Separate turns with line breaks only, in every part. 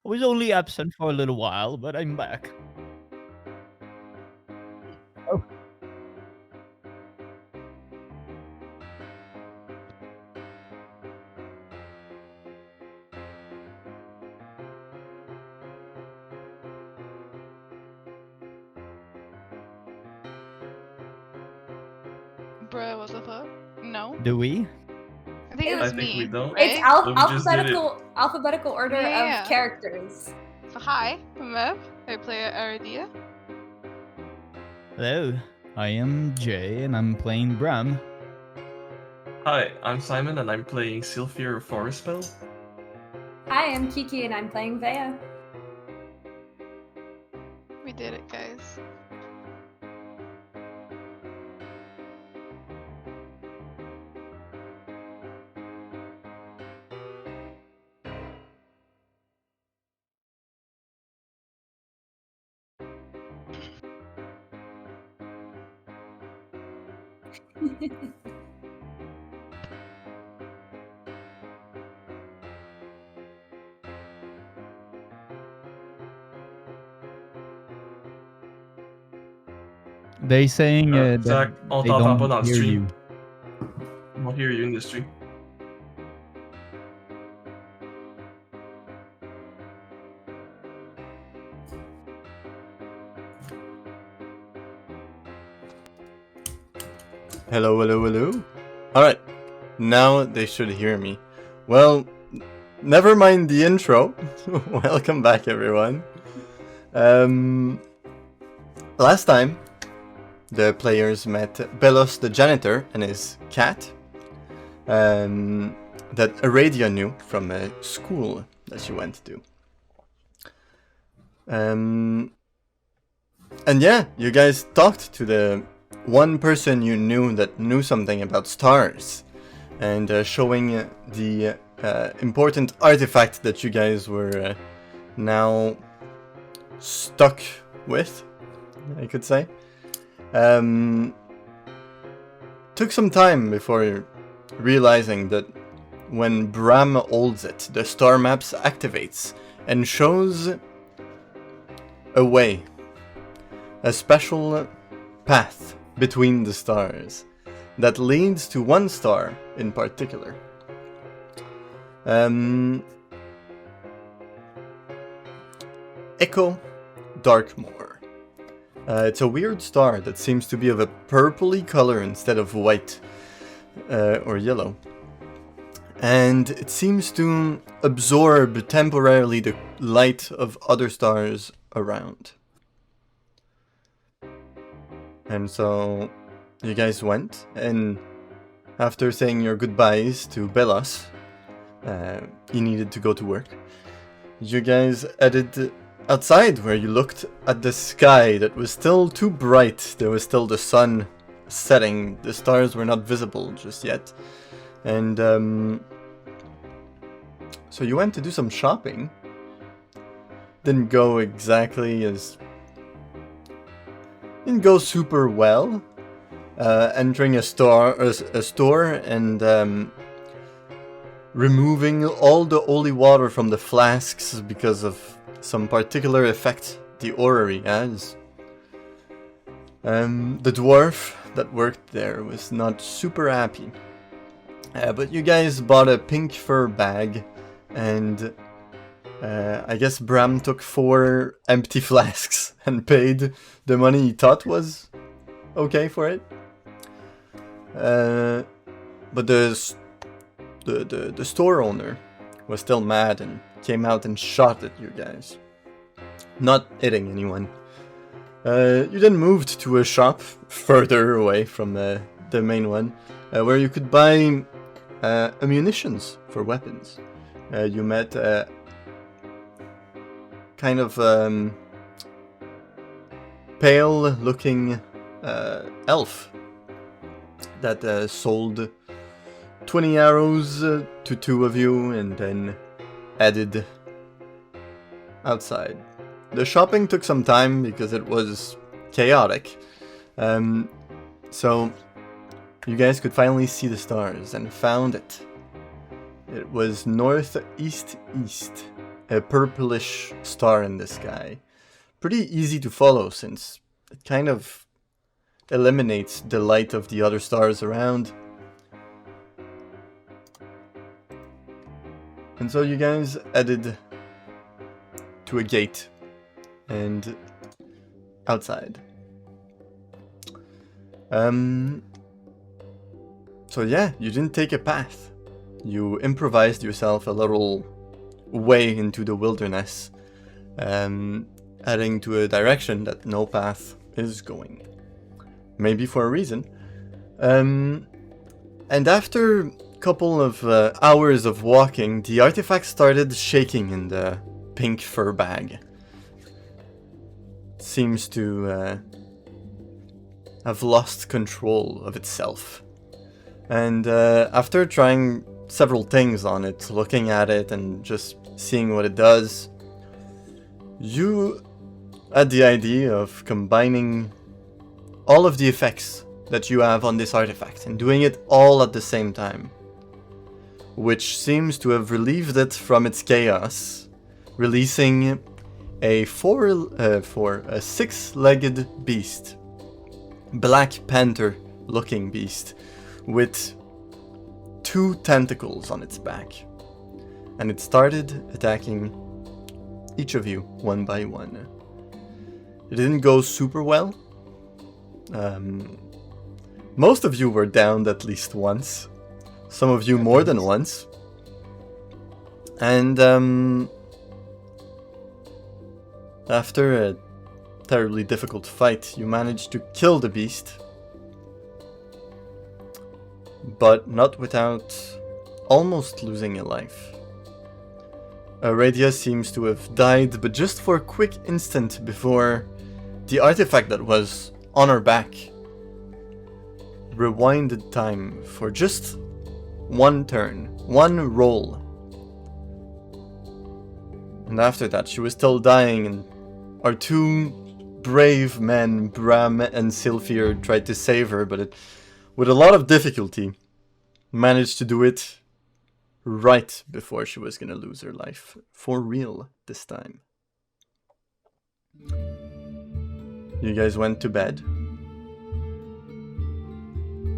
I was only absent for a little while, but I'm back. Oh.
Bruh, what the fuck? No?
Do we?
I think it was
think we
me,
don't.
right?
It's
So we just did it.
alphabetical order
Yeah.
of characters.
So hi, I'm Mev. I play Aradia.
Hello, I am Jay, and I'm playing Bram.
Hi, I'm Simon and I'm playing Sylphir Forest Spell.
Hi, I'm Kiki and I'm playing Vea.
We did it, guys.
They saying that
Zach, on
they
t'entend pas
don't
dans le
hear
stream.
you.
We'll hear you in the stream.
Hello, hello, hello. Alright, now they should hear me. Well, never mind the intro. Welcome back, everyone. Last time, the players met Belos the janitor and his cat. That Aradia knew from a school that she went to. And yeah, you guys talked to the one person you knew that knew something about stars, and showing the important artifact that you guys were now stuck with, I could say. Took some time before realizing that when Bram holds it, the star maps activates and shows a way, a special path between the stars that leads to one star in particular. Echo Darkmoor. It's a weird star that seems to be of a purpley color instead of white or yellow. And it seems to absorb temporarily the light of other stars around. And so you guys went, and after saying your goodbyes to Belos, you needed to go to work. You guys headed outside, where you looked at the sky that was still too bright. There was still the sun setting. The stars were not visible just yet. And so you went to do some shopping. Didn't go exactly as... Didn't go super well. Entering a store and removing all the holy water from the flasks because of some particular effect the orrery has. The dwarf that worked there was not super happy. But you guys bought a pink fur bag, and I guess Bram took 4 empty flasks and paid the money he thought was okay for it. But the store owner was still mad and came out and shot at you guys. Not hitting anyone. You then moved to a shop further away from the main one, where you could buy ammunitions for weapons. You met a kind of pale-looking elf that sold 20 arrows to 2 of you, and then headed outside. The shopping took some time because it was chaotic. So you guys could finally see the stars and found it. It was northeast-east a purplish star in the sky. Pretty easy to follow since it kind of eliminates the light of the other stars around. And so you guys headed to a gate and outside. So yeah, you didn't take a path. You improvised yourself a little way into the wilderness, heading to a direction that no path is going. Maybe for a reason. And after a couple of hours of walking, the artifact started shaking in the pink fur bag. It seems to have lost control of itself. And after trying several things on it, looking at it and just seeing what it does, you had the idea of combining all of the effects that you have on this artifact and doing it all at the same time, which seems to have relieved it from its chaos, releasing a six-legged beast, Black Panther looking beast, with 2 tentacles on its back. And it started attacking each of you one by one. It didn't go super well. Most of you were downed at least once. Some of you more than once. And after a terribly difficult fight, you managed to kill the beast. But not without almost losing a life. Aradia seems to have died, but just for a quick instant before the artifact that was on her back rewinded time for just one turn, one roll. And after that, she was still dying, and our 2 brave men, Bram and Sylphir, tried to save her, but with a lot of difficulty, managed to do it right before she was gonna lose her life. For real this time. You guys went to bed,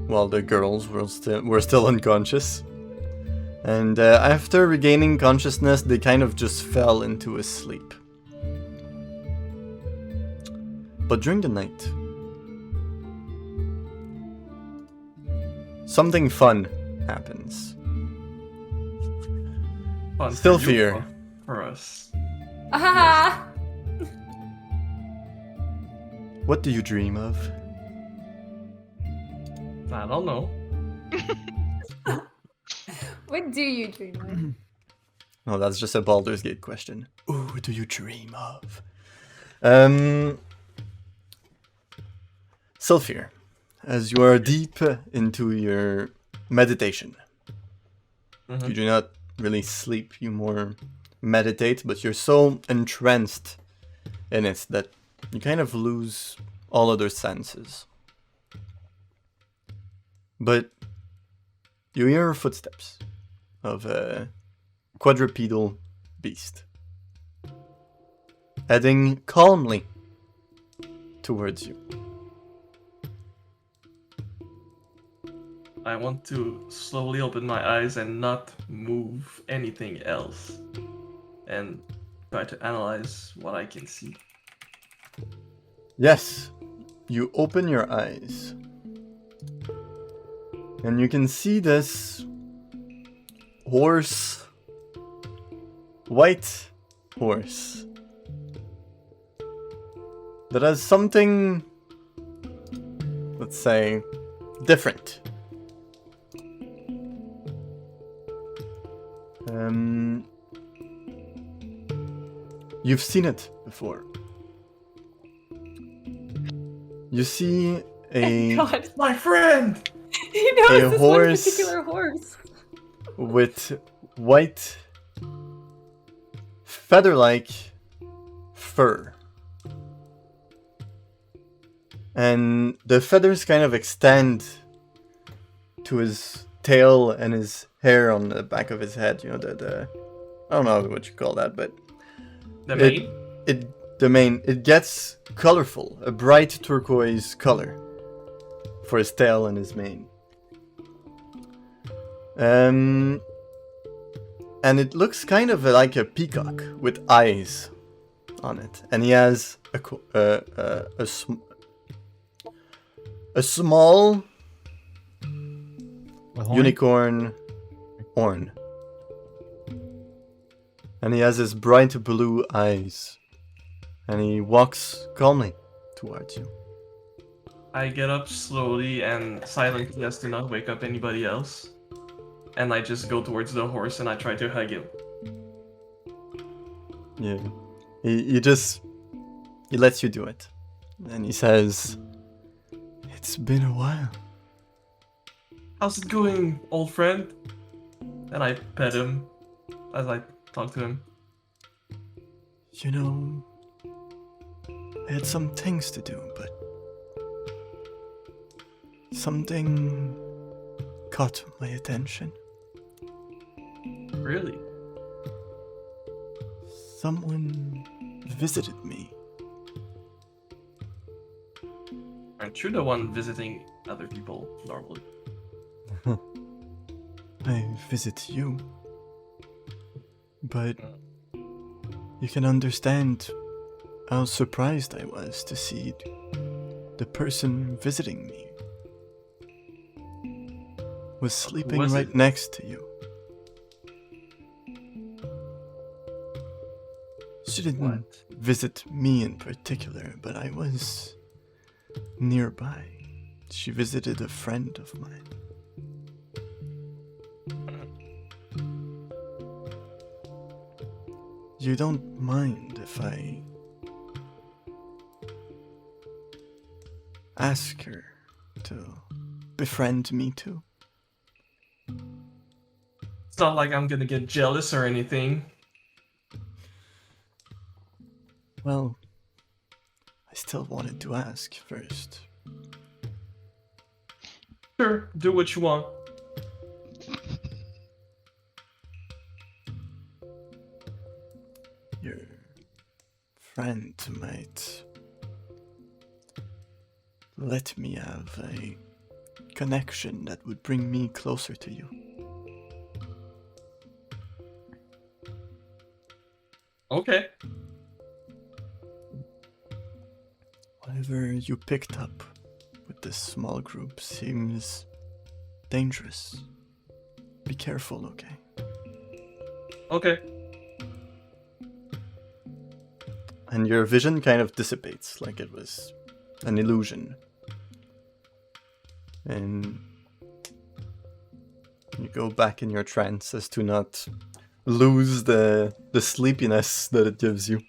while the girls were still unconscious. And after regaining consciousness, they kind of just fell into a sleep. But during the night, something fun happens.
Fun
Still
for you,
fear.
fun for us.
Ah!
What do you dream of?
I don't know.
What do you dream
Oh, that's just a Baldur's Gate question. Ooh, what do you dream of? Sylphir, as you are deep into your meditation, you do not really sleep, you more meditate, but you're so entranced in it that you kind of lose all other senses. But you hear footsteps of a quadrupedal beast heading calmly towards you.
I want to slowly open my eyes and not move anything else. And try to analyze what I can see.
Yes, you open your eyes. And you can see this horse, white horse, that has something, let's say, different. You've seen it before. You see a
God,
My friend!
he knows
A
this
horse.
one particular horse.
with white feather-like fur. And the feathers kind of extend to his tail and his hair on the back of his head, you know, the I don't know what you call that, but
The mane?
it gets colorful, a bright turquoise color for his tail and his mane. And it looks kind of like a peacock with eyes on it, and he has a small
A horn?
unicorn horn. And he has his bright blue eyes. And he walks calmly towards you.
I get up slowly and silently as to not wake up anybody else. And I just go towards the horse and I try to hug him.
Yeah. He lets you do it. And he says, "It's been a while."
How's it going, old friend? And I pet him as I talk to him.
You know, I had some things to do, but something caught my attention.
Really?
Someone visited me.
Aren't you the one visiting other people normally?
I visit you. But you can understand how surprised I was to see the person visiting me was sleeping
was
right
it?
next to you. She didn't
What?
visit me in particular, but I was nearby. She visited a friend of mine. You don't mind if I ask her to befriend me too?
It's not like I'm gonna get jealous or anything.
Well, I still wanted to ask first.
Sure, do what you want.
Your friend might let me have a connection that would bring me closer to you.
Okay.
Whatever you picked up with this small group seems dangerous. Be careful, okay?
Okay.
And your vision kind of dissipates like it was an illusion. And you go back in your trance as to not lose the sleepiness that it gives you.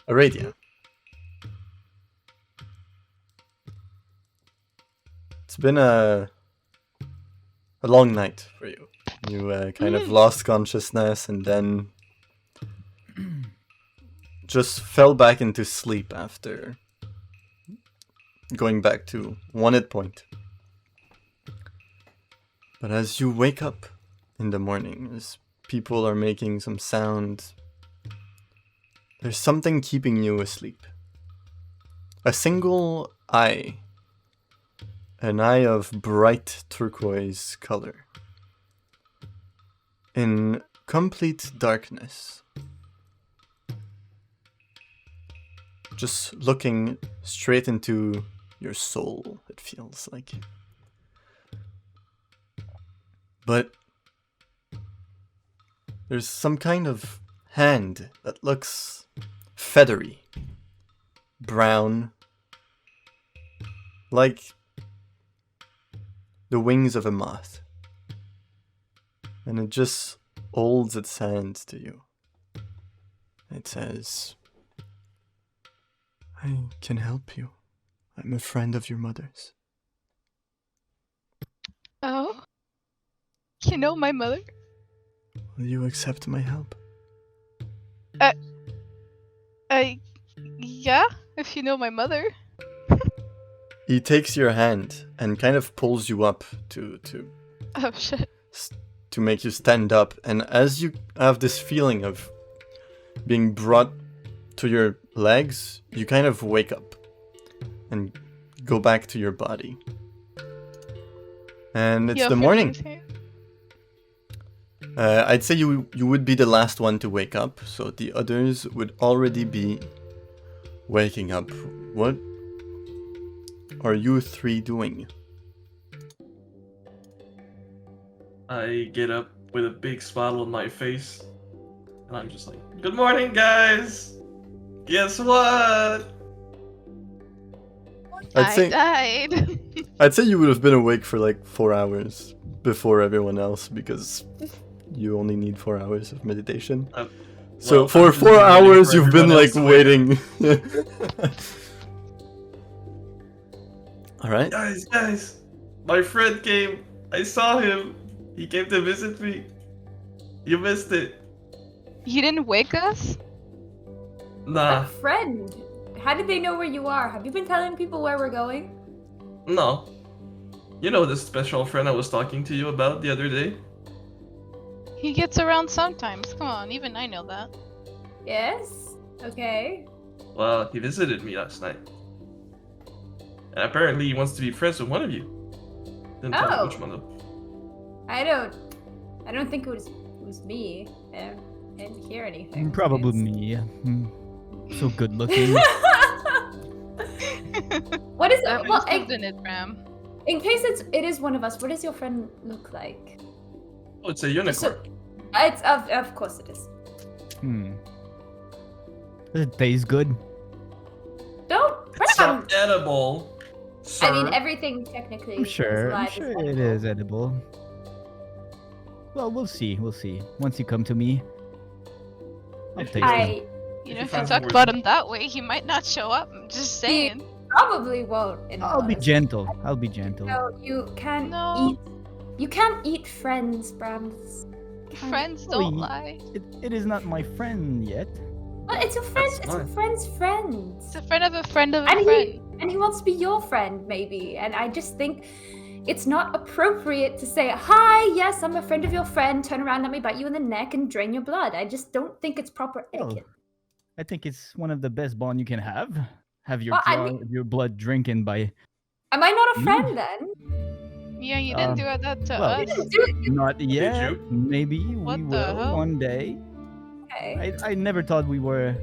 Aradia. It's been a long night for you. You kind of lost consciousness and then just fell back into sleep after going back to one hit point. But as you wake up in the morning, as people are making some sound, there's something keeping you asleep. A single eye. An eye of bright turquoise color. In complete darkness. Just looking straight into your soul, it feels like. But there's some kind of hand that looks feathery, brown, like the wings of a moth. And it just holds its hand to you. It says, "I can help you. I'm a friend of your mother's."
Oh? You know my mother?
Will you accept my help?
Yeah, if you know my mother.
he takes your hand and kind of pulls you up to
Oh shit.
to make you stand up. And as you have this feeling of being brought to your legs, you kind of wake up and go back to your body. And it's
Your
the morning.
feelings here?
I'd say you would be the last one to wake up, so the others would already be waking up. What are you three doing?
I get up with a big smile on my face, and I'm just like, "Good morning, guys! Guess what?"
I'd
Died.
I'd say you would have been awake for like 4 hours before everyone else, because you only need 4 hours of meditation. So
Well,
for
I'm just
4
waiting
hours
for
you've been
everyone
like
else to wake
waiting. Alright.
Guys, my friend came. I saw him. He came to visit me. You missed it.
You didn't wake us?
Nah,
What friend? How did they know where you are? Have you been telling people where we're going?
no. You know this special friend I was talking to you about the other day?
He gets around sometimes. Come on, even I know that.
Yes. Okay.
Well, he visited me last night. And apparently he wants to be friends with one of you. Didn't tell me
Oh.
which one though.
I don't think it was me. I didn't hear anything.
Probably
It's-
me. So good looking.
What is
That
it? Well,
must have been it, Ram.
in case it is one of us, what does your friend look like?
Oh, it's a unicorn.
So, it's of course it is.
Does it taste good?
Don't.
It's not edible. Sir.
I mean, everything technically.
I'm sure. I'm
Alive
sure
is
it
edible.
is edible. Well, we'll see. We'll see. Once you come to me, I'll taste it.
You know,
If
if
you
you
find
talk
words-
about him that way, he might not show up. I'm just saying.
Probably won't.
I'll be gentle. I'll be gentle.
No, you can't
No.
eat. You can't eat friends, Brams.
Friends
Oh,
don't
ye-
lie.
It is not my friend yet.
But it's your friend.
That's
It's your
fine.
friend's friend.
It's a friend of a friend of a
And
friend.
he wants to be your friend, maybe. And I just think it's not appropriate to say, "Hi, yes, I'm a friend of your friend. Turn around, let me bite you in the neck and drain your blood." I just don't think it's proper
Well,
etiquette.
I think it's one of the best bond you can have. Have your
Well, I mean-
your blood drinking by
Am I not a
Mm.
friend then?
Yeah, you didn't do that to
well,
us.
not yet.
you?
Maybe
What
we
the
will
hell?
one day.
Okay.
I never thought we were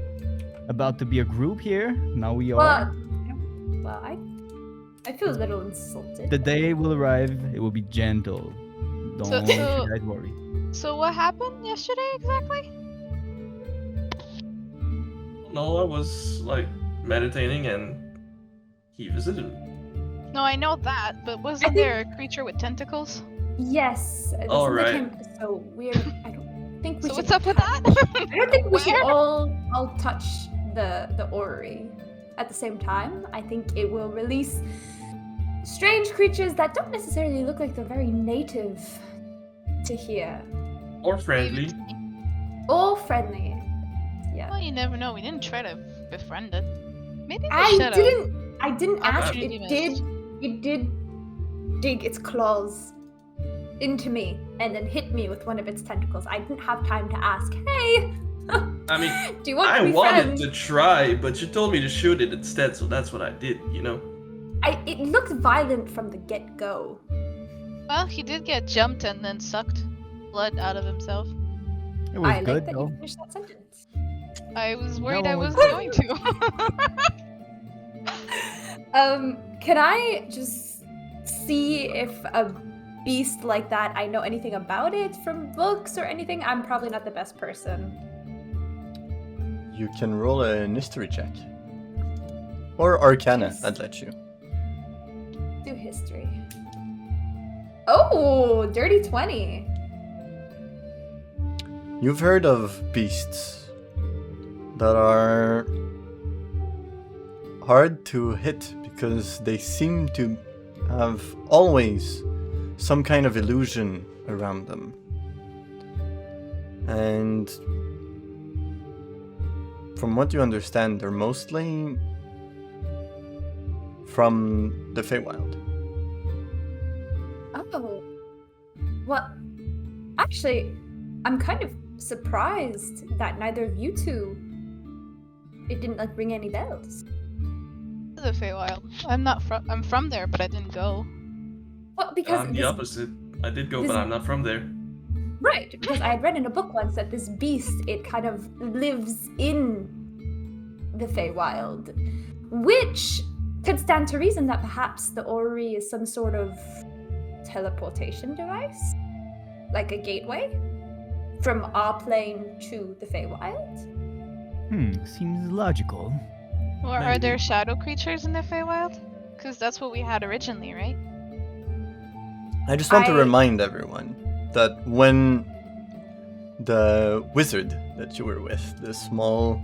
about to be a group here. Now we
Well,
are.
well, I feel a little insulted.
The day will arrive. It will be gentle. Don't
So-
you guys worry.
So what happened yesterday exactly?
No, I was like meditating and he visited me.
No, I know that, but wasn't there a creature with tentacles?
Yes. This
All
is
right.
like so weird. I don't think we
So
should.
what's up with that?
I don't think we should
Where?
all touch the orrery at the same time. I think it will release strange creatures that don't necessarily look like they're very native to here
Or friendly.
or friendly. Yeah.
Well, you never know. We didn't try to befriend it. Maybe we
I
should have.
didn't ask.
Opportunity
It did dig its claws into me and then hit me with one of its tentacles. I didn't have time to ask, "Hey,
I mean,
do you want
I
to be
wanted
friends?"
to try, but you told me to shoot it instead, so that's what I did, you know?
It looked violent from the get-go.
Well, he did get jumped and then sucked blood out of himself.
It was
I
good
like that
though.
you finished that sentence.
I was worried
one
I
was
was going to.
Can I just see if a beast like that, I know anything about it from books or anything? I'm probably not the best person.
You can roll a history check. Or Arcana,
Yes.
I'd let you.
Do history. Oh, dirty 20.
You've heard of beasts that are hard to hit because they seem to have always some kind of illusion around them. And from what you understand, they're mostly from the Feywild.
Oh. Well, actually, I'm kind of surprised that neither of you two, it didn't like ring any bells.
The Feywild. I'm from there, but I didn't go.
Well, because
I'm the opposite. I did go,
this-
but I'm not from there.
Right, because I had read in a book once that this beast, it kind of lives in the Feywild, which could stand to reason that perhaps the orrery is some sort of teleportation device, like a gateway from our plane to the Feywild.
Seems logical.
Or are
Maybe.
there shadow creatures in the Feywild? Because that's what we had originally, right?
I just want to
I-
remind everyone that when the wizard that you were with, the small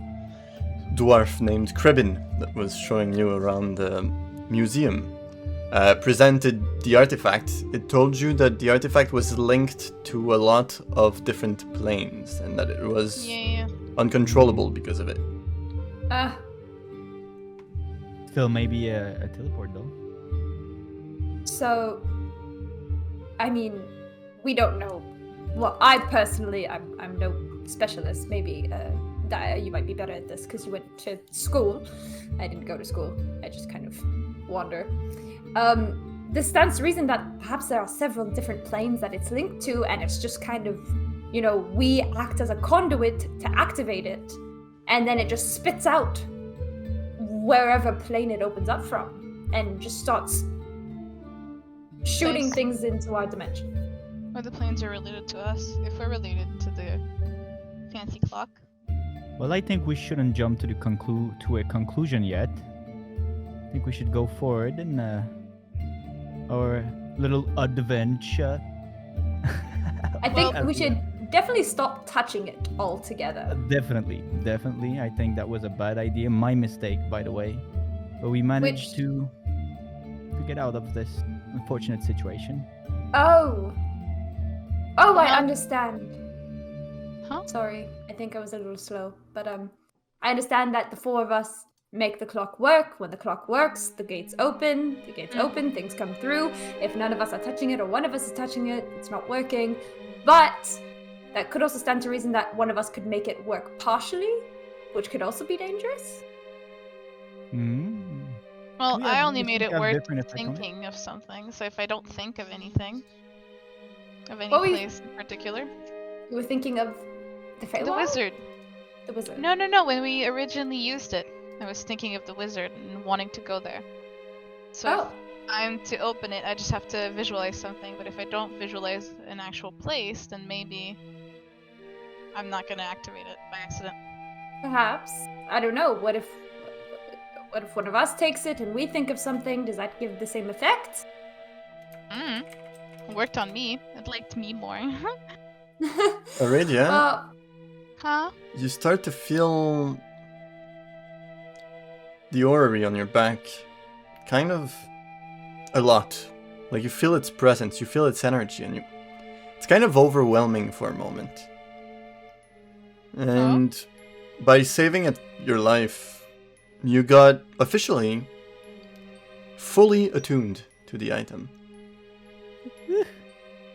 dwarf named Krebin that was showing you around the museum, presented the artifact, it told you that the artifact was linked to a lot of different planes and that it was
Yeah.
uncontrollable because of it.
Still maybe a teleport though.
So, I mean, we don't know. Well, I personally, I'm no specialist. Maybe that you might be better at this because you went to school. I didn't go to school. I just kind of wander. This stands to reason that perhaps there are several different planes that it's linked to, and it's just kind of, we act as a conduit to activate it, and then it just spits out wherever plane it opens up from, and just starts shooting
Nice.
things into our dimension.
Or the planes are related to us, if we're related to the fancy clock.
Well, I think we shouldn't jump to a conclusion yet. I think we should go forward in our little adventure.
I think
Well-
we should definitely stop touching it altogether.
Definitely. I think that was a bad idea. My mistake, by the way. But we managed to get out of this unfortunate situation.
Oh, I
Huh?
understand.
Huh?
Sorry, I think I was a little slow, but I understand that the four of us make the clock work. When the clock works, the gates open. The gates open, things come through. If none of us are touching it or one of us is touching it, it's not working. But that could also stand to reason that one of us could make it work partially, which could also be dangerous.
Well,
Yeah,
I
but
only
we
made
think
it
have
work
different effect on it.
thinking of something, so if I don't think of anything, of any
Well, we-
place in particular,
You were thinking of the Feywild?
the wizard.
The wizard.
No, when we originally used it, I was thinking of the wizard and wanting to go there. So if
Oh,
I'm to open it, I just have to visualize something, but if I don't visualize an actual place, then maybe I'm not gonna activate it by accident.
perhaps. I don't know. What if one of us takes it and we think of something? Does that give the same effect?
Worked on me. It liked me more.
Aurelia,
Huh?
you start to feel the orrery on your back kind of a lot. Like you feel its presence, you feel its energy, and it's kind of overwhelming for a moment. And by saving your life, you got officially fully attuned to the item.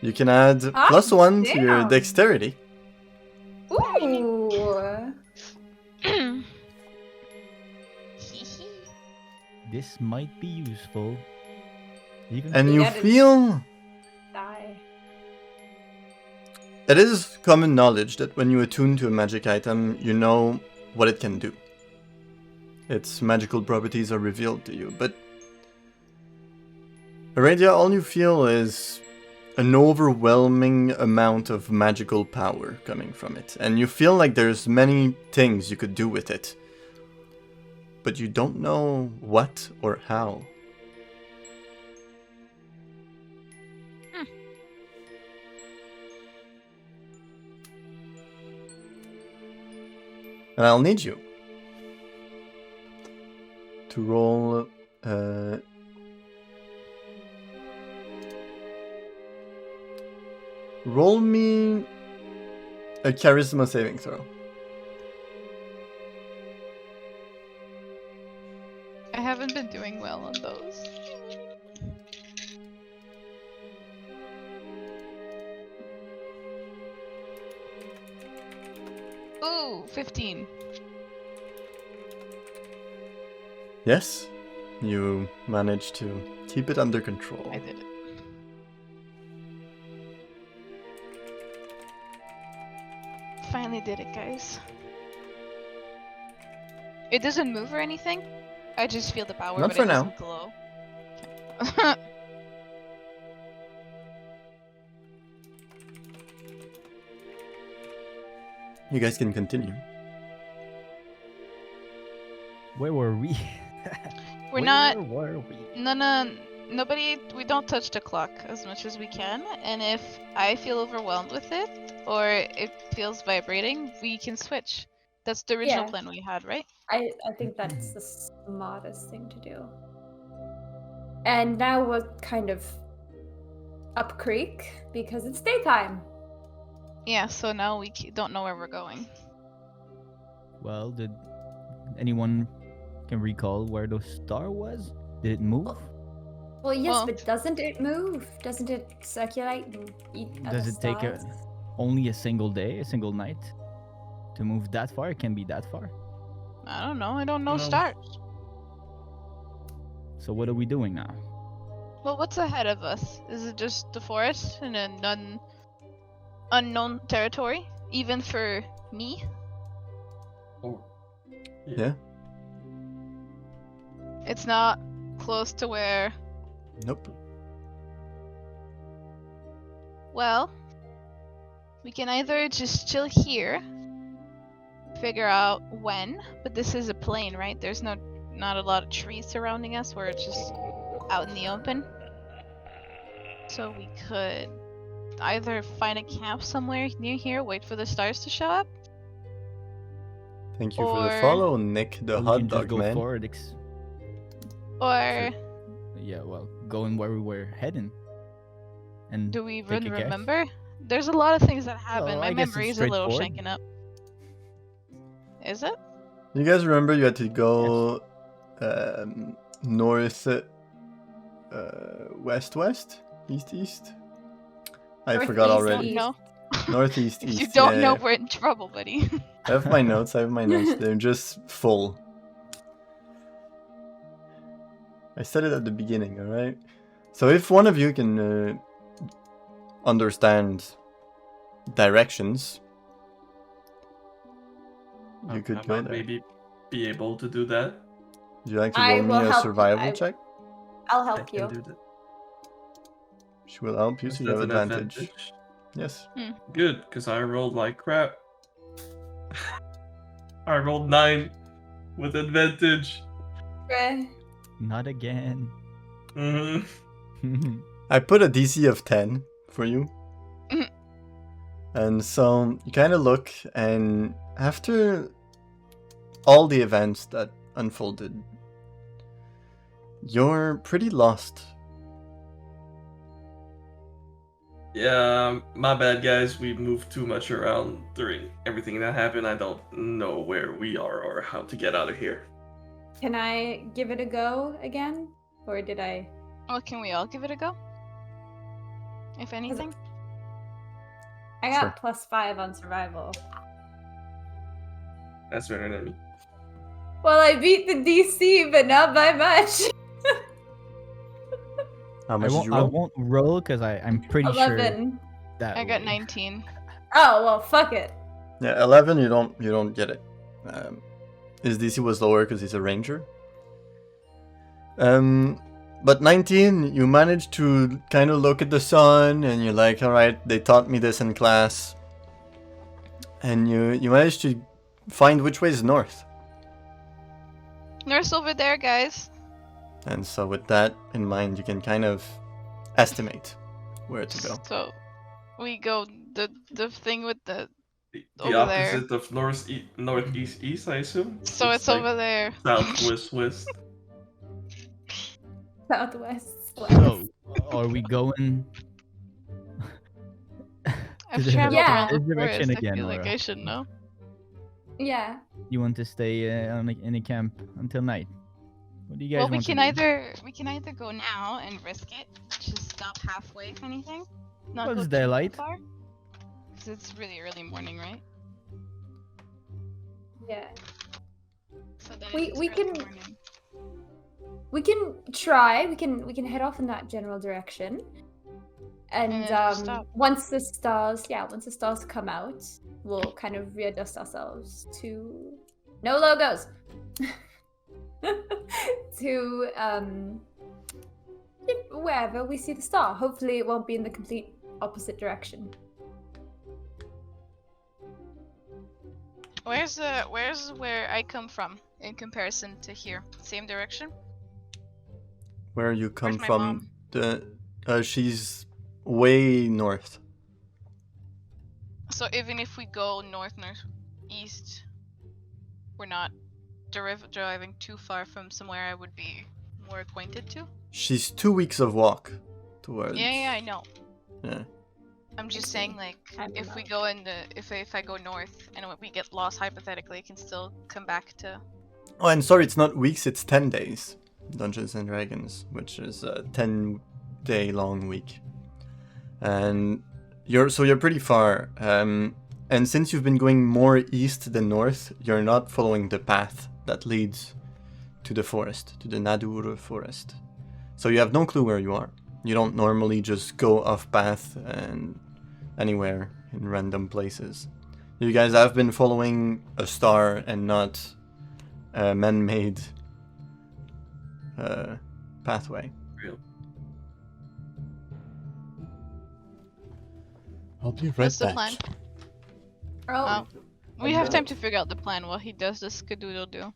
You can add +1 to your
damn.
dexterity.
Ooh.
This might be useful. Even
And you
Yeah, it-
feel...
Die.
It is common knowledge that when you attune to a magic item, you know what it can do. Its magical properties are revealed to you, but... Aradia, all you feel is an overwhelming amount of magical power coming from it, and you feel like there's many things you could do with it, but you don't know what or how. And I'll need you to roll roll me a charisma saving throw.
I haven't haven't been doing well on those. Ooh, 15.
Yes, you managed to keep it under control.
I did it. Finally did it, guys. It doesn't move or anything. I just feel the power,
Not
but
for
it
now.
doesn't glow.
You guys can continue.
Where were we?
We're not.
Where were we?
Nobody. We don't touch the clock as much as we can, and if I feel overwhelmed with it or it feels vibrating, we can switch. That's the original
Yeah.
plan we had, right?
I think that's the smartest thing to do. And now we're kind of up creek because it's daytime.
Yeah. So now we don't know where we're going.
Well, did anyone can recall where the star was? Did it move?
Well, yes,
Well-
but doesn't it move? Doesn't it circulate and eat
Does
other
it take
stars?
only a single day, a single night to move that far? It can be that far.
I don't know. I don't know
No.
stars.
So what are we doing now?
Well, what's ahead of us? Is it just the forest in an unknown territory, even for me?
Oh.
Yeah?
It's not close to where.
Nope.
Well, we can either just chill here, figure out when, but this is a plain, right? There's not a lot of trees surrounding us. We're just out in the open. So we could either find a camp somewhere near here, wait for the stars to show up.
Thank you for the
Or-
follow, Nick the
Or we
hot
can just
dog
go
man.
forward.
Or
Yeah, well, going where we were heading. And
do we
take
even
a guess?
remember? There's a lot of things that happen.
Well,
My
I guess it's
memory's a little
straightforward.
shaken up. Is it?
You guys remember you had to go north, west, east? I forgot
Northeast,
already.
No.
Northeast,
If
east.
you don't
yeah,
know,
yeah.
we're in trouble, buddy.
I have my notes. They're just full. I said it at the beginning, alright? So if one of you can understand directions, you could
I
go
might
there.
maybe be able to do that.
Would you like to
I
roll me
will
a
help-
survival
I-
check?
I'll
I
help
can
you.
do that.
She will help you, so
Is
you have
that an
advantage. Yes.
Good, because I rolled like crap. I rolled 9 with advantage.
Eh,
not again.
Mm-hmm.
I put a DC of 10 for you.
Mhm.
And so you kind of look, and after all the events that unfolded, you're pretty lost.
Yeah, my bad, guys. We moved too much around during everything that happened. I don't know where we are or how to get out of here.
Can I give it a go again? Or did I?
Well, can we all give it a go? If anything?
I got
Sure.
+5 on survival.
That's better than me.
Well, I beat the DC, but not by much.
How
I
much did
won't,
you
I
roll?
won't roll because I'm pretty sure
11.
that
I got
way.
19.
Oh well, fuck it.
Yeah, 11. You don't get it. His DC was lower because he's a ranger. But 19, you managed to kind of look at the sun, and you're like, all right, they taught me this in class, and you managed to find which way is north.
Nurse over there, guys.
And so with that in mind, you can kind of estimate where to go.
So we go the thing with the.
The
Over there.
opposite of northeast, east, I assume.
So it's
like
over there.
Southwest, west.
Southwest.
So, are we going?
I've
the-
traveled
Yeah.
around the
this direction
forest.
again,
I feel like
Laura.
I should know.
Yeah.
You want to stay in a camp until night? What do you guys
Well,
want to do?
we can either go now and risk it, just stop halfway, if anything. Not
Well,
go
it's
too
daylight.
far. Because it's really early morning, right?
Yeah.
So that
We-
it's
we
early
can-
morning.
We can try. We can head off in that general direction. And
then just stop.
once the stars come out, we'll kind of readjust ourselves to no logos. To wherever we see the star. Hopefully it won't be in the complete opposite direction.
Where's where I come from in comparison to here? Same direction?
Where you come
Where's my
from?
mom?
She's way north.
So even if we go north, east, we're not driving too far from somewhere I would be more acquainted to?
She's 2 weeks of walk towards.
Yeah, I know.
Yeah.
I'm just
see.
saying, like,
I'm
if we
not.
go in the if I go north and we get lost hypothetically, I can still come back to.
Oh, and sorry, it's not weeks, it's 10 days. Dungeons and Dragons, which is a 10-day long week. And you're pretty far. And since you've been going more east than north, you're not following the path that leads to the forest, to the Nadur forest. So you have no clue where you are. You don't normally just go off path and anywhere in random places. You guys have been following a star and not a man-made pathway.
Real.
I'll be right
What's the
back.
plan?
Oh,
We have time to figure out the plan while he does this skadoodle do.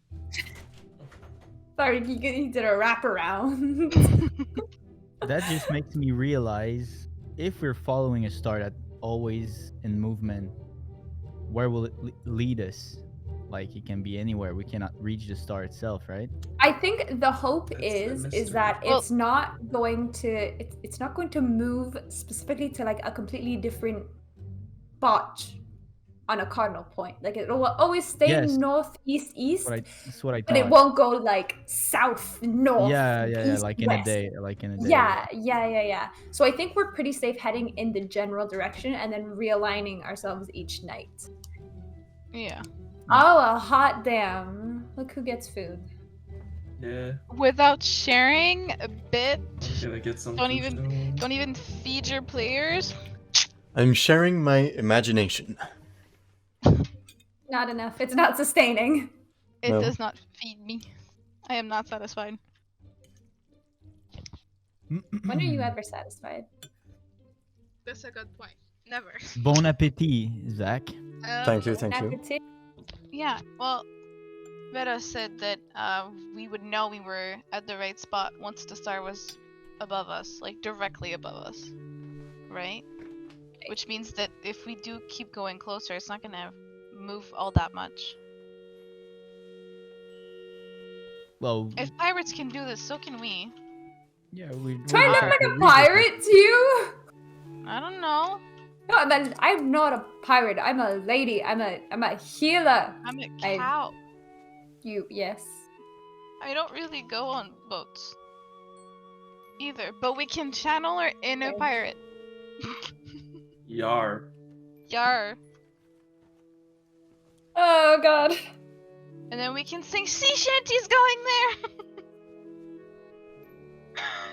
sorry, he did a wraparound.
That just makes me realize if we're following a star that's always in movement, where will it lead us? Like, it can be anywhere. We cannot reach the star itself, right?
I think the hope
That's the
is
mystery.
that
Well-
it's not going to it's not going to move specifically to like a completely different spot on a cardinal point. Like it will always stay
Yes.
northeast east,
That's what I
but
thought.
it won't go like south north.
Yeah,
east,
like in a
west.
day,
Yeah. So I think we're pretty safe heading in the general direction and then realigning ourselves each night.
Yeah.
Oh, a hot damn! Look who gets food.
Yeah,
Without sharing a bit,
gonna get some.
Don't
food
even-
soon.
don't even feed your players.
I'm sharing my imagination.
Not enough. It's not sustaining.
It
No.
does not feed me. I am not satisfied.
When are you ever satisfied?
That's a good point. Never.
Bon appetit, Zach.
Thank you, thank you.
Appetite?
Yeah, well, Vera said that we would know we were at the right spot once the star was above us, like directly above us, right? Which means that if we do keep going closer, it's not gonna move all that much.
Well,
If pirates can do this, so can we.
yeah, we.
Do I look like a pirate to you?
I don't know.
No, I'm not a pirate. I'm a lady. I'm a healer.
I'm a
I-
cow.
Yes.
I don't really go on boats either, but we can channel our inner
Okay.
pirate.
Yar.
Yar.
Oh god.
And then we can sing sea shanties going there.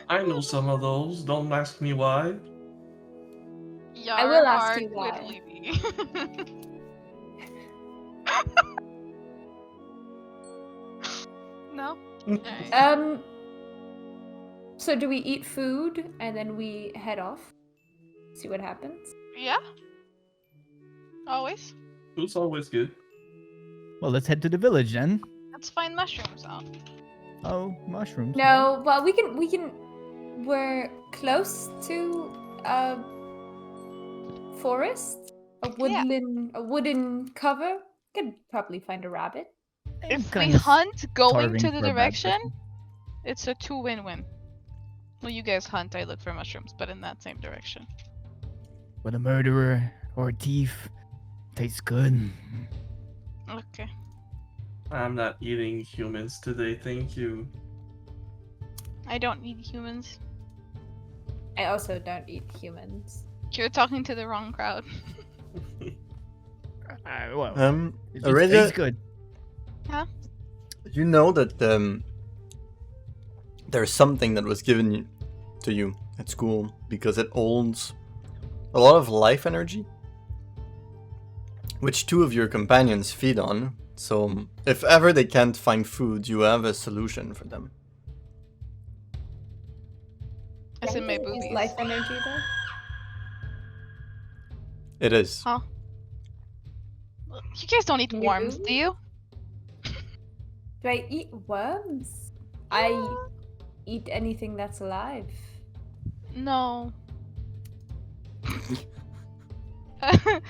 I know some of those. Don't ask me why.
Yar
I will ask
hard
you why.
quiddly. No? Alright.
So do we eat food and then we head off? See what happens?
Yeah? Always?
Food's always good.
Well, let's head to the village then.
Let's find mushrooms out.
Oh, mushrooms.
No, well we can we're close to a forest, a wooden cover. Could probably find a rabbit.
I'm
If we
kinda
hunt going
starving
to
for
the
a bad
direction,
person.
it's a 2-win-win. Well, you guys hunt, I look for mushrooms, but in that same direction.
But a murderer or a thief tastes good.
Okay.
I'm not eating humans today, thank you.
I don't eat humans.
I also don't eat humans.
You're talking to the wrong crowd.
Well, it just
Aurelia,
tastes good.
you know that there's something that was given to you at school because it holds a lot of life energy, which 2 of your companions feed on. So if ever they can't find food, you have a solution for them.
It's in my
Is
boobies.
life energy though?
It is.
Huh? You guys don't eat
You
worms,
do?
do you?
Do I eat worms? I eat anything that's alive.
No.
I'm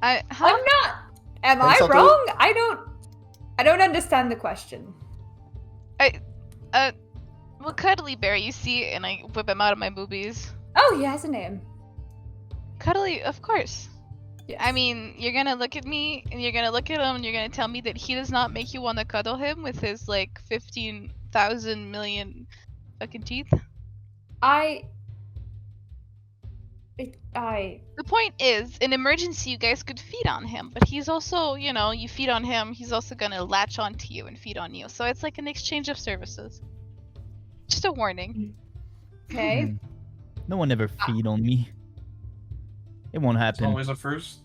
not. Am I
Sensato?
wrong? I don't understand the question.
Well, Cuddly Bear, you see, and I whip him out of my boobies.
Oh, he has a name.
Cuddly, of course.
Yes.
I mean, you're gonna look at me, and you're gonna look at him, and you're gonna tell me that he does not make you want to cuddle him with his, like, 15,000 million fucking teeth? The point is, in emergency, you guys could feed on him, but he's also, you know, you feed on him, he's also gonna latch onto you and feed on you. So it's like an exchange of services. Just a warning.
Okay.
Hmm. No one ever feed on me. It won't
It's
happen.
always a first.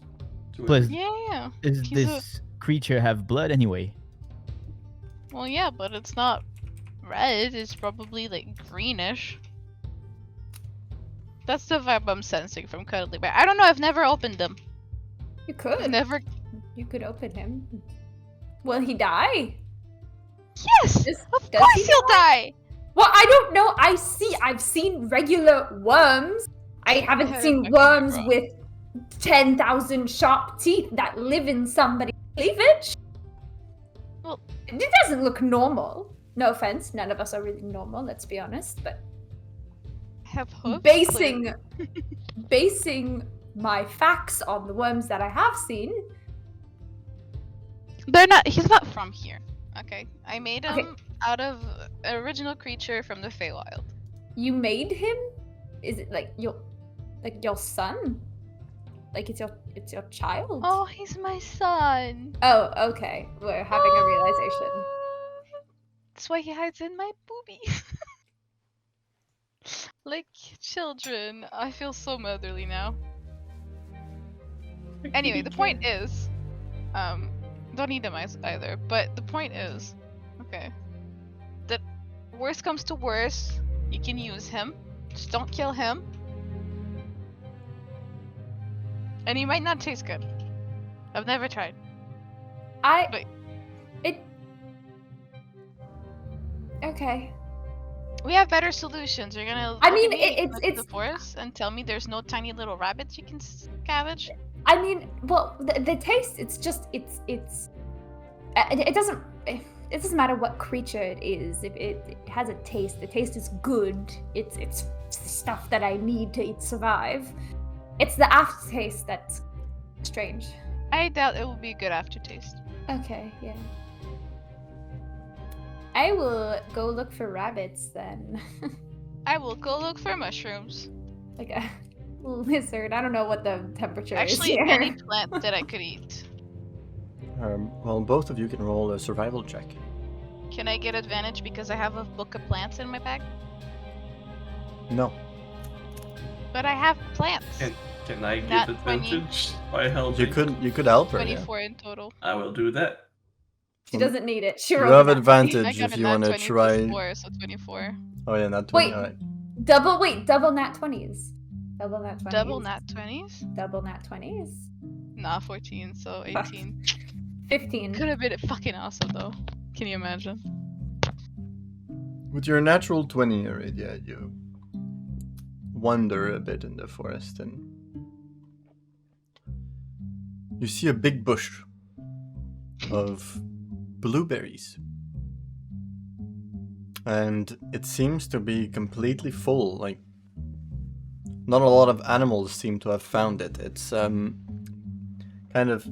To
Plus,
Yeah.
does
he's
this creature have blood anyway?
Well, yeah, but it's not red. It's probably like greenish. That's the vibe I'm sensing from Cuddly Bear. I don't know. I've never opened them.
You
I've
could.
never.
You could open him. Will he die?
Yes.
Does-
Of
does
course
he
he'll die.
Well, I don't know. I've seen regular worms. I haven't
Okay,
seen
okay,
worms
bro.
with 10,000 sharp teeth that live in somebody's cleavage.
Well-
it doesn't look normal. No offense, none of us are really normal, let's be honest, but
Have hooves.
basing my facts on the worms that I have seen,
They're not. He's not from here. Okay. I made him
Okay.
out of an original creature from the Feywild.
you made him? Is it like your son? Like it's your child?
Oh, he's my son.
Oh, okay. We're having a realization.
That's why he hides in my boobies. Like children. I feel so motherly now. Anyway, the point is, don't eat them either. But the point is, okay, that worst comes to worst, you can use him. Just don't kill him. And he might not taste good. I've never tried.
Okay.
We have better solutions. You're gonna.
I
look
mean,
at me
it's-
look at the forest and tell me there's no tiny little rabbits you can scavenge.
I mean, well, the taste, it's just, it doesn't matter what creature it is. If it has a taste, the taste is good. It's stuff that I need to survive. It's the aftertaste that's strange.
I doubt it will be a good aftertaste.
Okay, yeah. I will go look for rabbits then.
I will go look for mushrooms.
Like a lizard. I don't know what the temperature
Actually,
is here.
any plant that I could eat.
Well, both of you can roll a survival check.
Can I get advantage because I have a book of plants in my bag?
No.
But I have plants.
Can I
Nat
give
20.
advantage by helping?
You could help her. Yeah.
24 in total.
I will do that.
She doesn't need it. She
You
rolled
have
a nat 20.
advantage
I got
if
a
you
nat
want to
20 plus
try.
4, so 24.
Oh yeah, not 20.
Wait.
Alright.
Double nat 20s. Double nat 20s.
Double nat 20s?
Double nat 20s.
Nah, 14, so 18.
15.
Could have been fucking awesome though. Can you imagine?
With your natural 20, Aurelia, you wander a bit in the forest and you see a big bush of blueberries. And it seems to be completely full, like not a lot of animals seem to have found it. It's kind of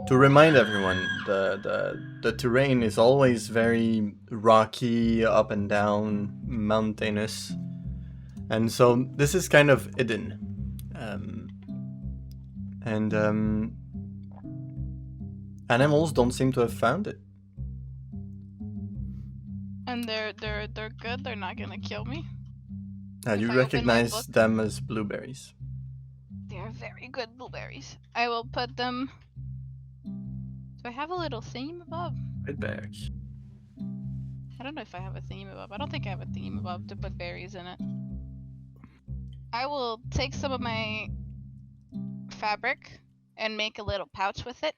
To remind everyone, the terrain is always very rocky, up and down, mountainous, and so this is kind of hidden. Animals don't seem to have found it.
And they're good. They're not gonna kill me. If
You
I open my
recognize
book-
them as blueberries.
They're very good blueberries. I will put them. Do I have a little theme above?
Right back.
I don't know if I have a theme above. I don't think I have a theme above to put berries in it. I will take some of my fabric and make a little pouch with it.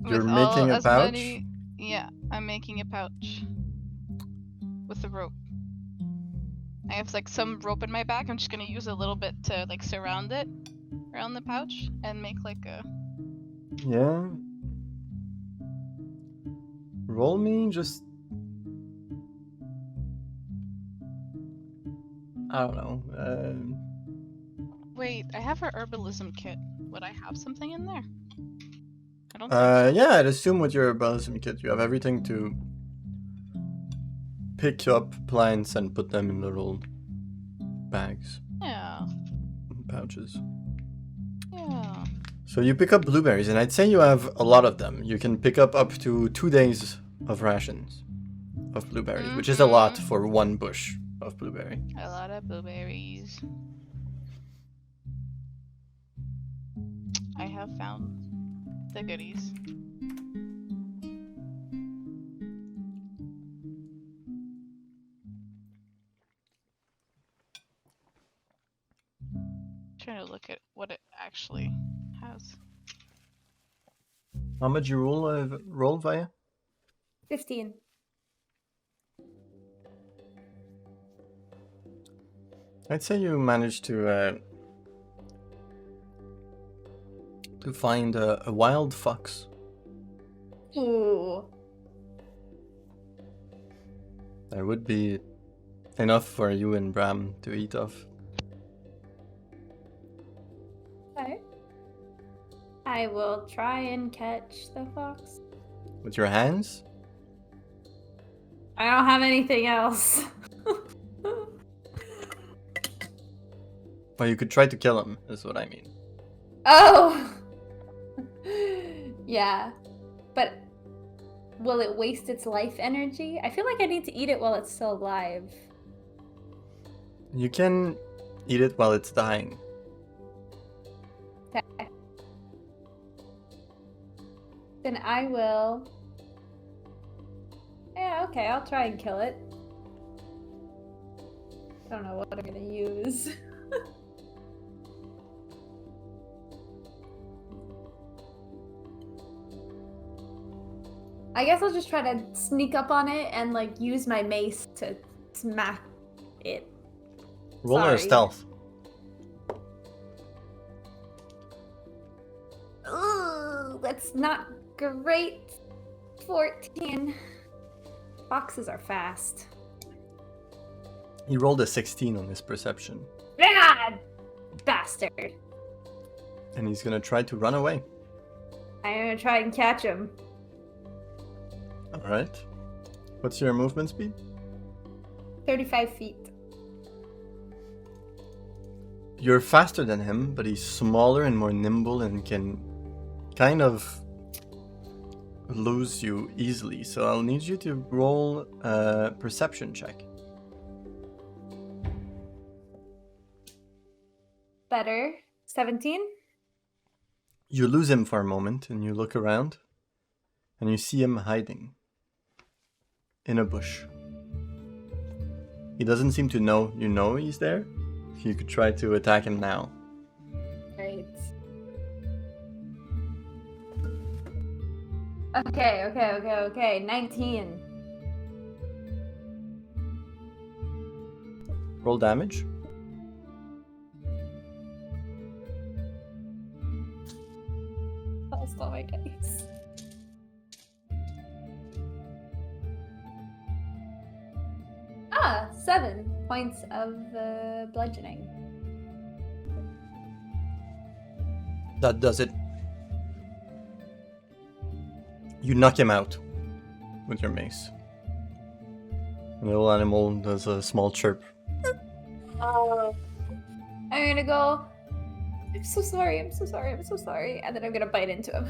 You're
With
making a
as
pouch?
many- Yeah, I'm making a pouch with the rope. I have like some rope in my back. I'm just gonna use a little bit to like surround it around the pouch and make like a.
Yeah. Roll me just. I don't know.
Wait, I have a herbalism kit. Would I have something in there? I don't think so.
Yeah, I'd assume with your herbalism kit you have everything to pick up plants and put them in little bags,
Yeah,
pouches.
yeah.
So you pick up blueberries, and I'd say you have a lot of them. You can pick up to 2 days of rations of blueberries, which is a lot for one bush of blueberry.
A lot of blueberries. I have found the goodies. Trying to look at what it actually has.
How much you roll via?
15.
I'd say you managed to find a wild fox.
Ooh.
That would be enough for you and Bram to eat off.
Okay. I will try and catch the fox.
With your hands?
I don't have anything else.
Well, you could try to kill him, is what I mean.
Oh! Yeah. But will it waste its life energy? I feel like I need to eat it while it's still alive.
You can eat it while it's dying.
Okay. Then I will... Yeah, okay, I'll try and kill it. I don't know what I'm gonna use. I guess I'll just try to sneak up on it and like use my mace to smack it.
Roll or
Sorry.
stealth.
Ooh, that's not great. 14. Foxes are fast.
He rolled a 16 on his perception.
Ah, bastard.
And he's gonna try to run away.
I'm gonna try and catch him.
Alright. What's your movement speed?
35 feet.
You're faster than him, but he's smaller and more nimble and can kind of lose you easily. So I'll need you to roll a perception check.
Better. 17?
You lose him for a moment and you look around and you see him hiding in a bush. He doesn't seem to know you know he's there. You could try to attack him now.
Right. Okay. 19.
Roll damage.
I'll stop my dice. Ah, 7 points of bludgeoning.
That does it. You knock him out with your mace. The little animal does a small chirp.
I'm gonna go. I'm so sorry. I'm so sorry. I'm so sorry. And then I'm gonna bite into him.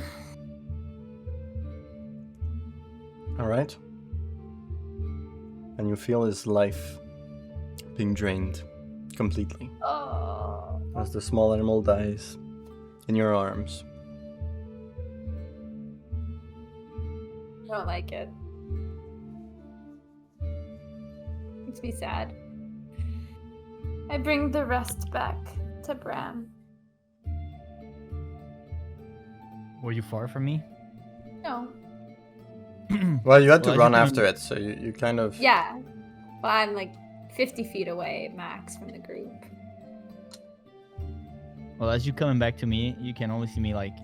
All right. And you feel his life being drained completely
Oh.
as the small animal dies in your arms.
I don't like it. Makes me sad. I bring the rest back to Bram.
Were you far from me?
No.
Well, you had to
Well, as
run
you can-
after it, so you kind of...
Yeah. Well, I'm like 50 feet away max from the group.
Well, as you coming back to me, you can only see me like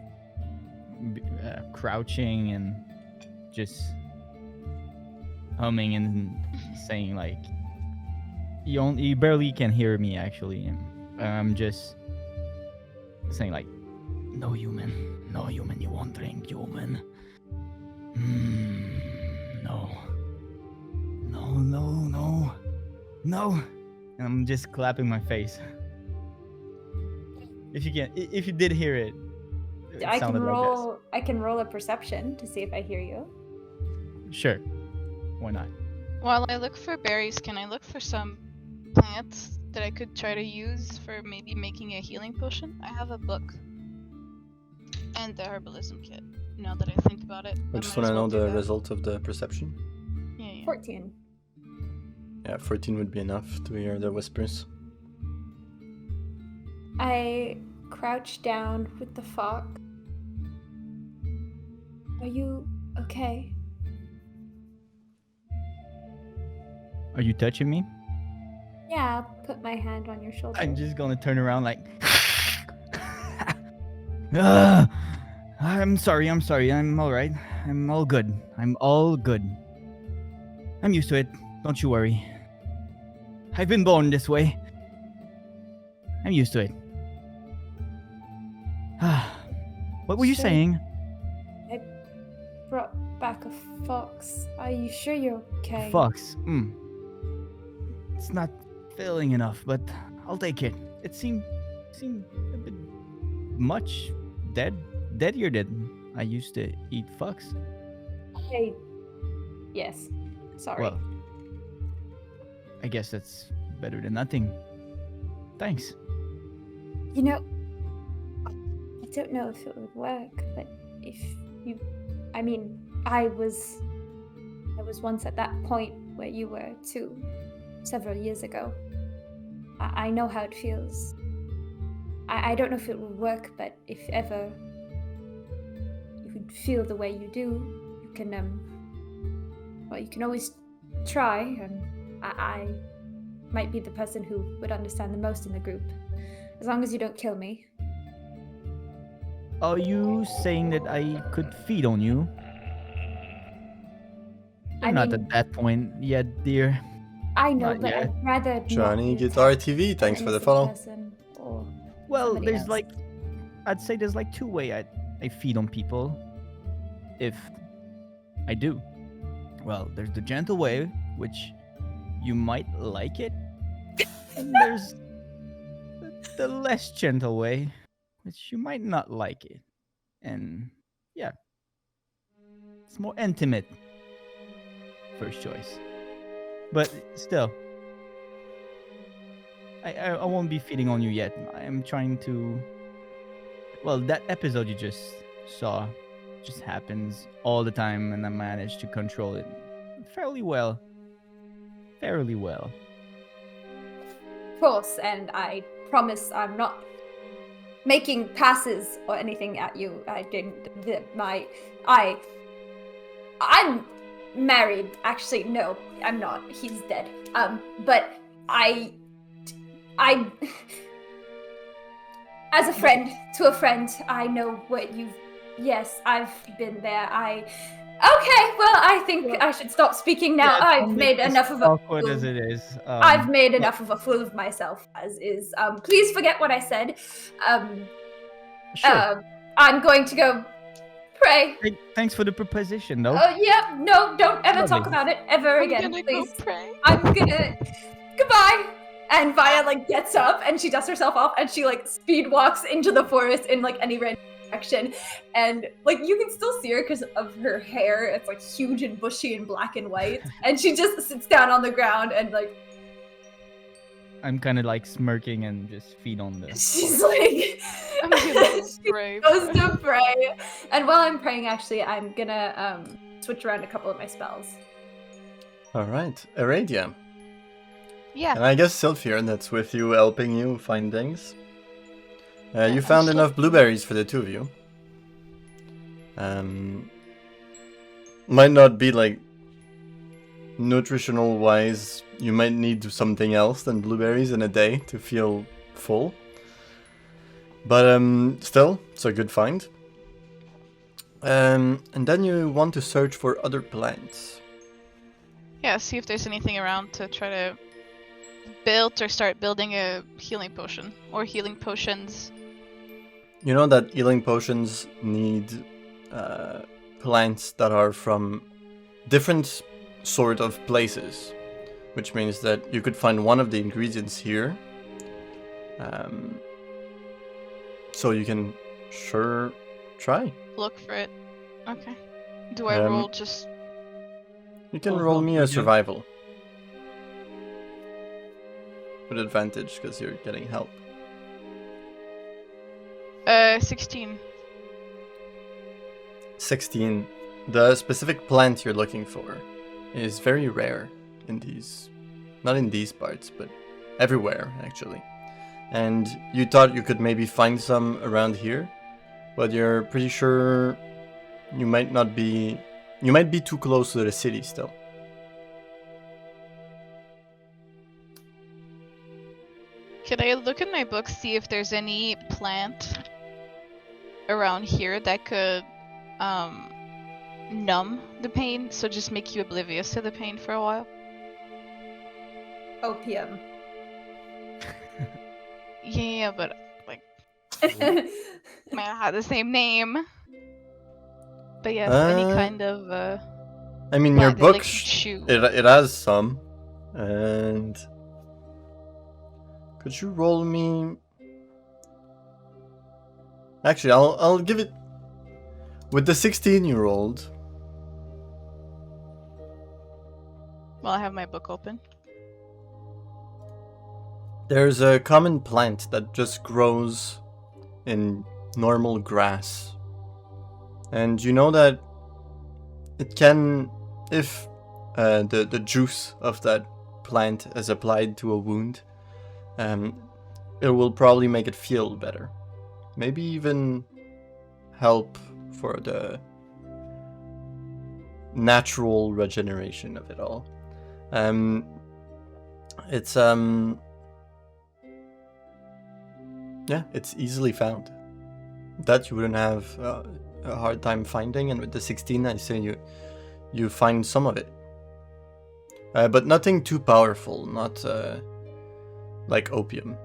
crouching and just humming and saying like you barely can hear me actually. And I'm just saying like, no human, you won't drink human. No. And I'm just clapping my face. If you did hear it, it
I can
sounded like
roll. I can roll a perception to see if I hear you.
this. Sure. Why not?
While I look for berries, can I look for some plants that I could try to use for maybe making a healing potion? I have a book and the herbalism kit. Now that I think about it,
I just want to know the result of the perception.
Yeah.
14.
Yeah, 14 would be enough to hear the whispers.
I crouch down with the fox. Are you okay?
Are you touching me?
Yeah, I'll put my hand on your shoulder.
I'm just gonna turn around like. Ah, I'm sorry. I'm all right. I'm all good. I'm used to it. Don't you worry. I've been born this way. I'm used to it. What were you
Sure.
saying?
Brought back a fox. Are you sure you're okay?
Fox. It's not filling enough, but I'll take it. It seemed a bit much deadier than I used to eat fox.
Hey. Yes. Sorry.
Well, I guess that's better than nothing. Thanks.
You know, I don't know if it would work, but if you, I mean, I was once at that point where you were too, several years ago. I know how it feels. I don't know if it would work, but if ever you would feel the way you do, you can, well, you can always try. I might be the person who would understand the most in the group. As long as you don't kill me.
Are you saying that I could feed on you? I'm not
mean,
at that point yet, dear.
I know,
Not
but
yet.
I'd rather not
Johnny
be
Guitar
attacked
TV,
by
thanks
an
for the
innocent
follow.
person or
Well,
somebody
there's
else.
like, I'd say there's like two ways I feed on people. If I do. Well, there's the gentle way, which you might like it. And there's the less gentle way, which you might not like it. And yeah, it's more intimate. First choice. But still, I won't be feeding on you yet. I am trying to. Well, that episode you just saw just happens all the time, and I managed to control it fairly well. Fairly well.
Of course, and I promise I'm not making passes or anything at you. I didn't. I'm married. Actually, no, I'm not. He's dead. But I, as a friend to a friend, I know what you've. Yes, I've been there. Okay, well, I think I should stop speaking now.
Yeah,
I've
don't
made
make this
enough of a
awkward
fool.
as it is.
I've made enough of a fool of myself as is. Please forget what I said.
Sure.
I'm going to go Pray.
Thanks for the proposition, though.
Yeah, no, don't ever talk
Lovely.
about it ever
I'm
again,
gonna
please.
go pray.
I'm gonna. Goodbye. And Vaya like gets up and she dusts herself off and she like speed walks into the forest in like any random direction. And like you can still see her because of her hair. It's like huge and bushy and black and white. And she just sits down on the ground and like
I'm kind of like smirking and just feet on the.
she's like
I'm gonna go
she
pray.
goes to pray. And while I'm praying, actually, I'm gonna switch around a couple of my spells.
All right, Aradia.
Yeah.
And I guess Sylphir, that's with you, helping you find things. You
I'm
found
still-
enough blueberries for the two of you. Might not be like nutritional wise. You might need something else than blueberries in a day to feel full. But still, it's a good find. And then you want to search for other plants.
Yeah, see if there's anything around to try to build or start building a healing potion. Or healing potions.
You know that healing potions need plants that are from different sort of places, which means that you could find one of the ingredients here. So you can sure try.
Look for it. Okay. Do I
Um,
roll just...
You can
Oh,
roll
well,
me
you
a
do.
survival. With advantage, because you're getting help.
16.
16. The specific plant you're looking for is very rare in these... Not in these parts, but everywhere, actually. And you thought you could maybe find some around here, but you're pretty sure you might not be... You might be too close to the city still.
Can I look in my book, see if there's any plant around here that could numb the pain, so just make you oblivious to the pain for a while?
Opium.
Yeah, but like might not have the same name. But yes, any kind of
I mean, your
plant that, like,
book,
you chew.
it has some. And... Could you roll me... Actually, I'll give it... With the 16-year-old...
Well, I have my book open.
There's a common plant that just grows in normal grass. And you know that it can, if the juice of that plant is applied to a wound, it will probably make it feel better. Maybe even help for the natural regeneration of it all. It's yeah, it's easily found. That you wouldn't have a hard time finding, and with the 16, I say you find some of it. But nothing too powerful, not like opium.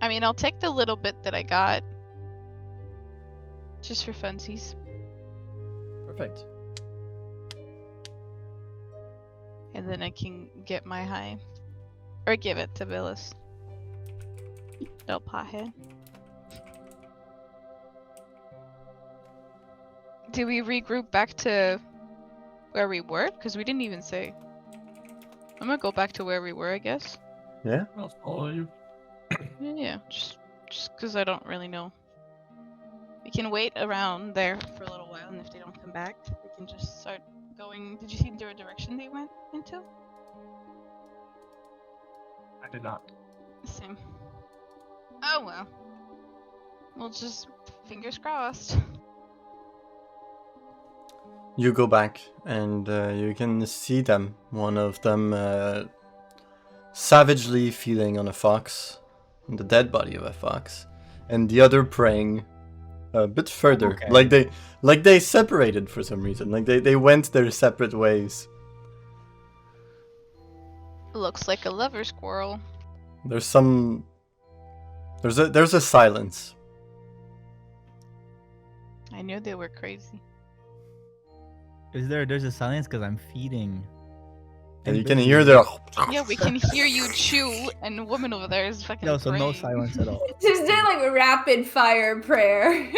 I mean, I'll take the little bit that I got. Just for funsies.
Perfect.
And then I can get my high. Or give it to Billis. Little pothead. Do we regroup back to where we were? Because we didn't even say. I'm gonna go back to where we were, I guess.
Yeah?
I'll follow you.
Yeah, just because I don't really know. We can wait around there for a little while, and if they don't come back, we can just start going. Did you see the direction they went into?
I did not.
Same. Oh well. We'll just fingers crossed.
You go back and you can see them. One of them savagely feeding on a fox, on the dead body of a fox, and the other praying a bit further.
Okay.
Like they separated for some reason. Like they went their separate ways.
Looks like a lover squirrel.
There's a silence.
I I knew they were crazy.
There's a silence because I'm feeding.
And you
I'm
can
busy.
hear the.
Yeah, we can hear you chew, and the woman over there is fucking
No, so no
praying.
silence at all.
Just doing like a rapid fire prayer.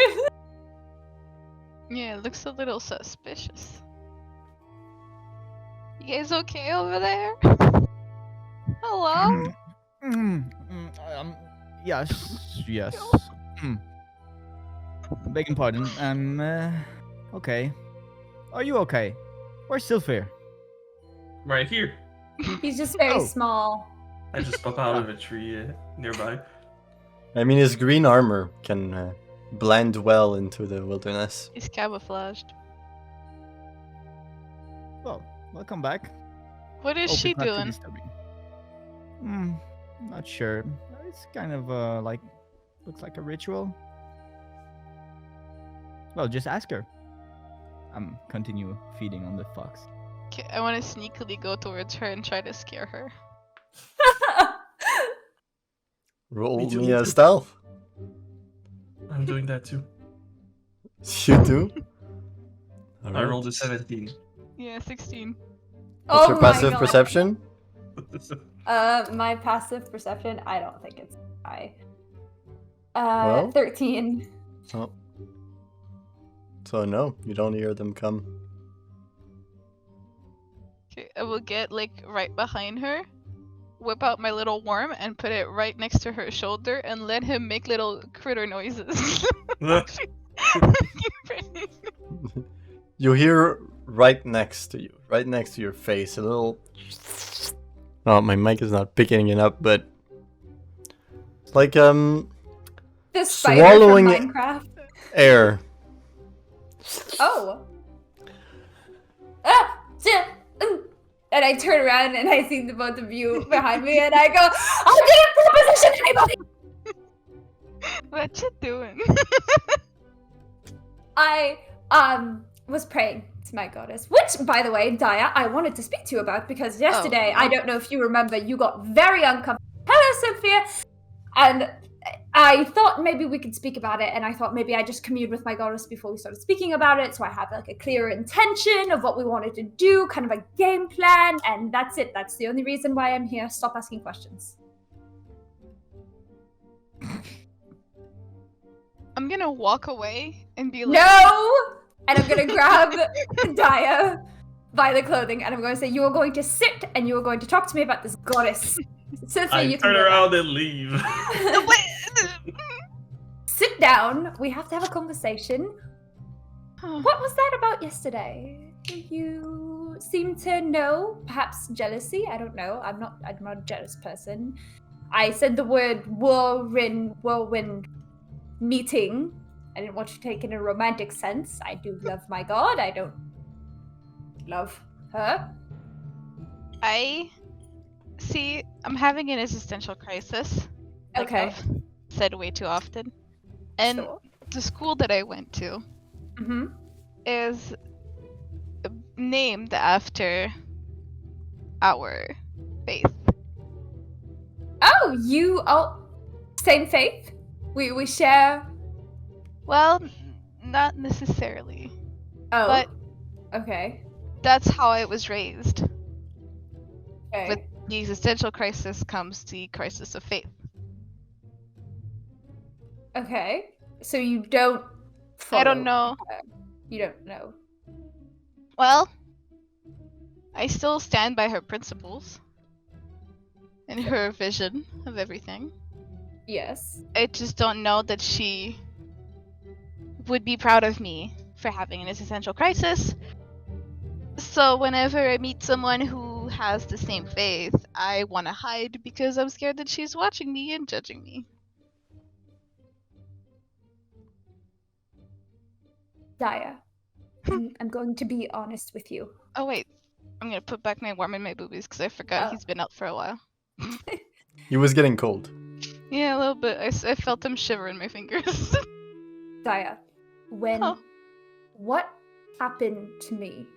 Yeah, it looks a little suspicious. You guys okay over there? Hello?
Yes. Begging pardon. Okay. Are you okay? Where's Sylphir?
Right here.
He's just very
Oh.
small.
I just pop out of a tree nearby.
I mean, his green armor can blend well into the wilderness.
He's camouflaged.
Well, welcome back.
What is
Hope
she
it's not too
doing?
disturbing. Not sure. It's kind of like looks like a ritual. Well, just ask her. Continue feeding on the fox.
Okay, I want to sneakily go towards her and try to scare her.
Roll
Me too,
me
me
a
too.
stealth.
I'm doing that too.
You do?
I
Alright.
rolled a 17.
Yeah, 16.
What's
Oh
your
my
passive
God.
perception?
My passive perception, I don't think it's high.
Well?
13.
Oh. So no, you don't hear them come.
Okay, I will get like right behind her, whip out my little worm and put it right next to her shoulder and let him make little critter noises.
You hear right next to you, right next to your face, a little. Oh, my mic is not picking it up, but it's like
The spider
Swallowing
from
it.
Minecraft.
air.
Oh. And I turn around and I see the both of you behind me and I go, I didn't position anybody!
What you doing?
I was praying to my goddess, which, by the way, Daya, I wanted to speak to you about because yesterday, I don't know if you remember, you got very uncomfortable. Hello, Sophia! And I thought maybe we could speak about it, and I thought maybe I just communed with my goddess before we started speaking about it, so I have like a clear intention of what we wanted to do, kind of a game plan, and that's it. That's the only reason why I'm here. Stop asking questions.
I'm gonna walk away and be like,
No! And I'm gonna grab Daya by the clothing, and I'm going to say, you are going to sit, and you are going to talk to me about this goddess. Sophia,
I
you can
turn
go
around and leave.
"No, wait."
Sit down. We have to have a conversation.
Huh.
What was that about yesterday? You seem to know, perhaps jealousy. I don't know. I'm not a jealous person. I said the word whirlwind meeting. I didn't want you to take it in a romantic sense. I do love my god. I don't love her.
I see. I'm having an existential crisis. Like
Okay.
I've said way too often. And
Sure.
the school that I went to
Mm-hmm.
is named after our faith.
Oh, you all same faith? We share.
Well, not necessarily.
Oh.
But-
okay.
That's how I was raised.
Okay.
With the existential crisis comes the crisis of faith.
Okay. So you don't.
I don't
follow
know.
her. You don't know.
Well, I still stand by her principles and her vision of everything.
Yes.
I just don't know that she would be proud of me for having an existential crisis. So whenever I meet someone who has the same faith, I want to hide because I'm scared that she's watching me and judging me.
Daya, I'm going to be honest with you.
Oh wait, I'm gonna put back my worm in my boobies because I forgot
Oh.
he's been out for a while.
He was getting cold.
Yeah, a little bit. I felt him shiver in my fingers.
Daya, when
Huh.
what happened to me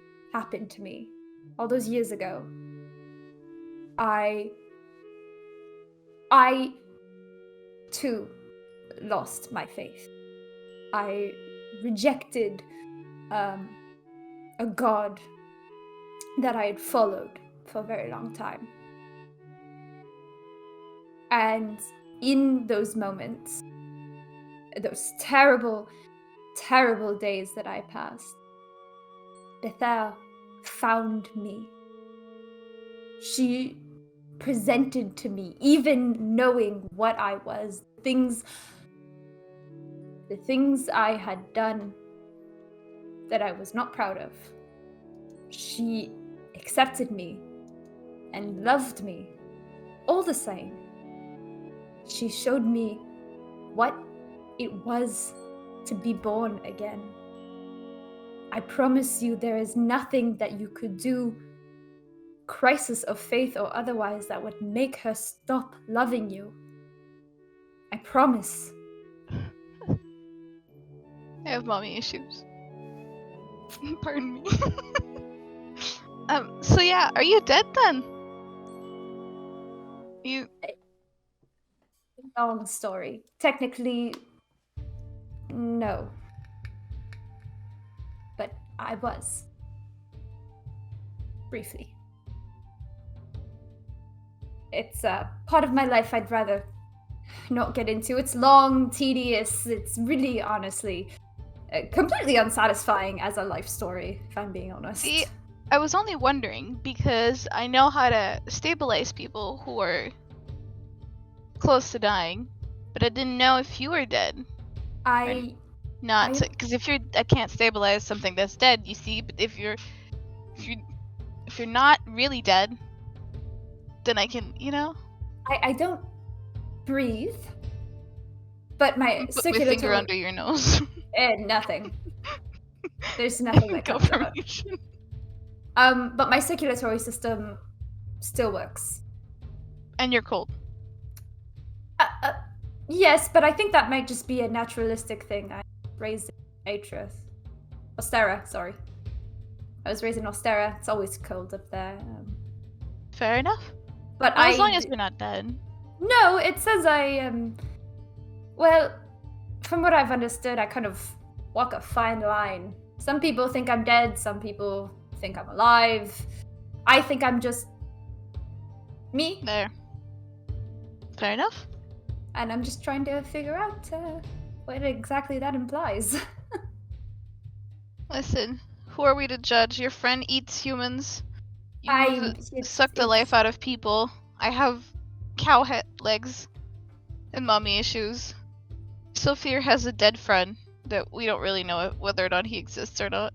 all those years ago, I too lost my faith. I rejected a god that I had followed for a very long time. And in those moments, those terrible, terrible days that I passed, Bethel found me. She presented to me, even knowing what I was, the things I had done that I was not proud of. She accepted me and loved me all the same. She showed me what it was to be born again. I promise you, there is nothing that you could do, crisis of faith or otherwise, that would make her stop loving you. I promise.
I have mommy issues. Pardon me. So yeah, are you dead then? You...
Long story. Technically, no. But I was. Briefly. It's a part of my life I'd rather not get into. It's long, tedious, it's really, honestly, completely unsatisfying as a life story, if I'm being honest.
See, I was only wondering because I know how to stabilize people who are close to dying, but I didn't know if you were dead. Not because if I can't stabilize something that's dead, you see. But if you're not really dead, then I can,
I don't breathe, but my
put my
circulatory
finger under your nose.
Nothing. There's nothing that comes out.
Confirmation.
But my circulatory system still works.
And you're cold.
Yes, but I think that might just be a naturalistic thing. I was raised in Ostera, sorry. I was raised in Ostera. It's always cold up there.
Fair enough.
But
well, as long as we're not dead.
No, it says well, from what I've understood, I kind of walk a fine line. Some people think I'm dead, some people think I'm alive. I think I'm just me.
There. Fair enough.
And I'm just trying to figure out what exactly that implies.
Listen, who are we to judge? Your friend eats humans. You suck the life out of people. I have cow head legs and mommy issues. Sophia has a dead friend that we don't really know whether or not he exists or not.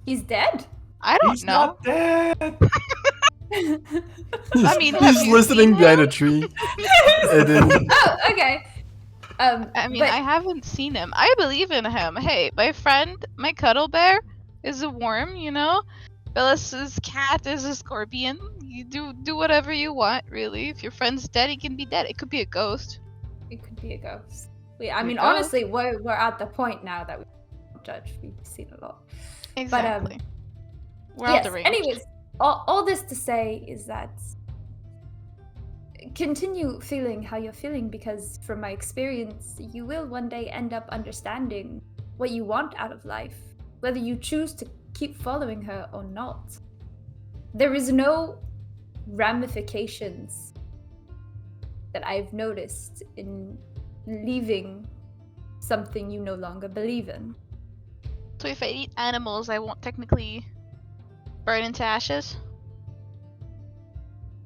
He's dead?
I don't
He's
know.
not dead.
I mean, have
he's
you
listening
seen
behind
him?
a tree. And then,
Oh, okay.
I mean, I haven't seen him. I believe in him. Hey, my friend, my cuddle bear, is a worm, Bellis's cat is a scorpion. You do whatever you want, really. If your friend's dead, he can be dead. It could be a ghost.
It could be a ghost. I mean, honestly, we're at the point now that we don't judge. We've seen a lot.
Exactly.
But,
we're all deranged.
anyways, all this to say is that continue feeling how you're feeling, because from my experience, you will one day end up understanding what you want out of life, whether you choose to keep following her or not. There is no ramifications that I've noticed in leaving something you no longer believe in.
So if I eat animals, I won't technically burn into ashes?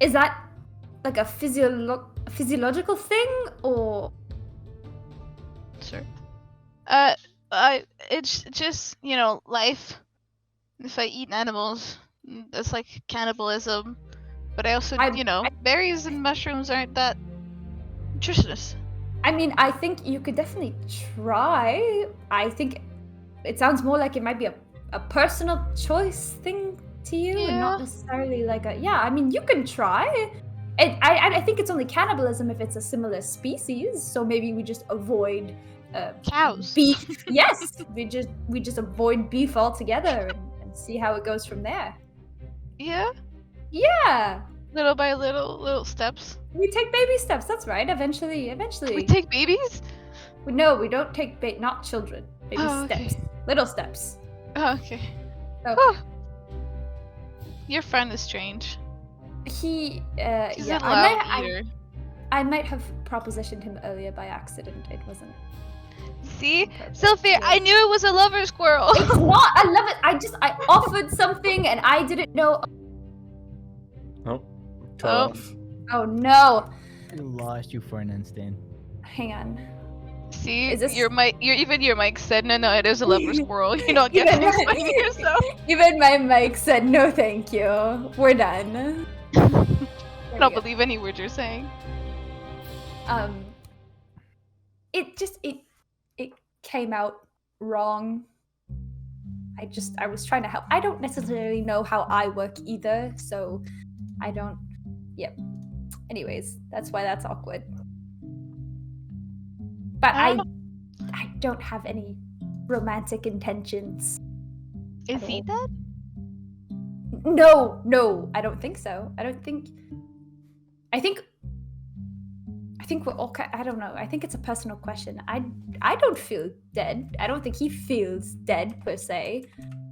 Is that like a physiological thing, or?
Sure. It's just, life. If I eat animals, it's like cannibalism. But I also, berries and mushrooms aren't that nutritious.
I mean, I think you could definitely try. I think it sounds more like it might be a personal choice thing to you, and not necessarily like I mean, you can try. I think it's only cannibalism if it's a similar species, so maybe we just avoid
cows.
Beef. Yes, we just avoid beef altogether and see how it goes from there.
Yeah?
Yeah.
Little by little steps.
We take baby steps, that's right. Eventually.
We take babies?
No, we don't take not children. Baby steps.
Okay.
Little steps.
Oh, okay.
Okay.
Whew. Your friend is strange.
He,
He's
yeah,
a loud
I
eater.
I might have propositioned him earlier by accident. It wasn't.
See?
purpose.
Sophia, I knew it was a lover squirrel.
It's not. I love it. I offered something and I didn't know.
Cut
Oh.
off.
Oh no.
We lost you for an instant.
Hang on.
See?
Is this-
Your mic said no, it is a lover squirrel. You don't get to
Even my-
explain yourself.
Even my mic said no, thank you. We're done.
I don't believe any word you're saying.
It just it came out wrong. I was trying to help. I don't necessarily know how I work either, so I don't. Yep. Anyways, that's why that's awkward. But
I
I
don't
don't have any romantic intentions.
Is he dead?
No, I don't think so. I think we're all. I don't know. I think it's a personal question. I don't feel dead. I don't think he feels dead per se,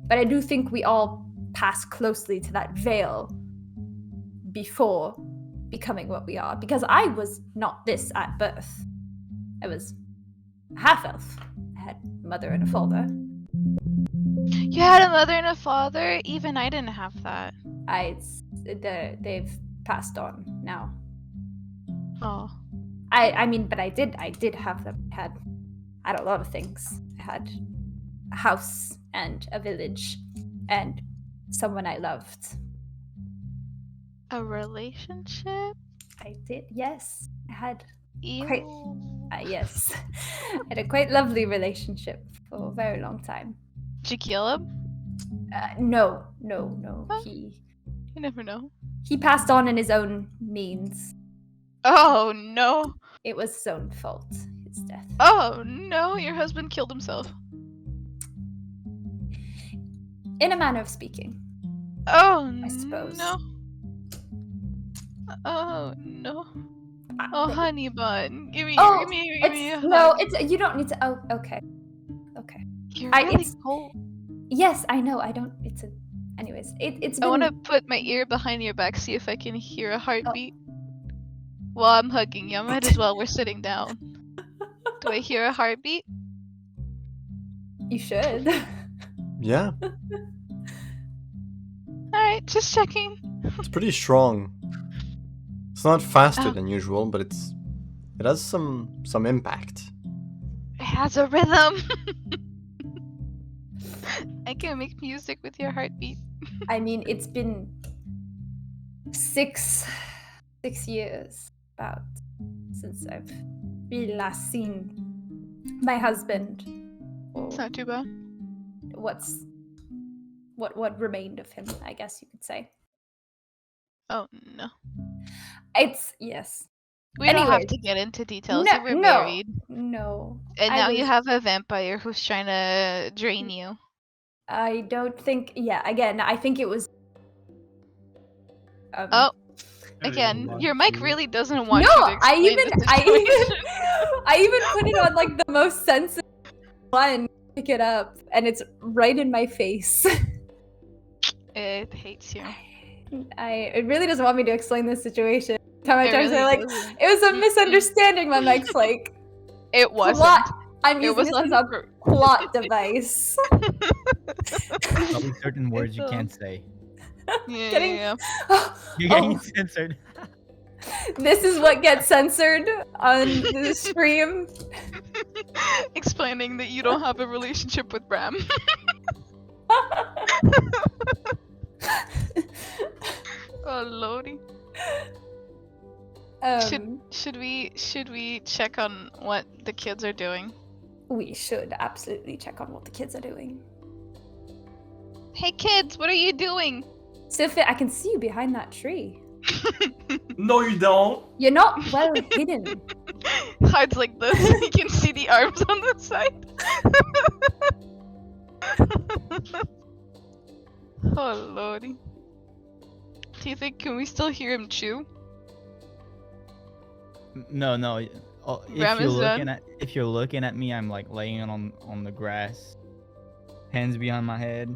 but I do think we all pass closely to that veil before becoming what we are. Because I was not this at birth. I was a half elf. I had a mother and a father.
You had a mother and a father? Even I didn't have that.
They've passed on now.
Oh.
I mean, but I did have them. I had a lot of things. I had a house and a village and someone I loved.
A relationship?
I did, yes. I had
Ew.
quite, yes. I had a quite lovely relationship for a very long time.
Did you kill him?
No.
Huh?
He
You never know.
passed on in his own means.
Oh no.
It was his own fault, his death.
Oh no, your husband killed himself.
In a manner of speaking.
Oh
I suppose.
no. Oh no.
I-
Oh honey bun. Give me
Oh,
give me a hug.
no, it's you don't need to. Oh, okay.
You're
I-
really
it's-
cold.
Yes, I know. I don't. It's a. Anyways, it's been.
I want to put my ear behind your back, see if I can hear a heartbeat. While I'm hugging you, I might as well. We're sitting down. Do I hear a heartbeat?
You should.
Yeah,
Alright, just checking.
it's pretty strong. It's not faster
Oh.
than usual, but it has some impact.
It has a rhythm. I can make music with your heartbeat.
I mean, it's been 6 years about since I've really last seen my husband. Or
It's not too bad.
what remained of him, I guess you could say.
Oh no.
It's yes.
We don't have
Anyways.
to get into details.
No,
You were
no.
married.
No.
And
I
now you
was-
have a vampire who's trying to drain you.
I don't think. Yeah. Again, I think it was.
Oh, again, your mic really doesn't want you to
No, I
explain
even,
the
I
situation.
even, I even put it on like the most sensitive one. Pick it up, and it's right in my face.
It hates you.
It really doesn't want me to explain this situation. Every time I
It
try to say
really
like,
doesn't.
it was a
Mm-mm.
misunderstanding. My mic's like
It wasn't.
plot. I'm
It
using this
wasn't.
as a plot device.
Probably certain words you
It's,
can't say.
Yeah,
Getting-
yeah,
You're getting
Oh,
censored.
this is what gets censored on the stream.
yeah. Explaining that you don't have a relationship with Bram. Oh lordy.
Um,
Should we check on what the kids are doing?
we should absolutely check on what the kids are doing.
Hey kids, what are you doing?
Sophie, I can see you behind that tree.
No, you don't.
You're not well hidden.
Hides like this. You can see the arms on the side. Oh lordy. Do you think can we still hear him chew?
No.
Ram is done.
If you're looking at me, I'm like laying on the grass, hands behind my head,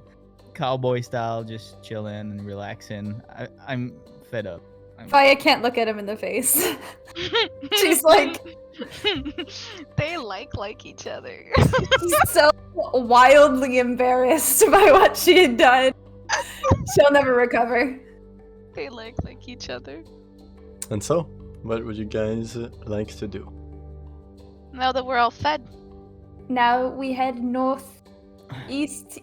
cowboy style, just chilling and relaxing. I'm fed up.
Faya can't look at him in the face. She's like,
they like each other.
she's so wildly embarrassed by what she had done. She'll never recover.
They like each other.
And so, what would you guys like to do?
Now that we're all fed.
Now we head north, east.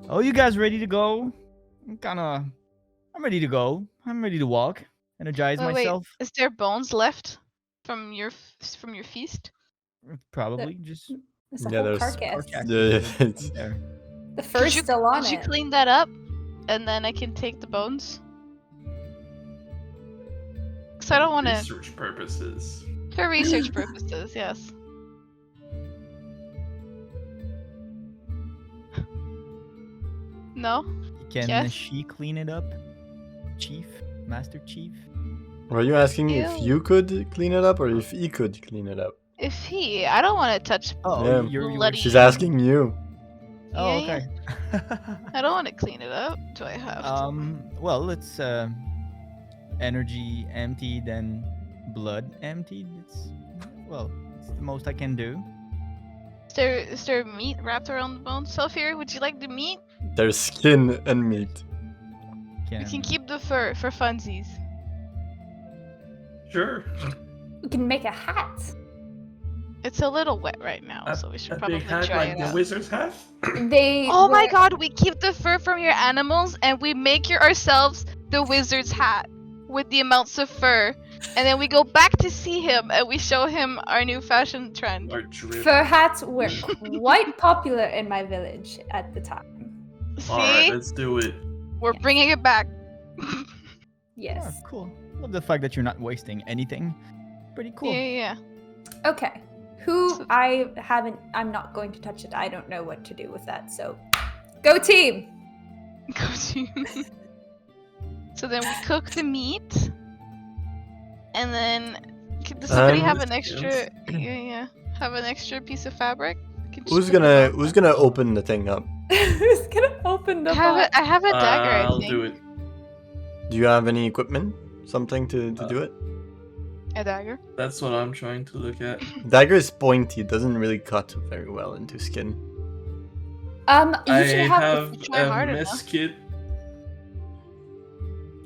Oh, you guys ready to go? I'm ready to go. I'm ready to walk. Energize
Wait,
myself.
is there bones left from your feast?
Probably just
There's a
Yeah,
whole
there's
carcass.
Yeah, it's-
there.
The fur's still on
Could you
it.
clean that up, and then I can take the bones? Cause I don't want to.
Research purposes.
For research purposes, yes. No?
Can
Yes.
she clean it up? Chief? Master Chief?
Were you asking if
Ew.
you could clean it up or if he could clean it up?
If I don't want to touch.
Oh,
Yeah.
you're
Bloody-
She's asking you.
Oh,
Yeah,
okay.
I don't want to clean it up. Do I have to?
Well, it's energy emptied and blood emptied. It's the most I can do.
Is there meat wrapped around the bones? Sophia, would you like the meat?
There's skin and meat.
We can keep the fur for funsies.
Sure.
We can make a hat.
It's a little wet right now, so we should
a
probably
big hat
dry
like
it
the
out.
wizard's hat.
They
Oh my
were-
god, we keep the fur from your animals and we make ourselves the wizard's hat with the amounts of fur. And then we go back to see him and we show him our new fashion trend.
Or drip.
Fur hats were quite popular in my village at the time.
See?
Alright, let's do it.
We're bringing it back.
Yes.
Oh, cool. Love the fact that you're not wasting anything. Pretty cool.
Yeah.
Okay. I'm not going to touch it. I don't know what to do with that. So, go team.
Go to. So then we cook the meat. And then does somebody have an extra have an extra piece of fabric? Can
Who's
just put it on
gonna open the thing up?
Who's gonna open the pot?
I have a dagger, I
I'll
think.
do it.
Do you have any equipment? Something to do it?
A dagger?
That's what I'm trying to look at.
Dagger is pointy, it doesn't really cut very well into skin.
You
I
should have.
have
try
a
hard
mess
enough.
kit.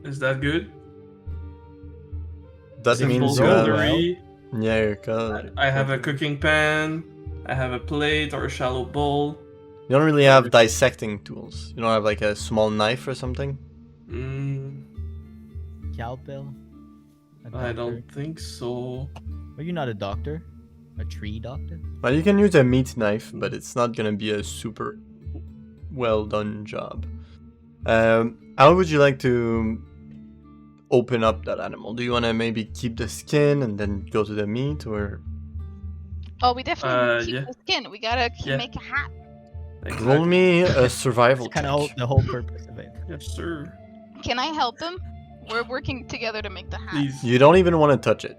Is that good?
That
If
means
you
you have...
Cutlery.
Yeah, you're cut.
I have a cooking pan. I have a plate or a shallow bowl.
You don't really have dissecting tools. You don't have like a small knife or something?
Scalpel? A
I
doctor?
don't think so.
Are you not a doctor? A tree doctor?
Well, you can use a meat knife, but it's not gonna be a super well done job. How would you like to open up that animal? Do you want to maybe keep the skin and then go to the meat, or
Oh, we definitely keep
yeah.
the skin. We gotta
Yeah.
make a hat.
roll me a survival
Kind
check?
of the whole purpose of it.
Yes, sir.
Can I help him? We're working together to make the hat.
Please.
You don't even want to touch it.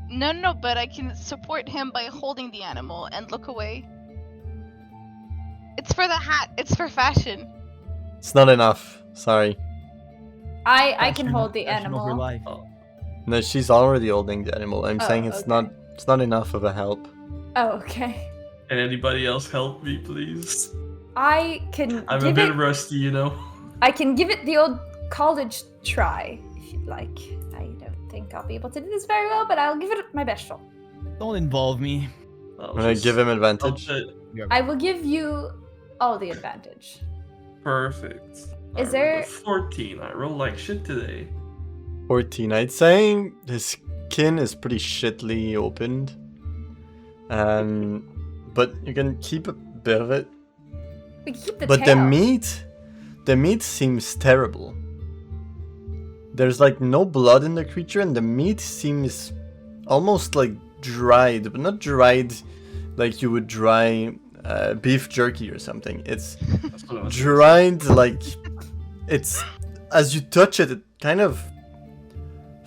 No, but I can support him by holding the animal and look away. It's for the hat. It's for fashion.
It's not enough. Sorry.
I can hold the
Passion over
animal.
life.
No, she's already holding the animal. I'm
Oh,
saying it's
okay.
not enough of a help.
Oh, okay.
Can anybody else help me, please?
I can
I'm a
give
bit
it.
rusty, you know.
I can give it the old college try if you'd like. I don't think I'll be able to do this very well, but I'll give it my best shot.
Don't involve me.
I'll
I'm gonna
just
give him
help
advantage.
it.
I will give you all the advantage.
Perfect. I
Is there-
rolled a 14. I roll like shit today.
14. I'd say his skin is pretty shittily opened. But you can keep a bit of it.
We can keep the
But
tail.
the meat seems terrible. There's like no blood in the creature, and the meat seems almost like dried, but not dried like you would dry beef jerky or something. It's
That's what I was
dried like it's as you touch it, it kind of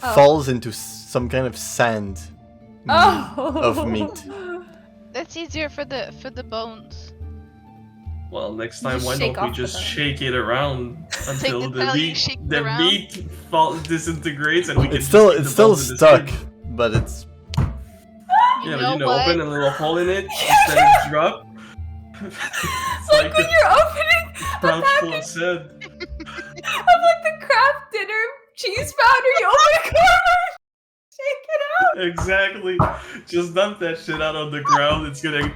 Oh.
falls into some kind of sand
Oh.
of meat.
That's easier for the bones.
Well, next
You
time,
just
why
shake
don't we
off the
just
bone.
shake it around until
the
the
tail, you
meat,
shake it
the
around.
meat disintegrates, and we can
It's
just
still
keep
it's
the
still
bones in the
stuck,
skin.
but it's
You
Yeah, but
know
you know,
what?
open a little hole in it, just let it drop. It's
Like when
a
you're opening a
pouch full
package
of sand.
of like the Kraft Dinner cheese powder, you open a corner, shake it out.
Exactly. Just dump that shit out on the ground. It's gonna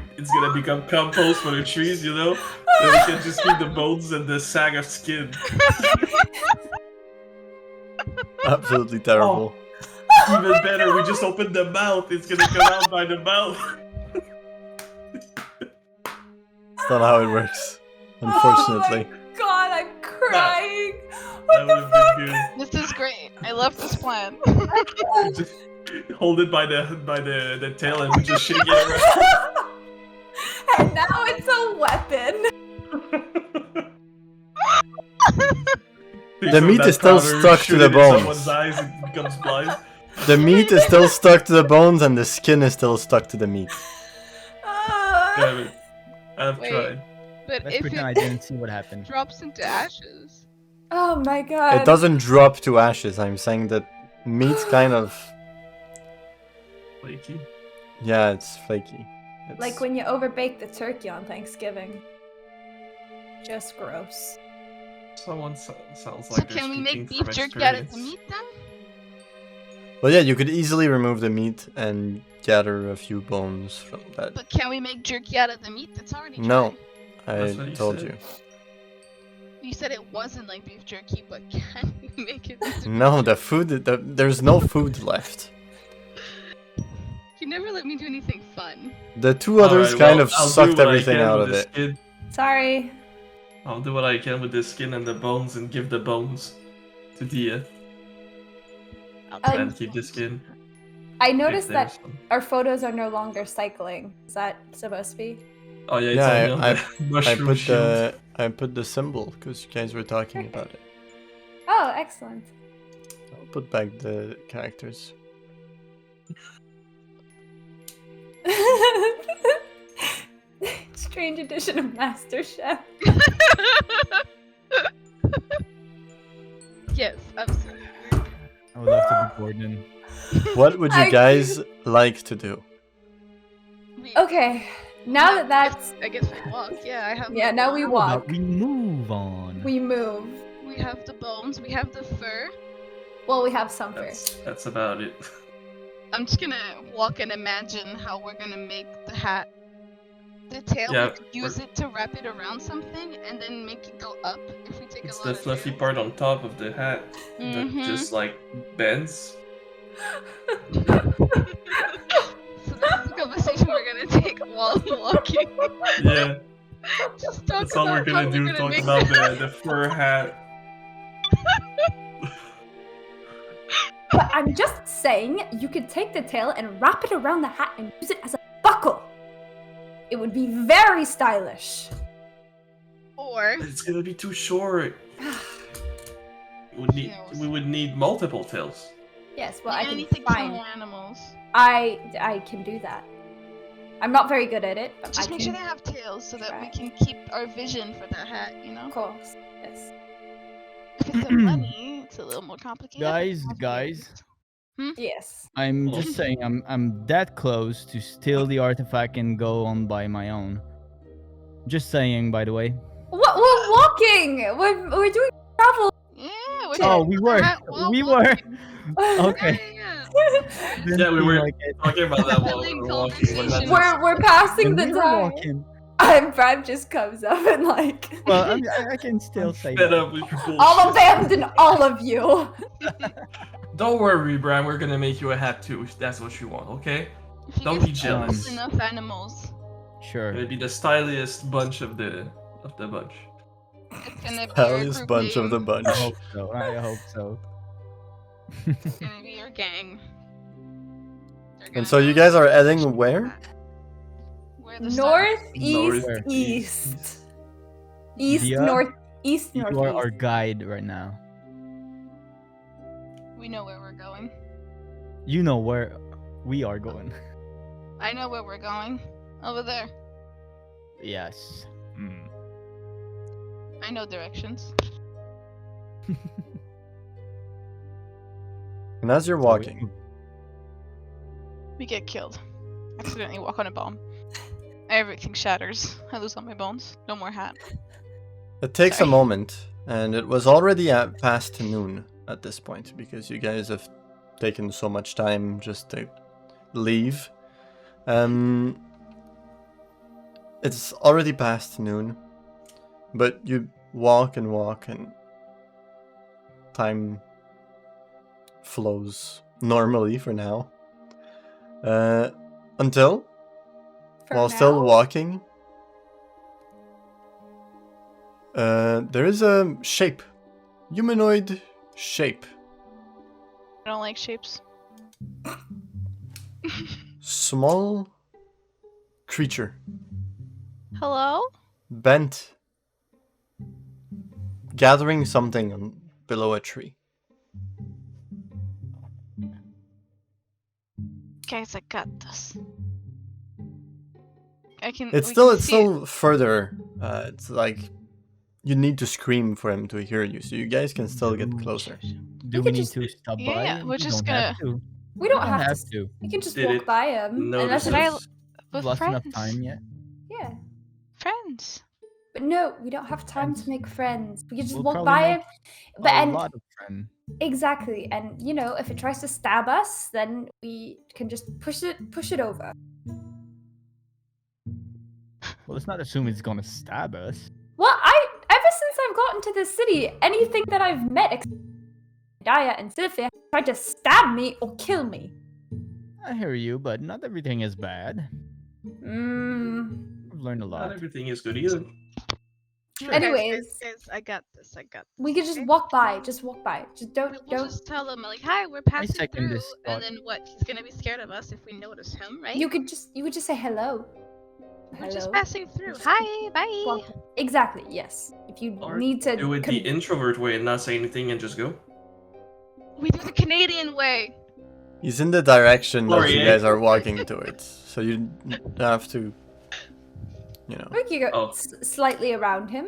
become compost for the trees, you know? Then we can just keep the bones and the sack of skin.
absolutely terrible.
Even better, we just open the mouth. It's gonna come out by the mouth.
It's not how it works, unfortunately.
Oh my god, I'm crying.
That
What
would
the
have
fuck?
been good.
This is great. I love this plan.
Just hold it by the tail and we just shake it around.
And now it's a weapon.
The meat is still stuck to the bones.
Someone's eyes, it becomes blind.
The meat is still stuck to the bones, and the skin is still stuck to the meat.
Damn it. I've
Wait.
tried.
But
Let's
if
pretend I
it
didn't see what happened.
drops into ashes,
Oh my god.
It doesn't drop to ashes. I'm saying that meat's kind of
Flaky.
yeah, it's flaky. It's,
Like when you overbake the turkey on Thanksgiving. Just gross.
Someone sounds
so
like they're
can we
speaking
make beef
from
jerky out of the
experience.
meat then?
Well, yeah, you could easily remove the meat and gather a few bones from that.
But can we make jerky out of the meat that's already dry?
No.
That's what
I
he
told
said.
you.
You said it wasn't like beef jerky, but can we make it into
No, the food. There's no food left.
You never let me do anything fun.
The two others
Alright,
kind
well,
of
I'll do
sucked
what I
everything
can
out
with
of
the
it.
skin.
Sorry.
I'll do what I can with the skin and the bones and give the bones to Dia
I'll
Um,
take
and keep the skin.
I
if
noticed that
there's some.
our photos are no longer cycling. Is that supposed to be?
Oh yeah, it's
Yeah,
only on
I
the mushroom
put
shield.
I put the symbol because you guys were talking about it.
Oh, excellent.
I'll put back the characters.
Strange edition of MasterChef.
Yes, absolutely.
I would love to be Gordon.
What would you
I-
guys like to do?
Okay, now that that's
I guess we walk. Yeah, I have.
yeah, now we
How
walk.
about we move on?
We move.
We have the bones. We have the fur.
Well, we have some fur.
That's about it.
I'm just gonna walk and imagine how we're gonna make the hat. The tail,
Yeah,
we could use it to wrap it around something and then make it go up if we take
It's
a lot
the
of
fluffy
tails.
part on top of the hat
Mhm.
that just like bends.
So this is a conversation we're gonna take while walking.
Yeah,
Just talk
that's all we're
about
gonna
how
do.
we're gonna
Talk
make
about
the
the fur hat.
But I'm just saying, you could take the tail and wrap it around the hat and use it as a buckle. It would be very stylish.
Or
It's gonna be too short. We would need multiple tails.
Yes, well,
you're
I
gonna
can
need to kill
find.
more animals.
I can do that. I'm not very good at it, but
Just
I
make
can.
sure they have tails so that we
try.
can keep our vision for that hat, you know?
Of course. Yes.
If it's the money, it's a little more complicated. but
Guys,
it's not
guys.
weird.
Yes.
I'm
Hold on.
just saying, I'm that close to steal the artifact and go on by my own. Just saying, by the way.
What? We're walking. We're doing travel.
Yeah, we're
Oh,
taking
we
the
were.
hat while
We
walking.
Okay.
Yeah.
Didn't
Yeah, we
feel
were
like it.
talking about that while we
Having
were walking.
conversation.
we're passing
And
the
we were
time.
walking.
And Brad just comes up and like.
Well, I can still say
Fed
that.
up with your bullshit.
I'll abandon all of you.
Don't worry, Bram. We're gonna make you a hat too, if that's what you want. Okay?
If you
Don't
give
be
us
jealous.
enough animals,
Sure.
Gonna be the styliest bunch of the bunch.
it's gonna be our
Helliest
group
bunch of the
name.
bunch.
I hope so. I hope so.
It's gonna be your gang. They're
And
gonna
so you
know
guys are
the
heading
position
where?
of that. Where the sun is.
Northeast, east.
Dia,
East, north, east,
You are
northeast.
our guide right now.
We know where we're going.
You know where we are going.
I know where we're going. Over there.
Yes. Mm.
I know directions.
And as you're walking,
We get killed. Accidentally walk on a bomb. Everything shatters. I lose all my bones. No more hat.
it takes
Sorry.
a moment, and it was already at past noon at this point because you guys have taken so much time just to leave. It's already past noon, but you walk and walk, and time flows normally for now. Until,
For
while still
now?
walking, there is a shape. Humanoid shape.
I don't like shapes.
Small creature.
Hello?
Bent. Gathering something below a tree.
Guys, I got this. I can.
It's
we
still
can
it's
see it.
still further. It's like you need to scream for him to hear you, so you guys can still get closer.
Do
We
we
could
need
just-
to stop
Yeah,
by?
yeah, we're
We
just
don't have
gonna-
to.
We don't
don't
have,
have
to.
to.
We can just
Did
walk
it
by him.
Notice
Should I-
us?
With
Lost enough
friends.
time yet?
Yeah.
Friends.
But no, we don't have time
Friends.
to make friends. We can just
We'll
walk
probably
by
make
him. But
a
and
lot of friends.
exactly, and you know, if it tries to stab us, then we can just push it over.
Well, let's not assume it's gonna stab us.
Well, ever since I've gotten to this city, anything that I've met, except Daya and Sylphia, tried to stab me or kill me.
I hear you, but not everything is bad.
Mmm.
I've learned a
Not
lot.
everything is good either.
Sure.
Anyways,
guys, I got this. I got this.
we could just
okay?
walk by. Just walk by. Just don't.
We'll just tell him like, "Hi, we're passing
second
through,"
this thought.
and then what? He's gonna be scared of us if we notice him, right?
You would just say hello.
We're just passing through. Hi, bye.
Walk. Exactly. Yes. If you
Or
need to.
do it the introvert way and not say anything and just go.
We do the Canadian way.
He's in the direction that
Sorry,
you
eh?
guys are walking towards, so you have to, you know.
We could go
Oh.
slightly around him.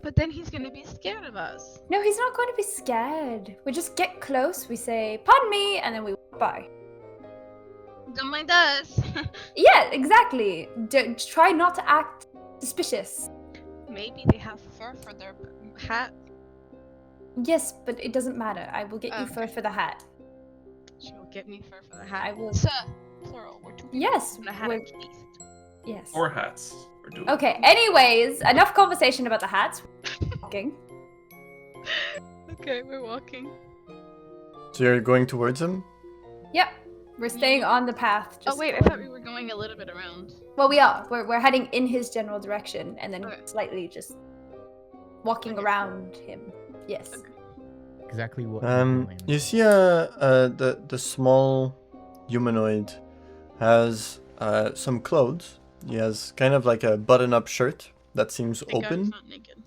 But then he's gonna be scared of us.
No, he's not going to be scared. We just get close. We say, "Pardon me," and then we walk by.
Don't mind us.
Yeah, exactly. Try not to act suspicious.
Maybe they have fur for their hat.
Yes, but it doesn't matter. I will get you
Okay.
fur for the hat.
She'll get me fur for the hat.
I will-
Sir, plural. We're two people
Yes.
in a hat
we're-
at least.
Yes.
Or hats. We're doing.
Okay. Anyways, enough conversation about the hats. Walking.
Okay, we're walking.
So you're going towards him?
Yep. We're staying on the path.
Oh
just
wait, I
going-
thought we were going a little bit around.
Well, we are. We're heading in his general direction, and then
Okay.
slightly just walking
Okay.
around him. Yes.
Okay.
Exactly what. we're doing.
You see the small humanoid has some clothes. He has kind of like a button-up shirt that seems
Thank God he's
open.
not naked.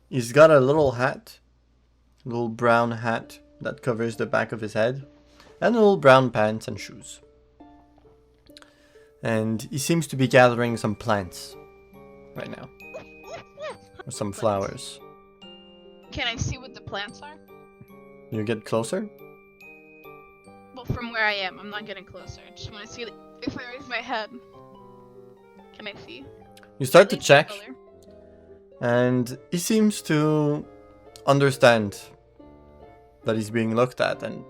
He's got a little hat, a little brown hat that covers the back of his head, and little brown pants and shoes. And he seems to be gathering some plants right now, or some flowers.
Can I see what the plants are?
You get closer.
Well, from where I am, I'm not getting closer. I just want to see if I raise my head. Can I see?
You start to
At least
check,
color.
and he seems to understand that he's being looked at, and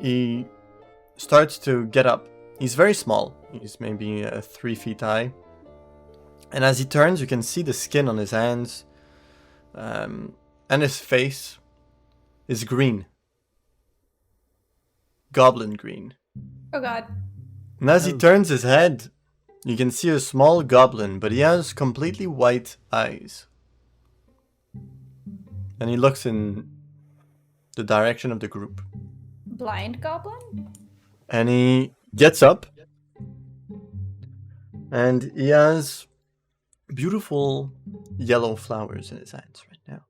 he starts to get up. He's very small. He's maybe 3 feet high. And as he turns, you can see the skin on his hands, and his face is green. Goblin green.
Oh God.
And as he
Oh.
turns his head, you can see a small goblin, but he has completely white eyes. And he looks in the direction of the group.
Blind goblin.
And he gets up. And he has beautiful yellow flowers in his hands right now.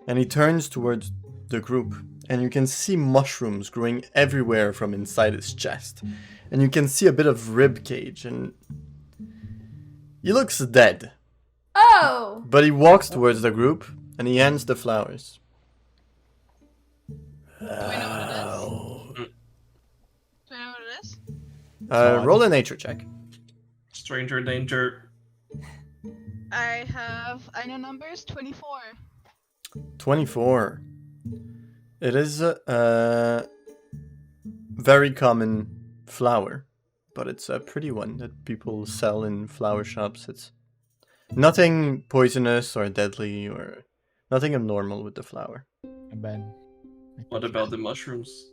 And he turns towards the group. and you can see mushrooms growing everywhere from inside his chest. And you can see a bit of rib cage, and he looks dead.
Oh!
But he walks towards the group, and he hands the flowers.
Do we know what it is? Do we know what it is?
Roll a nature check.
Stranger danger.
I know numbers. 24.
24. It is a very common flower, but it's a pretty one that people sell in flower shops. It's nothing poisonous or deadly or nothing abnormal with the flower.
Bad.
What about the mushrooms?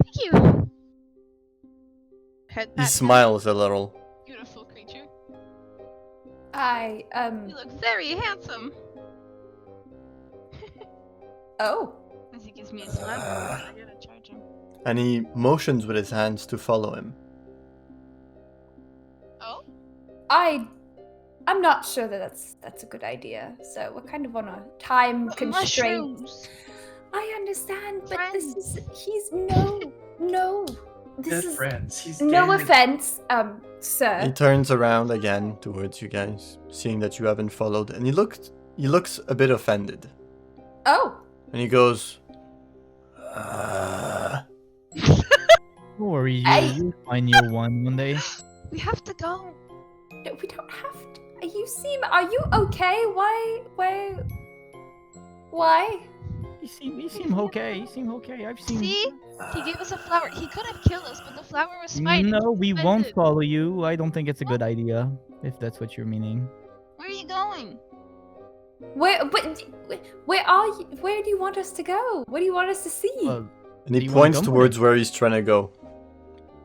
Thank you. Head
He
back.
smiles a little.
Beautiful creature.
You
You look very handsome.
Oh.
As he gives me a slap, I gotta charge him.
And he motions with his hands to follow him.
Oh?
I'm not sure that that's a good idea. So we're kind of on a time constraint.
Mushrooms.
I understand, but
Friends.
he's no. This
Good
is
friends. He's
no
dead.
offense,
He
sir.
turns around again towards you guys, seeing that you haven't followed, and he looks a bit offended.
Oh.
And he goes,
Don't worry,
Hey.
you'll find your one day.
We have to go.
No, we don't have to. Are you okay? Why?
You seem okay. You seem okay. I've seen.
See? He gave us a flower. He could have killed us, but the flower was fine.
No, we won't
Offended.
follow you. I don't think it's a good idea. If that's what you're meaning.
Where are you going?
Where are you? Where do you want us to go? What do you want us to see?
Well,
and he
Do you wanna
points
come with
towards
us?
where he's trying to go.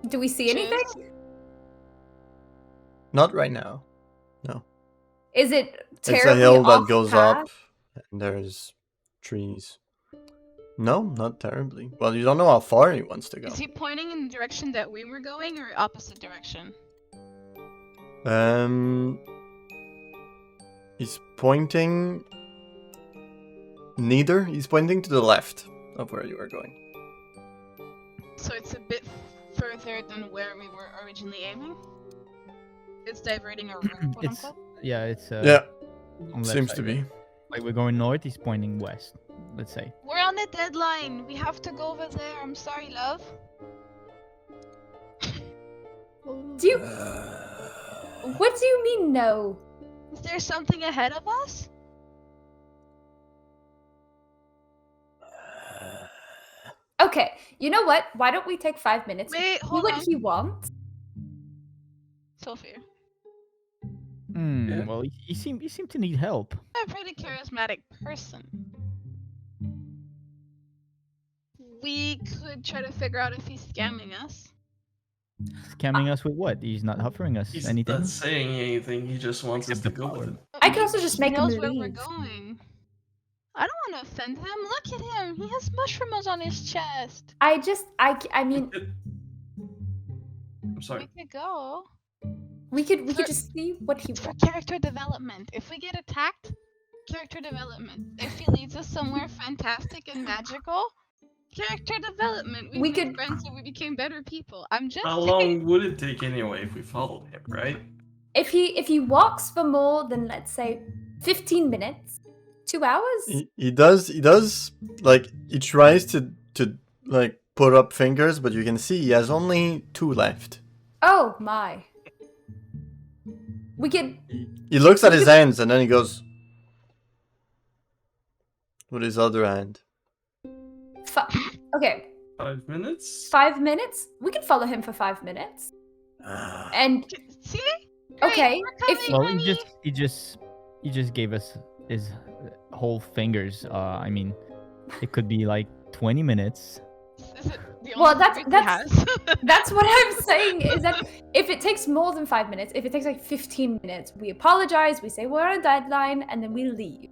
Do we see anything?
Choose.
Not right now.
Is it
It's a
terribly
hill that
off
goes
path?
up, and there's trees. No, not terribly. Well, you don't know how far he wants to go.
Is he pointing in the direction that we were going or opposite direction?
He's pointing. Neither. He's pointing to the left of where you are going.
So it's a bit further than where we were originally aiming? It's diverting our route, quote
It's
unquote?
yeah, it's
Yeah,
on the left
seems
side,
to be.
Like we're going north, he's pointing west. Let's say.
We're on the deadline. We have to go over there. I'm sorry, love.
Do you? What do you mean no?
Is there something ahead of us?
Okay, you know what? Why don't we take 5 minutes?
Wait,
See
hold
what
on.
he wants.
Sophia.
Yeah.
Well, you seem to need help.
I'm a pretty charismatic person. We could try to figure out if he's scamming us.
Scamming us with what? He's not offering us
He's
anything.
not saying anything. He just wants us
Except
to
the
go with
power.
him.
But
I could also just
he
make him
knows where we're
leave.
going. I don't want to offend him. Look at him. He has mushrooms on his chest.
I mean,
I'm sorry.
We could go.
we could just see what he
It's for
wants.
character development. If we get attacked, character development. If he leads us somewhere fantastic and magical, character development. We
We
made
could-
friends and we became better people. I'm just
How long would it take anyway if we followed him, right?
If he walks for more than, let's say, 15 minutes, 2 hours.
He does like he tries to like put up fingers, but you can see he has only 2 left.
Oh my. We could.
He looks at his hands and then he goes with his other hand.
Okay,
5 minutes?
5 minutes. We could follow him for 5 minutes. And
see.
okay,
Great,
if
we're
Well,
coming,
he just gave us his whole fingers. I mean, it could be like 20 minutes.
Is it the
Well,
only
that's-
break he
that's-
has?
that's what I'm saying is that if it takes more than 5 minutes, if it takes like 15 minutes, we apologize, we say we're on a deadline, and then we leave.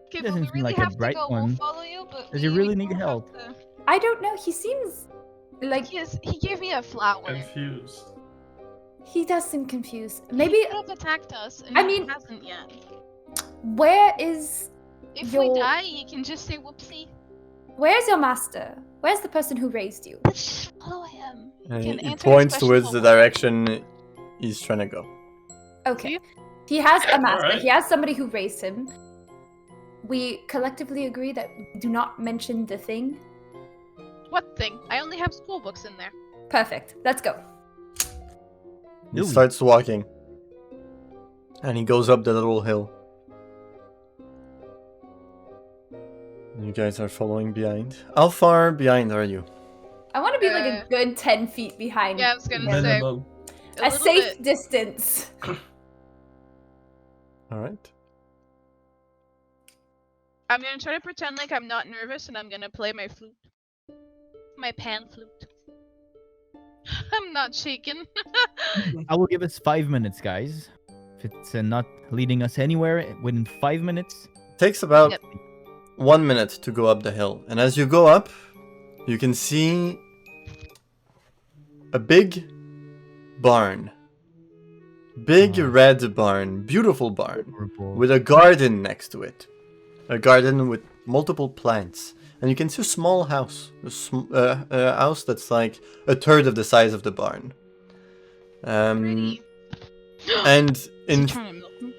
Okay, but
Doesn't
we
seem
really
like a
have to
bright
go.
one.
We'll follow you, but
Does he
we
really need
will have
help?
to-
I don't know. He seems like
He gave me a flower.
Confused.
he does seem confused.
He
Maybe
could have attacked us, and
I
he
mean-
hasn't yet.
where is
If
Your-
we die, you can just say whoopsie.
Where's your master? Where's the person who raised you?
Let's just follow him.
And
Can
he
answer
points
his question
towards the
while we're-
direction he's trying to go.
Okay. He has a master.
Alright.
He has somebody who raised him. We collectively agree that we do not mention the thing.
What thing? I only have school books in there.
Perfect. Let's go.
He
Do we?
starts walking. And he goes up the little hill. You guys are following behind. How far behind are you?
I want to be like a good 10 feet behind.
Yeah, I was gonna
him.
say
Minimum.
A
little
safe
bit.
distance.
Alright.
I'm gonna try to pretend like I'm not nervous, and I'm gonna play my flute, my pan flute. I'm not shaken.
I will give us 5 minutes, guys. If it's not leading us anywhere within 5 minutes,
Takes about
Yep.
1 minute to go up the hill. And as you go up, you can see a big barn. Big
Oh.
red barn. Beautiful barn.
horrible.
With a garden next to it. A garden with multiple plants. And you can see a small house. A house that's like a third of the size of the barn.
Pretty.
And
Is he
in
trying to milk me?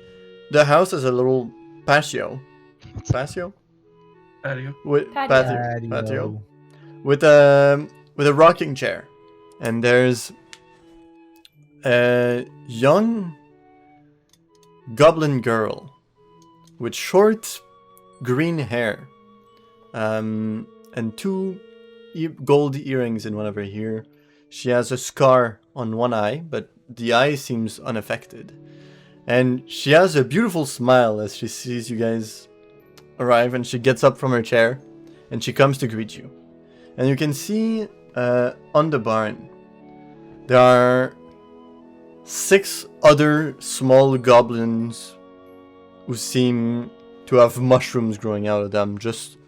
the house is a little patio. Patio?
Patio.
With
Patio.
patio. With a rocking chair. And there's a young goblin girl with short green hair, and two gold earrings in one of her ear. She has a scar on one eye, but the eye seems unaffected. And she has a beautiful smile as she sees you guys arrive, and she gets up from her chair and she comes to greet you. And you can see on the barn there are 6 other small goblins who seem to have mushrooms growing out of them, just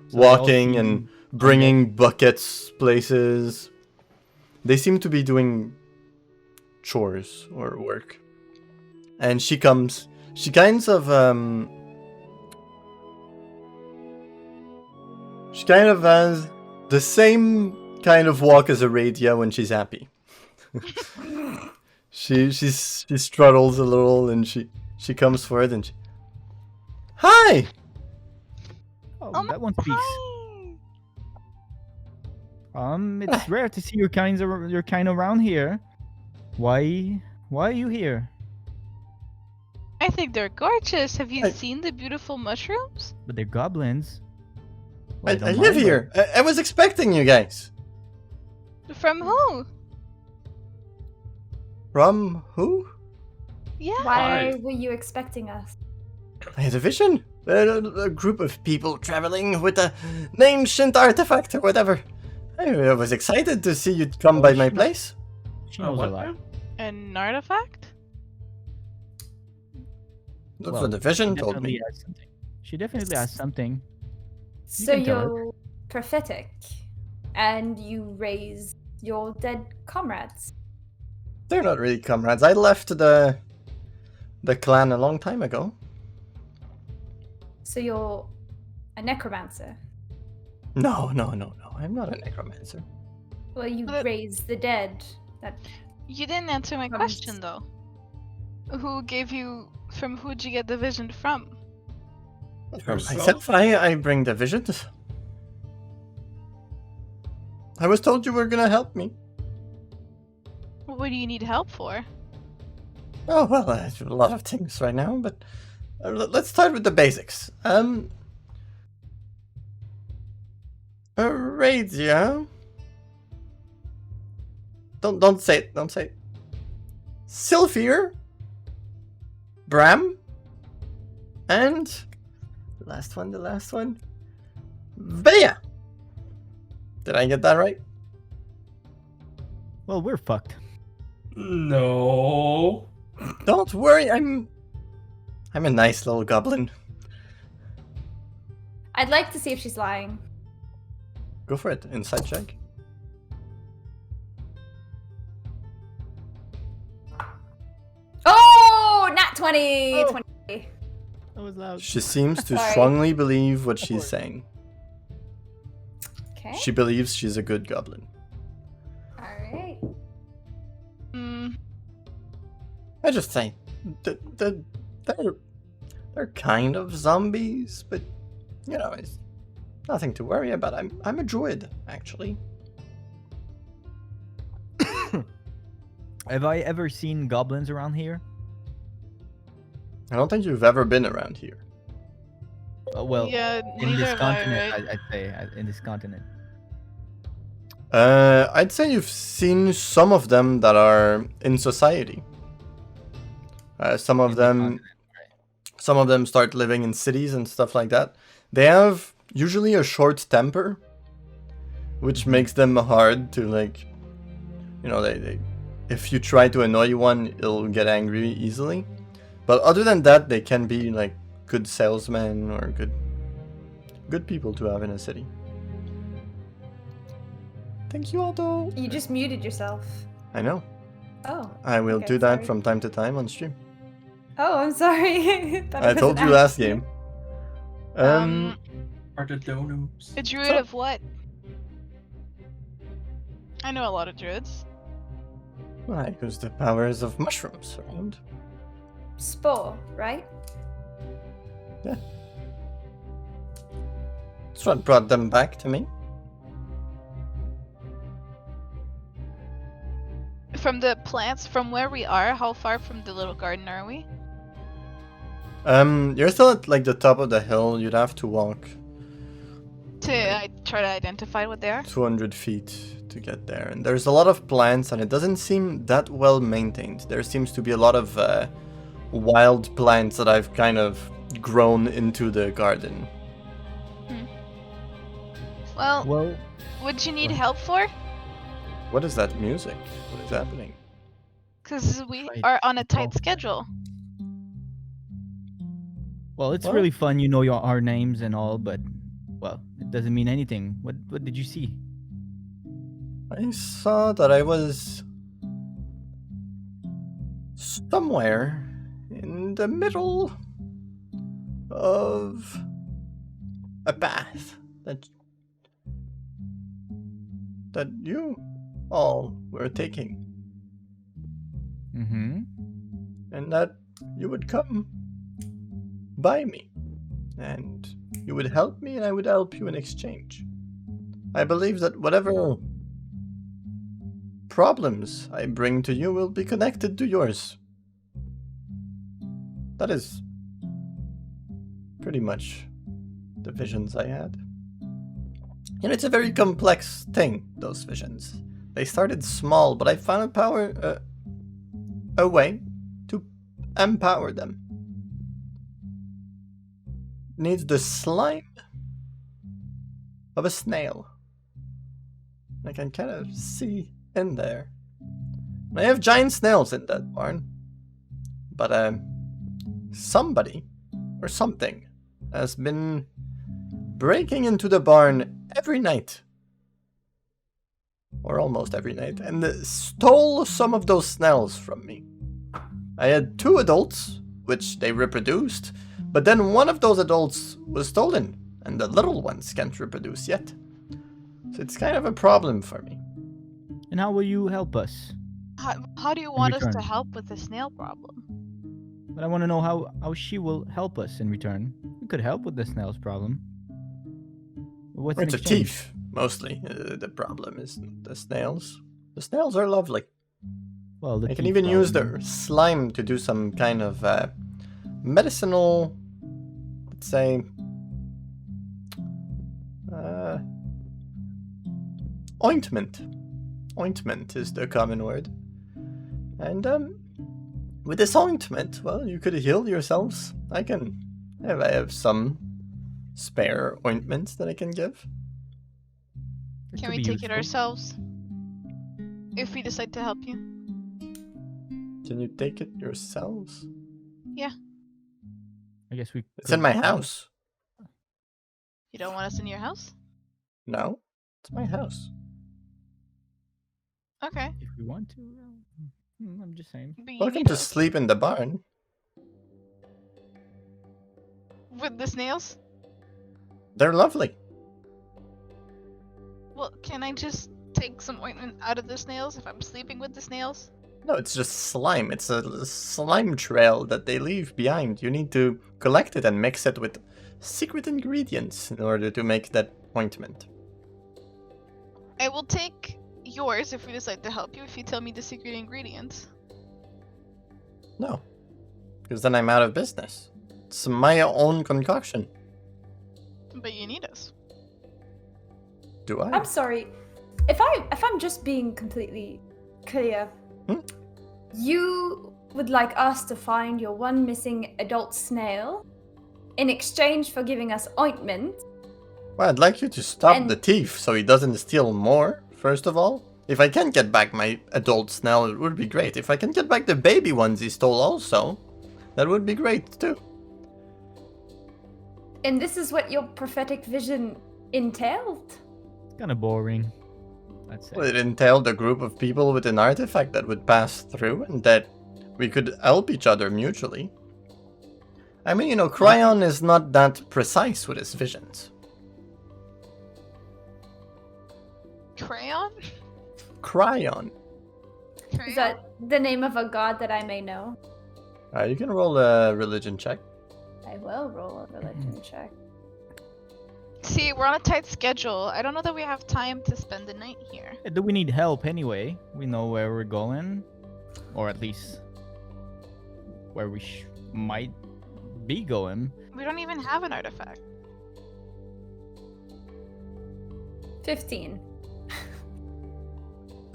So they all
walking
seem
and bringing buckets places. They seem to be doing chores or work. And she comes. She kind of she kind of has the same kind of walk as Aradia when she's happy. she struggles a little and she comes forward and hi.
Oh, that one speaks.
Hi.
It's rare to see your kind around here. Why are you here?
I think they're gorgeous. Have you
I-
seen the beautiful mushrooms?
But they're goblins.
I
don't
live
mind
here. I was expecting you guys.
From who?
From who?
Yeah.
Why
Hi.
were you expecting us?
I had a vision. A group of people traveling with an ancient artifact or whatever. I was excited to see you come
Oh,
by my
shit.
place.
She knows a
What
lot.
now?
An artifact?
That's
Well,
what the vision
She
told
definitely
me.
has something. She definitely has something.
So
can tell her.
you're prophetic, and you raise your dead comrades.
They're not really comrades. I left the clan a long time ago.
So you're a necromancer.
No. I'm not a necromancer.
Well, you
But-
raise the dead. That
You didn't answer my
From
question though. From who'd you get the vision from?
For
Yourself?
myself, I bring the visions. I was told you were gonna help me.
What do you need help for?
Oh, well, I do a lot of things right now, but let's start with the basics. Aradia. Don't say it. Don't say it. Sylphir. Bram. And the last one. Bea. Did I get that right?
Well, we're fucked.
No.
Don't worry, I'm a nice little goblin.
I'd like to see if she's lying.
Go for it. Inside check.
Oh, nat 20!
Oh.
20.
That was loud.
She seems to
Sorry.
strongly believe what she's saying.
Okay.
She believes she's a good goblin.
Alright.
Mm,
I just say, they're kind of zombies, but you know, it's nothing to worry about. I'm a druid, actually.
Have I ever seen goblins around here?
I don't think you've ever been around here.
Well,
yeah,
in
neither
this
have I,
continent,
right?
I'd say in this continent.
I'd say you've seen some of them that are in society. Some of
In the
them,
continent,
some of them start living in cities and stuff like that. They have usually a short temper, which makes them hard to like. You know, they if you try to annoy one, it'll get angry easily. But other than that, they can be like good salesmen or good people to have in a city. Thank you, Otto.
You just muted yourself.
I know.
Oh.
I will
Okay,
do that
sorry.
from time to time on stream.
Oh, I'm sorry. Thought it
I
was
told
an
you last
accident.
game.
Artidonos.
A druid of what? I know a lot of druids.
I use the powers of mushrooms around.
Spore, right?
That's what brought them back to me.
From the plants, from where we are, how far from the little garden are we?
You're still at like the top of the hill. You'd have to walk
I try to identify what they are.
200 feet to get there. And there's a lot of plants, and it doesn't seem that well maintained. There seems to be a lot of wild plants that I've kind of grown into the garden.
Well,
Well,
what you need
Well-
help for?
What is that music? What is happening?
Because we
Right.
are on a tight
Oh.
schedule.
well, it's
Well-
really fun. You know our names and all, but well, it doesn't mean anything. What did you see?
I saw that I was somewhere in the middle of a path that you all were taking,
Mm-hmm.
and that you would come by me, and you would help me, and I would help you in exchange. I believe that whatever problems I bring to you will be connected to yours. That is pretty much the visions I had. And it's a very complex thing, those visions. They started small, but I found a way to empower them. Needs the slime of a snail. I can kind of see in there. I have giant snails in that barn. But somebody or something has been breaking into the barn every night. Or almost every night, and stole some of those snails from me. I had 2 adults, which they reproduced, but then one of those adults was stolen, and the little ones can't reproduce yet. So it's kind of a problem for me.
And how will you help us?
How do you want us to
return.
help with the snail problem?
But I want to know how she will help us in return. We could help with the snail's problem. What's in
It's a
exchange?
thief, mostly. The problem is the snails. The snails are lovely.
Well, the
I can
thief
even use
problem.
their slime to do some kind of medicinal, let's say, ointment. Ointment is the common word. And with this ointment, well, you could heal yourselves. I have some spare ointments that I can give.
It
Can
could
we
be
take it
useful.
ourselves? If we decide to help you?
Can you take it yourselves?
I guess we.
It's in my house.
You don't want us in your house?
No, it's my house.
Okay.
If we want to. I'm just saying.
But you
Welcome
need
to
us.
sleep in the barn.
with the snails?
They're lovely.
Well, can I just take some ointment out of the snails if I'm sleeping with the snails?
No, it's just slime. It's a slime trail that they leave behind. You need to collect it and mix it with secret ingredients in order to make that ointment.
I will take yours if we decide to help you if you tell me the secret ingredients.
No. Because then I'm out of business. It's my own concoction.
But you need us.
Do I?
I'm sorry. If I'm just being completely clear, you would like us to find your one missing adult snail in exchange for giving us ointment.
Well, I'd like you to stop
And-
the thief so he doesn't steal more, first of all. If I can get back my adult snail, it would be great. If I can get back the baby ones he stole also, that would be great too.
And this is what your prophetic vision entailed?
It's kind of boring. That's
Well,
it.
it entailed a group of people with an artifact that would pass through and that we could help each other mutually. I mean, you know, Cryon is not that precise with his visions.
Crayon?
Cryon.
Crayon?
Is that the name of a god that I may know?
You can roll a religion check.
I will roll a religion check.
See, we're on a tight schedule. I don't know that we have time to spend the night here.
Do we need help anyway? We know where we're going, or at least where we might be going.
We don't even have an artifact.
15.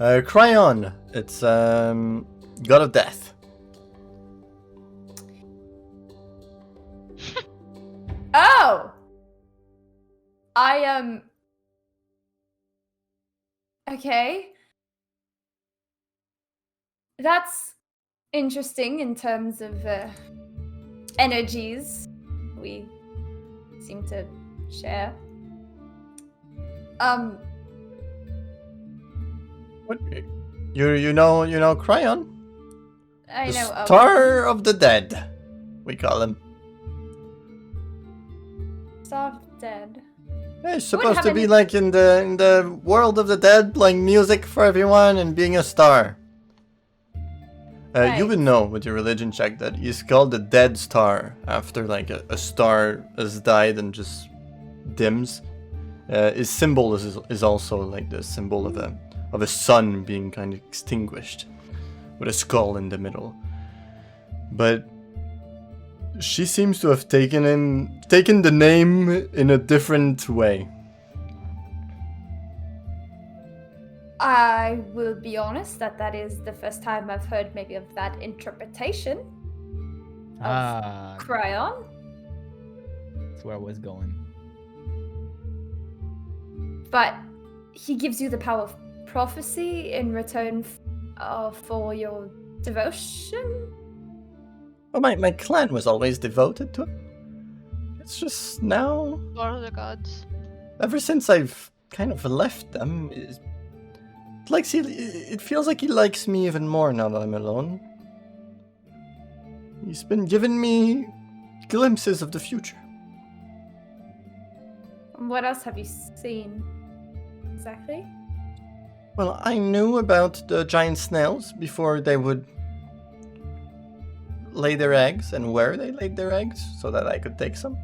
Cryon. It's god of death.
Oh! I Okay. That's interesting in terms of energies we seem to share.
What? You know Cryon?
I
The
know of
Star of the Dead, we call him.
Star of the Dead.
Yeah, he's
Wouldn't
supposed
have
to be
any-
like in the world of the dead, playing music for everyone and being a star. You
Right.
would know with your religion check that he's called the Dead Star after like a star has died and just dims. His symbol is also like the symbol of a sun being kind of extinguished, with a skull in the middle. But she seems to have taken the name in a different way.
I will be honest that is the first time I've heard maybe of that interpretation. Cryon.
That's where I was going.
But he gives you the power of prophecy in return for your devotion?
Well, my clan was always devoted to him. It's just now,
Lord of the Gods.
ever since I've kind of left them, it feels like he likes me even more now that I'm alone. He's been giving me glimpses of the future.
What else have you seen? Exactly?
Well, I knew about the giant snails before they would lay their eggs and where they laid their eggs so that I could take some.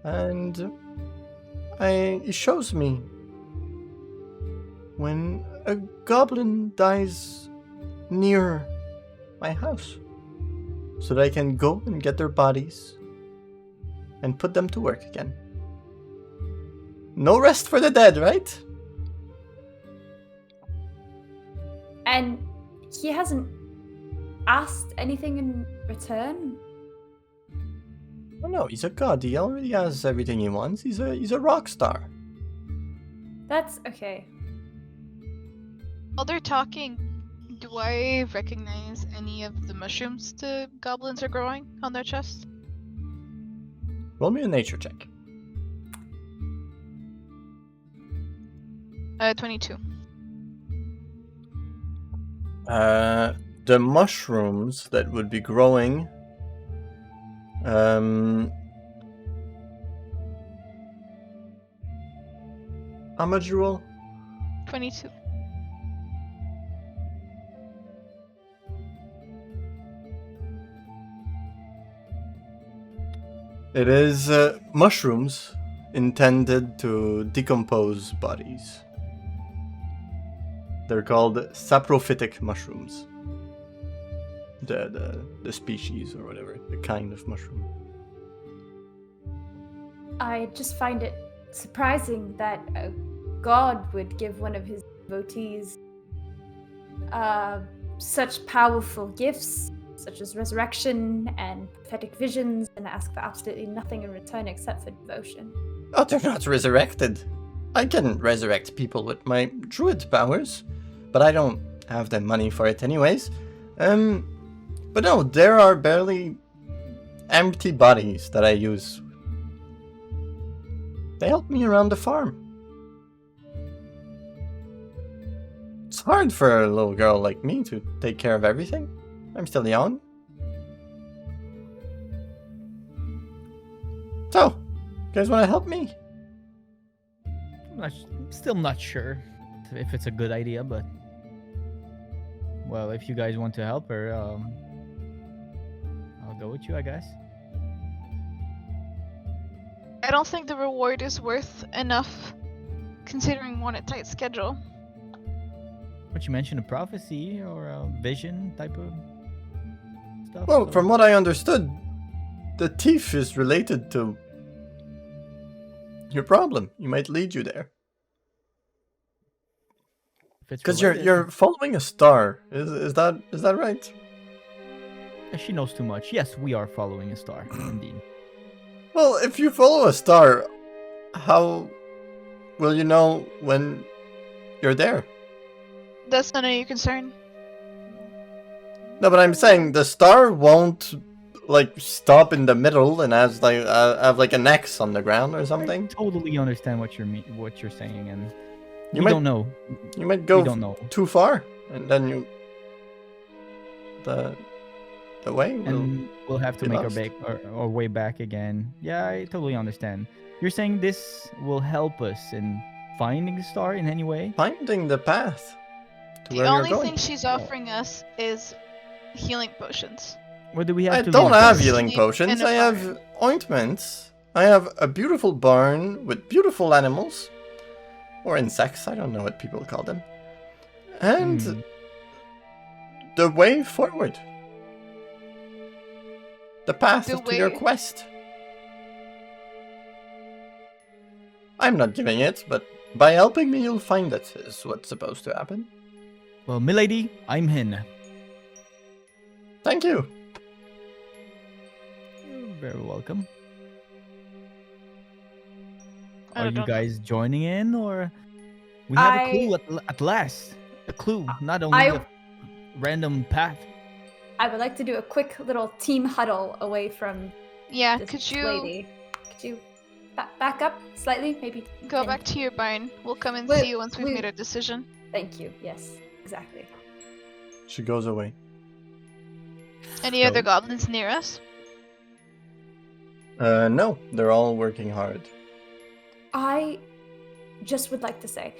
And he shows me when a goblin dies near my house so that I can go and get their bodies and put them to work again. No rest for the dead, right?
And he hasn't asked anything in return?
Oh no, he's a god. He already has everything he wants. He's a rock star.
That's okay.
While they're talking, do I recognize any of the mushrooms the goblins are growing on their chest?
Roll me a nature check.
22.
The mushrooms that would be growing How much you roll?
22.
It is mushrooms intended to decompose bodies. They're called saprophytic mushrooms. The species or whatever, the kind of mushroom.
I just find it surprising that a god would give one of his devotees such powerful gifts, such as resurrection and prophetic visions, and ask for absolutely nothing in return except for devotion.
Oh, they're not resurrected. I can resurrect people with my druid powers, but I don't have the money for it anyways. But no, there are barely empty bodies that I use. They help me around the farm. It's hard for a little girl like me to take care of everything. I'm still young. So, you guys want to help me?
Still not sure if it's a good idea, but well, if you guys want to help her, I'll go with you, I guess.
I don't think the reward is worth enough, considering we're on a tight schedule.
But you mentioned a prophecy or a vision type of stuff.
Well,
so-
from what I understood, the thief is related to your problem. He might lead you there.
if it's
Because
related-
you're following a star. Is that right?
She knows too much. Yes, we are following a star, indeed.
Well, if you follow a star, how will you know when you're there?
That's none of your concern.
No, but I'm saying the star won't like stop in the middle and have like an X on the ground or
I
something.
totally understand what you're saying, and
You
we
might
don't know.
you might
We
go
don't know.
too far, and then the way will.
And we'll have to
be
make
lost.
our way back again. Yeah, I totally understand. You're saying this will help us in finding the star in any way?
Finding the path to
The
where
only
you're going.
thing she's offering us is healing potions.
Or do we have
I
to
don't
leave
have
first?
healing
Sleep
potions.
in a
I have ointments. I have a beautiful barn with beautiful animals. Or insects, I don't know what people call them. And
Hmm.
the way forward. The path
The
to your
way-
quest. I'm not giving it, but by helping me you'll find it, is what's supposed to happen.
Well, milady, I'm Hin.
Thank you.
You're very welcome.
I
Are you
don't know.
guys joining in, or we have a clue at last? A clue, not only a random path.
I would like to do a quick little team huddle away from
Yeah,
this
could you
lady. Could you back up slightly, maybe?
go
And-
back to your barn? We'll come and
Wait,
see you once we've
wait.
made our decision.
Thank you. Yes, exactly.
She goes away.
Any other
So-
goblins near us?
No, they're all working hard.
I just would like to say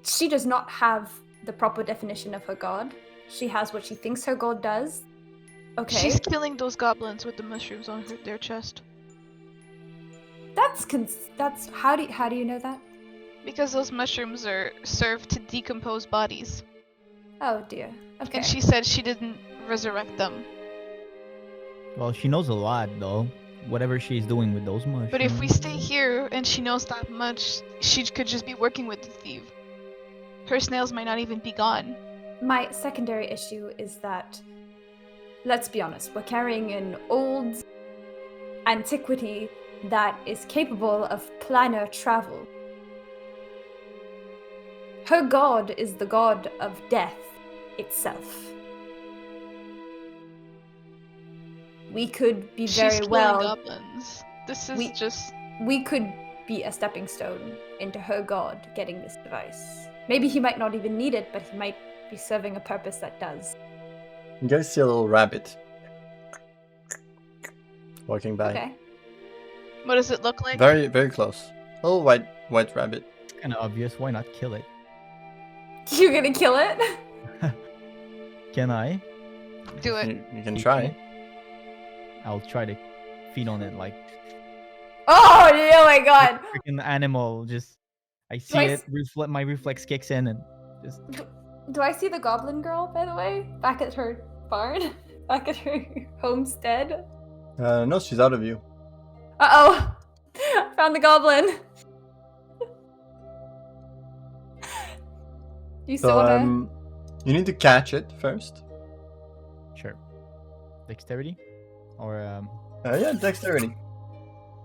she does not have the proper definition of her god. She has what she thinks her god does. Okay.
She's killing those goblins with the mushrooms on their chest.
That's how do you know that?
Because those mushrooms are served to decompose bodies.
Oh dear. Okay.
And she said she didn't resurrect them.
Well, she knows a lot, though. Whatever she's doing with those mushrooms.
But if we stay here and she knows that much, she could just be working with the thief. Her snails might not even be gone.
My secondary issue is that, let's be honest, we're carrying an old antiquity that is capable of planar travel. Her god is the god of death itself. We could be
She's
very
killing
well.
goblins. This is
We-
just...
We could be a stepping stone into her god getting this device. Maybe he might not even need it, but he might be serving a purpose that does.
You guys see a little rabbit walking by.
Okay.
What does it look like?
Very, very close. Little white white rabbit.
Kind of obvious. Why not kill it?
You're gonna kill it?
Can I?
Do it.
You can try.
I'll try to feed on it like
Oh my god!
freaking animal. Just I see
I
it. My reflex kicks in and just.
Do I see the goblin girl, by the way? Back at her barn? Back at her homestead?
No, she's out of view.
Uh-oh! Found the goblin! You still
So
wanna...
you need to catch it first.
Sure. Dexterity, or
Yeah, dexterity.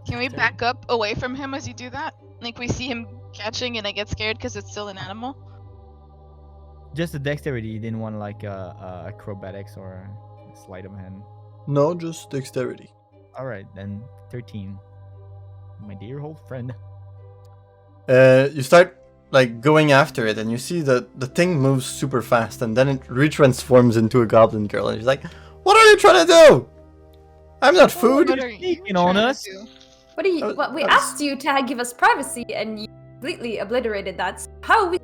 Can we back up away from him as you do that? Like we see him catching and I get scared because it's still an animal?
just the dexterity. You didn't want like acrobatics or a sleight of hand.
No, just dexterity.
All right, then 13. My dear old friend.
You start like going after it, and you see the thing moves super fast, and then it retransforms into a goblin girl, and she's like, "What are you trying to do? I'm not food."
What are you
Sneaking on
trying to
us.
do?
What do you...
Oh,
What, we
that's-
asked you to give us privacy, and you completely obliterated that. So how are we...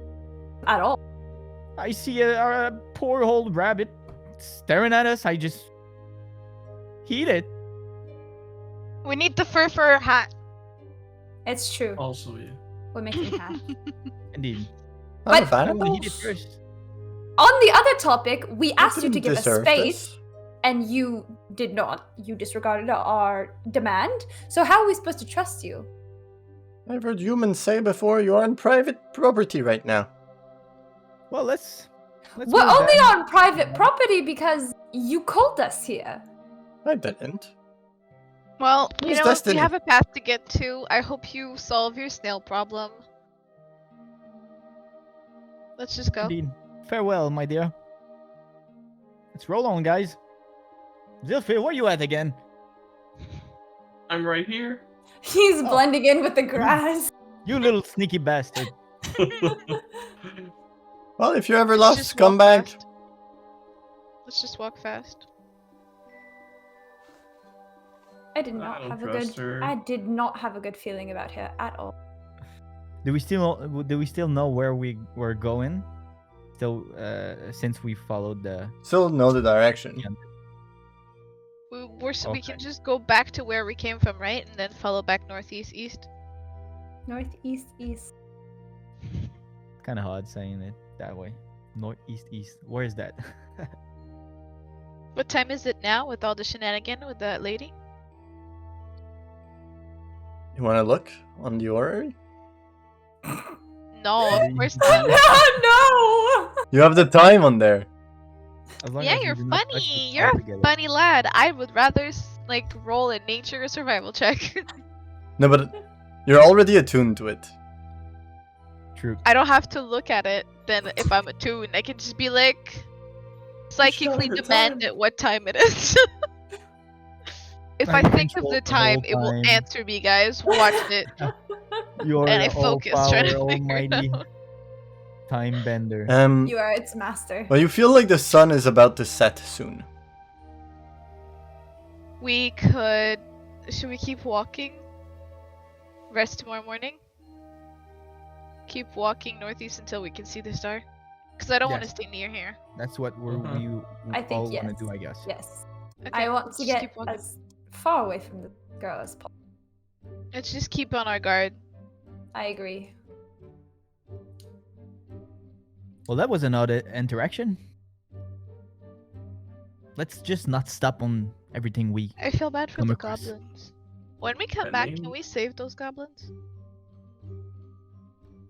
At all?
I see a poor old rabbit staring at us. I just heat it.
We need the fur for her hat.
It's true.
Also, yeah.
We're making half.
Indeed.
Out
But-
of
I want to
animals?
heat it first.
On the other topic, we asked you to
didn't
give us
deserve
space,
this.
and you did not. You disregarded our demand. So how are we supposed to trust you?
I've heard humans say before you're on private property right now.
Well, let's
We're
move
only
that.
on private property because you called us here.
I didn't.
Well, you
Who's
know,
Destiny?
we have a path to get to. I hope you solve your snail problem. Let's just go.
Indeed. Farewell, my dear. Let's roll on, guys. Zilfir, where you at again?
I'm right here.
He's
Oh.
blending in with the grass.
You little sneaky bastard.
Well, if you're ever
Let's
lost,
just
come
walk
back.
fast. Let's just walk fast.
I did
I
not
don't
have a
trust
good.
her.
I did not have a good feeling about her at all.
Do we still know where we were going? Still, since we followed the.
Still know the direction.
Yeah.
We can
Okay.
just go back to where we came from, right? And then follow back northeast east.
Northeast, east.
Kind of odd saying it that way. Northeast, east. Where is that?
What time is it now with all the shenanigan with that lady?
You want to look on the orrery?
No,
Yeah,
of
you
course
can
not.
do
No!
You have the time on there.
As long
Yeah,
as you
you're
do not touch the
funny.
car
You're a
together.
funny lad. I would rather like roll a nature or survival check.
No, but you're already attuned to it.
True.
I don't have to look at it. Then if I'm attuned, I can just be like psychically
the
demand
time.
at what time it is. If
I
I
can
think of
control
the
the whole
time, it will
time.
answer me, guys. Watch it.
You're
And I
the
focus,
all-power,
trying to figure it
almighty
out.
time bender.
You are its master.
Well, you feel like the sun is about to set soon.
We could. Should we keep walking? Rest tomorrow morning? Keep walking northeast until we can see the star? Because I don't want to
Yes.
stay near here.
That's what
Mhm.
I think
all want
yes.
to do, I guess.
Yes.
Okay,
I want
let's
to
just
get
keep walking.
as far away from the girl as possible.
Let's just keep on our guard.
I agree.
Well, that was another interaction. Let's just not stop on everything we.
I feel bad for
Come
the
across.
goblins. When we come
That
back,
name?
can we save those goblins?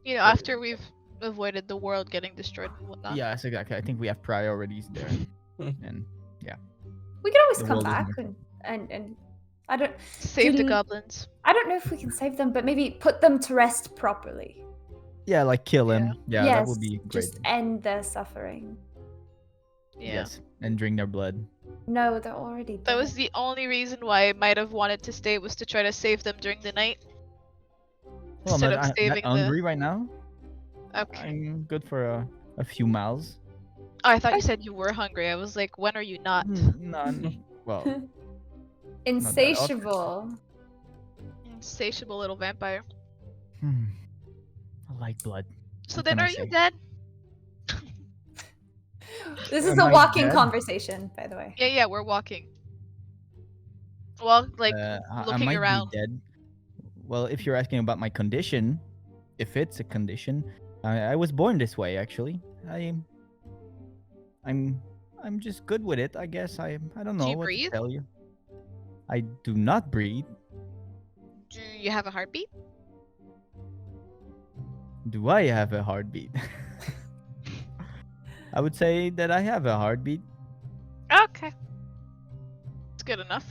You know, after we've avoided the world getting destroyed and whatnot.
Yes, exactly. I think we have priorities there, and
We can always
The
come
world is
back
more-
and I don't
Save the
Didn't-
goblins.
I don't know if we can save them, but maybe put them to rest properly.
yeah, like kill him. Yeah, that
yes,
would be great.
just end their suffering.
Yeah.
Yes, and drink their blood.
No, they're already
That was
dead.
the only reason why I might have wanted to stay, was to try to save them during the night.
Well,
Instead
I'm
of
not
saving the.
hungry right now.
Okay.
I'm good for a few miles.
Oh, I thought you said you were hungry. I was like, when are you not?
None. Well,
Insatiable.
Insatiable little vampire.
hmm. like blood.
So
What
then,
can I
are you
say?
dead?
This is
Am
a
I
walking
dead?
conversation, by the way.
Yeah, we're walking. Well, like
I
looking
might
around.
be dead. Well, if you're asking about my condition, if it's a condition, I was born this way. Actually, I'm just good with it. I guess I don't
Do
know
you
what to
breathe?
tell you. I do not breathe.
Do you have a heartbeat?
Do I have a heartbeat? I would say that I have a heartbeat.
Okay. It's good enough.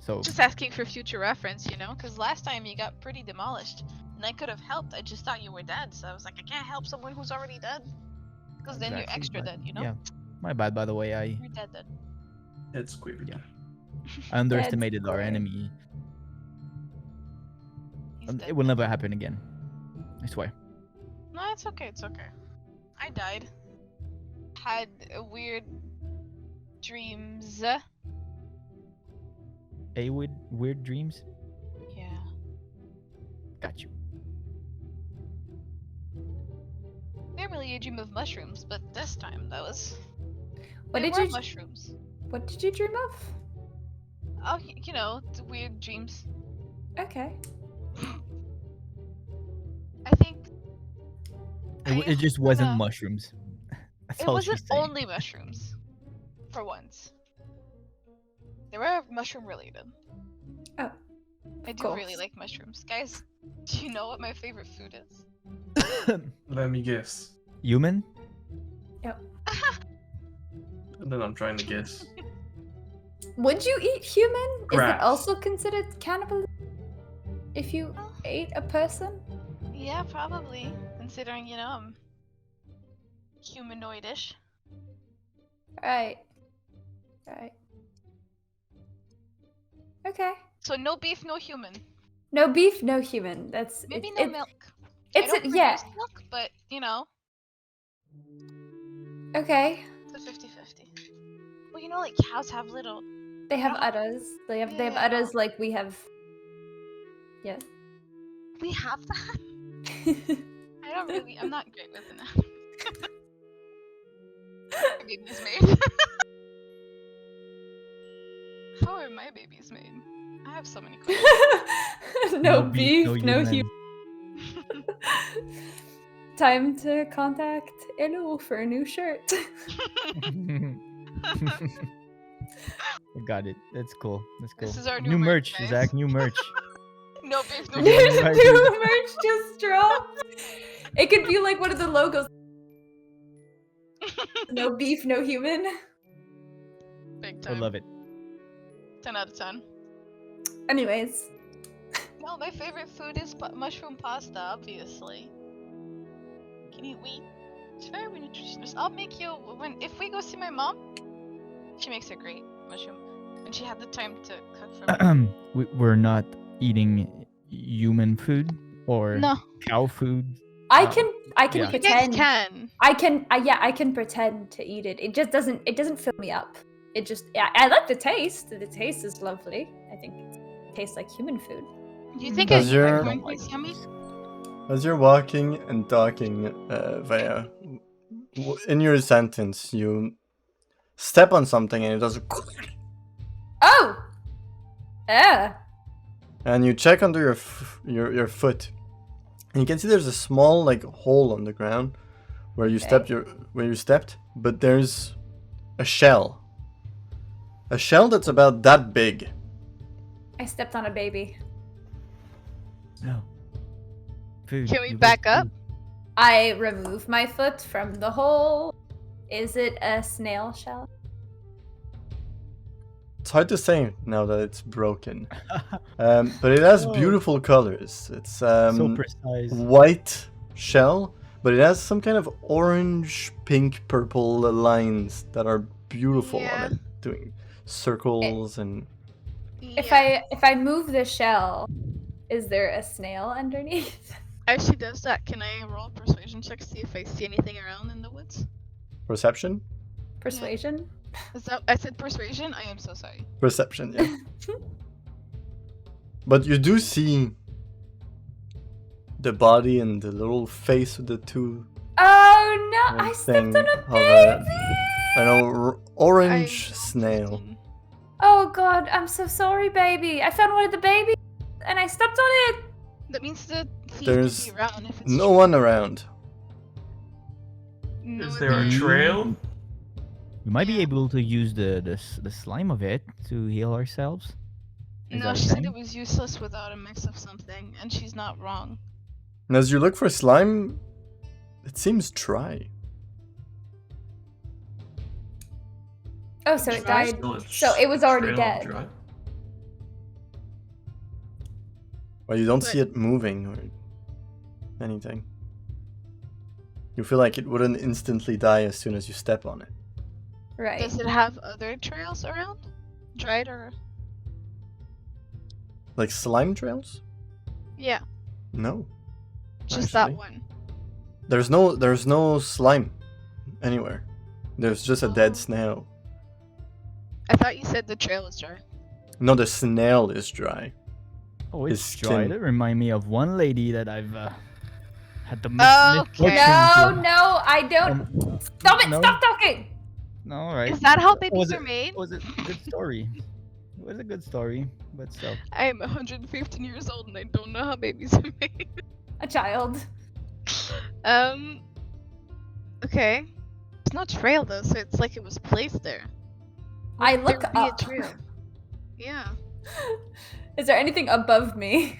So
Just asking for future reference, you know? Because last time you got pretty demolished. And I could have helped. I just thought you were dead. So I was like, I can't help someone who's already dead. Because then you're
exactly,
extra
but
dead, you know?
Yeah, my bad. By the way,
You're dead.
It's quivered.
Yeah. I underestimated our
square.
enemy.
He's dead.
It will never happen again. I swear.
No, it's okay. It's okay. I died. Had weird dreams.
With weird dreams.
Yeah.
Got you.
Normally you dream of mushrooms, but this time that was.
What
they
did
were
you
mushrooms?
What did you dream of?
Oh, you know, the weird dreams.
Okay.
I think.
It just wasn't mushrooms. That's
It
all
wasn't
she's saying.
only mushrooms. For once. They were mushroom related.
Oh.
I do really
course.
like mushrooms. Guys, do you know what my favorite food is?
Let me guess.
Human?
And then I'm trying to guess.
Would you eat human? Is it
Grass.
also considered cannibalism? If you
Oh.
ate a person?
Yeah, probably. Considering, you know, I'm humanoidish.
Right. Okay.
So no beef, no human.
No beef, no human. That's
Maybe
it,
no
it-
milk.
It's
I don't
yeah.
produce milk, but you know,
Okay.
it's a 50-50. Well, you know, like cows have little.
They have
Uh-huh.
udders. They have
Yeah,
udders like we have. Yeah.
We have that. I don't really. I'm not great with anatomy. My baby's made. How are my babies made? I have so many questions.
no beef, no
human.
human. Time to contact Elo for a new shirt.
I got it. That's cool. That's cool.
This is our
new
new
merch,
merch, guys.
Zach. New merch.
No beef, no
Yeah,
human.
right,
New
dude.
merch just dropped. It could be like one of the logos. No beef, no human.
Big
I
time.
love it.
10 out of 10.
Anyways,
No, my favorite food is mushroom pasta, obviously. Can you eat? It's very nutritious. I'll make you if we go see my mom. She makes a great mushroom, and she had the time to cook for me.
We're not eating human food or
No,
cow food.
I
Oh,
can
yeah.
you guys
pretend.
can.
I can pretend to eat it. It just doesn't fill me up. It just I like the taste. The taste is lovely. I think it tastes like human food.
Do you think
Does
a
your-
unicorn tastes yummy?
As you're walking and talking, Vaya, in your sentence, you step on something and it does.
Oh!
And you check under your foot, and you can see there's a small like hole on the ground where you stepped, but there's a shell. A shell that's about that big.
I stepped on a baby.
No. Food.
Can we
You
back
like
up?
food.
I remove my foot from the hole. Is it a snail shell?
It's hard to say now that it's broken, but it has
Oh.
beautiful colors. It's
So precise.
white shell, but it has some kind of orange, pink, purple lines that are beautiful
Yeah.
on it, doing circles and.
If I move the shell, is there a snail underneath?
As she does that, can I roll a persuasion check to see if I see anything around in the woods?
Perception?
Persuasion?
Is that I said persuasion? I am so sorry.
Perception, yeah. But you do see the body and the little face with the two.
Oh no! I
One
stepped on
thing
a
of a-
baby.
I know, orange
I-
snail.
Oh god, I'm so sorry, baby. I found one of the babies and I stepped on it.
That means the thief
There's
can be around if it's
no
true.
one around.
No,
Is there a
Mm.
trail?
We might be
Yeah.
able to use the slime of it to heal ourselves. Is
No,
that a
she said
thing?
it was useless without a mix of something, and she's not wrong.
And as you look for slime, it seems dry.
Oh, so it
Dry?
died.
Still a
So it was already
trail
dead.
dry?
Well, you don't
But-
see it moving or anything. You feel like it wouldn't instantly die as soon as you step on it.
Right.
Does it have other trails around? Dried or...
Like slime trails?
Yeah,
No.
just
Actually.
that one.
There's no slime anywhere. There's just a dead
Oh.
snail.
I thought you said the trail was dry.
No, the snail is dry.
Oh, it's
His
dry.
skin.
That remind me of one lady that I've had the
Okay.
misfortune
No,
to-
no, I don't. Stop it!
no?
Stop talking!
No, all right.
Is that how
Was
babies
it-
are made?
It was a good story. It was a good story, but still.
I'm 115 years old and I don't know how babies are made.
A child.
Okay. There's no trail though, so it's like it was placed there.
I
There
look
would be
up.
a trail. Yeah.
Is there anything above me?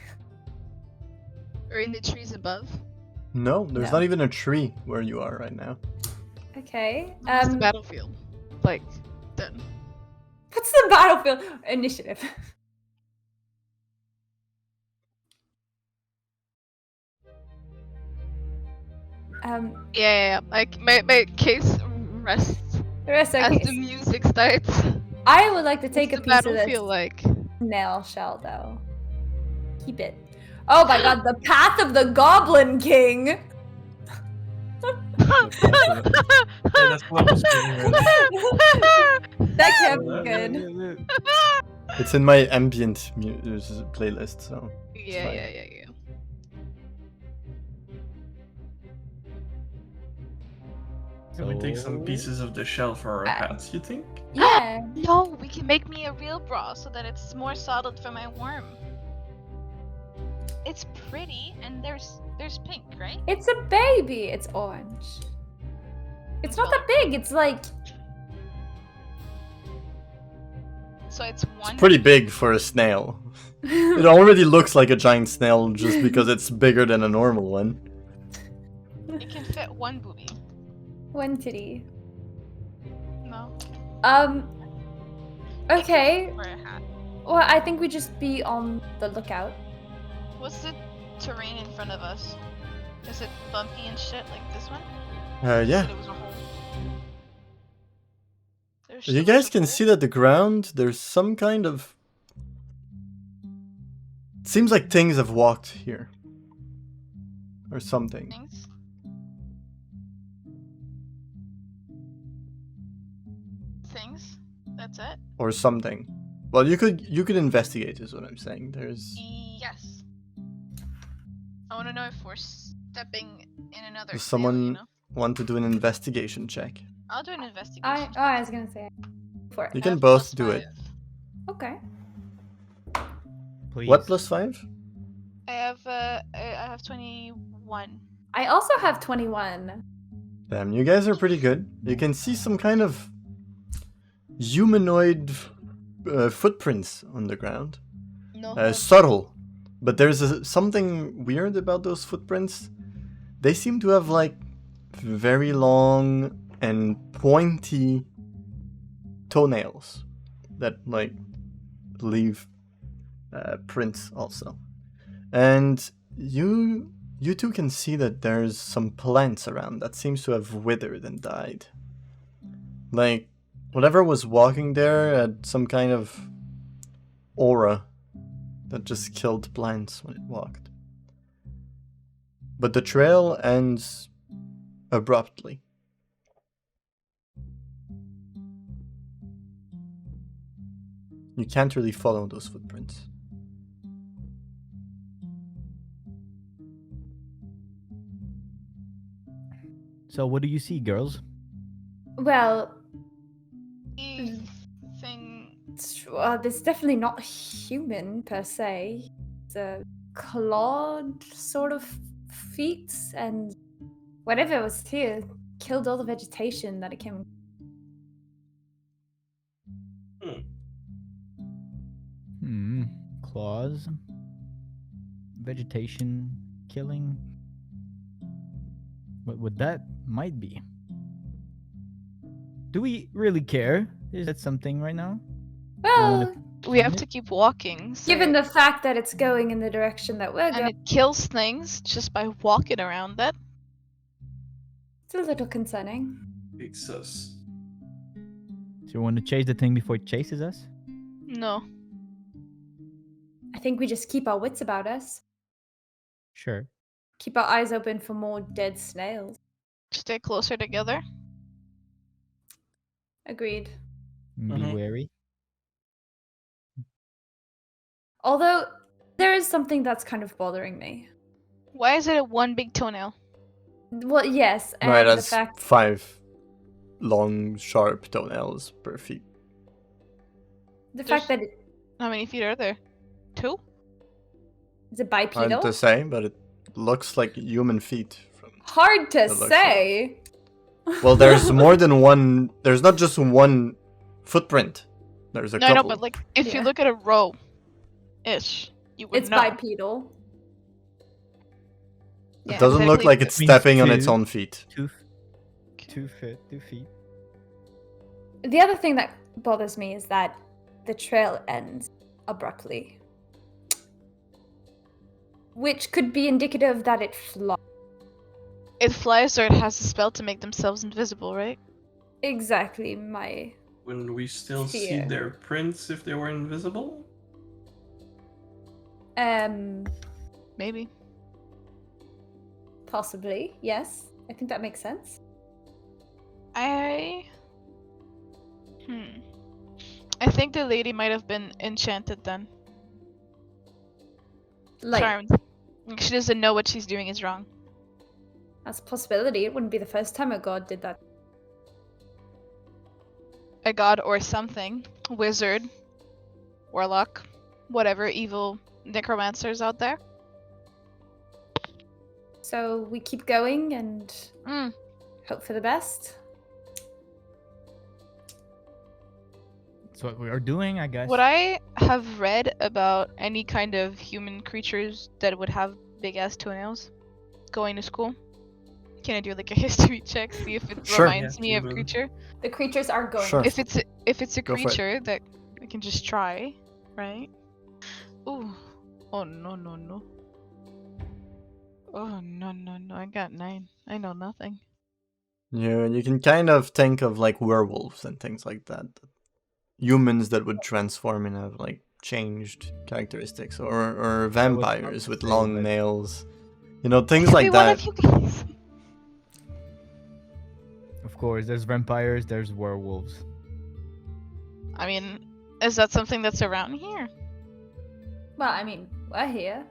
Or in the trees above.
No, there's
No.
not even a tree where you are right now.
Okay.
It's the battlefield. Like, done.
What's the battlefield initiative?
Yeah. Like, my case rests
The rest
as
okay.
the music starts.
I would like to take
What's
a
the
piece of this
battlefield like?
snail shell, though. Keep it. Oh my god, the path of the Goblin King!
Yeah, that's what I was saying earlier.
That can't be good.
It's in my ambient playlist, so.
Yeah.
Can we take some
So-
pieces of the shell for our hats, you think?
Yeah.
No, we can make me a real bra so that it's more solid for my worm. It's pretty, and there's pink, right?
It's a baby. It's orange. It's not that big. It's like
So it's one.
Pretty big for a snail. It already looks like a giant snail just because it's bigger than a normal one.
It can fit one booby.
one titty.
No.
Okay.
For a hat.
Well, I think we just be on the lookout.
What's the terrain in front of us? Is it bumpy and shit like this one?
Yeah.
It was a hole. There's
You
still
guys
a
can
hole?
see that the ground, there's some kind of... Seems like things have walked here. Or something.
Things? Things? That's it?
Or something. Well, you could investigate is what I'm saying. There's...
Yes. I want to know if we're stepping in another
Does
snail,
someone
you know?
want to do an investigation check?
I'll do an investigation.
I was gonna say for it.
You
I
can
have
both
plus
do it.
5.
Okay.
Please.
What plus 5?
I have 21.
I also have 21.
Damn, you guys are pretty good. You can see some kind of humanoid footprints on the ground.
No.
Subtle. But there's something weird about those footprints. They seem to have like very long and pointy toenails that like leave prints also. And you two can see that there's some plants around that seems to have withered and died. Like whatever was walking there had some kind of aura that just killed plants when it walked. But the trail ends abruptly. You can't really follow those footprints.
So what do you see, girls?
Well,
Thing.
it's definitely not human per se. It's a clawed sort of feet, and whatever was here killed all the vegetation that it came.
Claws. Vegetation killing. What that might be. Do we really care? Is that something right now?
Well,
We have to keep walking. So
given the fact that it's going in the direction that we're
and
going,
it kills things just by walking around that.
it's a little concerning.
It's us.
So you want to chase the thing before it chases us?
No.
I think we just keep our wits about us.
Sure.
Keep our eyes open for more dead snails.
Stay closer together.
Agreed.
Be
Mhm.
wary.
Although, there is something that's kind of bothering me.
Why is it a one big toenail?
Well, yes, and
Right,
the
that's
fact
5 long, sharp toenails per feet.
There's-
that
How many feet are there? 2?
it's a
Hard
bipedal.
to say, but it looks like human feet.
Hard to
It looks
say.
Well, there's more than one. There's not just one footprint. There's a
No, I know,
couple.
but like if you
Yeah.
look at a row, ish, you would
It's
know.
bipedal.
It
Yeah.
doesn't look
Exactly.
like it's
That means
stepping on its
two.
own feet.
2 feet.
The other thing that bothers me is that the trail ends abruptly. Which could be indicative that it flies.
It flies or it has a spell to make themselves invisible, right?
Exactly my
Wouldn't we still see
Fear.
their prints if they were invisible?
Maybe.
possibly, yes. I think that makes sense.
I think the lady might have been enchanted then.
Like
Charmed. She doesn't know what she's doing is wrong.
that's a possibility. It wouldn't be the first time a god did that.
A god or something. Wizard. Warlock. Whatever evil necromancers out there.
So we keep going and
Mm.
hope for the best.
That's what we are doing, I guess.
Would I have read about any kind of human creatures that would have big ass toenails going to school? Can I do like a history check, see if it
Sure.
reminds
Yeah,
me of
you will.
creature?
The creatures are going.
Sure.
If it's a
Go for it.
creature that I can just try, right? Ooh. Oh no no no. Oh no no no, I got 9. I know nothing.
You can kind of think of like werewolves and things like that. Humans that would transform and have like changed characteristics, or vampires with
say,
long
but-
nails. You know, things
Be
like
one
that.
of you guys.
Of course, there's vampires, there's werewolves.
I mean, is that something that's around here?
Well, I mean, we're here.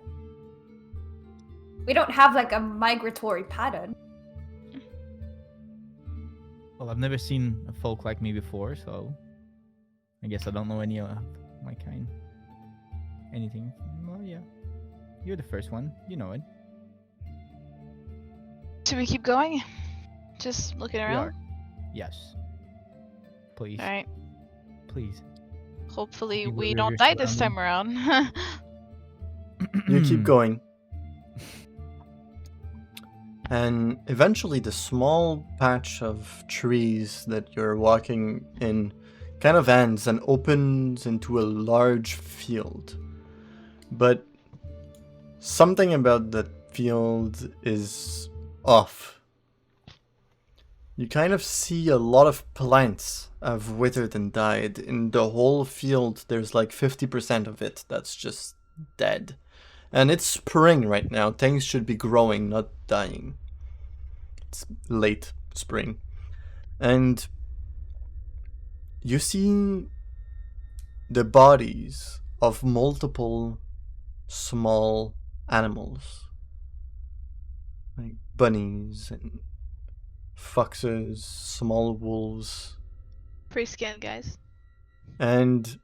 We don't have like a migratory pattern.
Well, I've never seen a folk like me before, so I guess I don't know any of my kind. Anything. Well, yeah. You're the first one. You know it.
Should we keep going? Just looking
We
around?
are. Yes. Please.
Alright.
Please.
Hopefully
You
we
were
don't
your
die this time around.
You keep going. And eventually, the small patch of trees that you're walking in kind of ends and opens into a large field. But something about that field is off. You kind of see a lot of plants have withered and died. In the whole field, there's like 50% of it that's just dead. And it's spring right now. Things should be growing, not dying. It's late spring. And you see the bodies of multiple small animals. Like bunnies and foxes, small wolves,
Pre-scan, guys.
and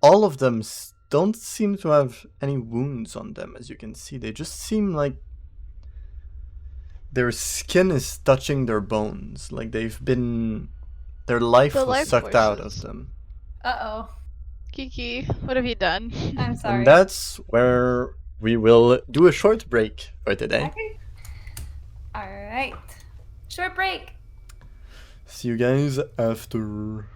all of them don't seem to have any wounds on them, as you can see. They just seem like their skin is touching their bones, like their life
The
was
life
sucked out of
forces.
them.
Uh-oh.
Kiki, what have you done?
I'm sorry.
And that's where we will do a short break for today.
Okay. All right. Short break.
See you guys after.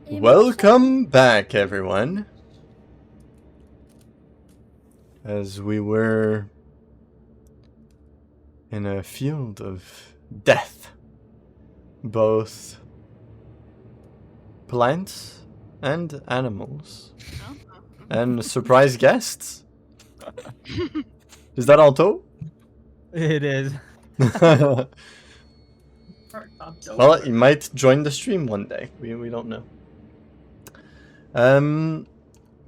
Welcome back, everyone. As we were in a field of death, both plants and animals, and surprise guests. Is that Alto?
It is.
Well, he might join the stream one day. We don't know.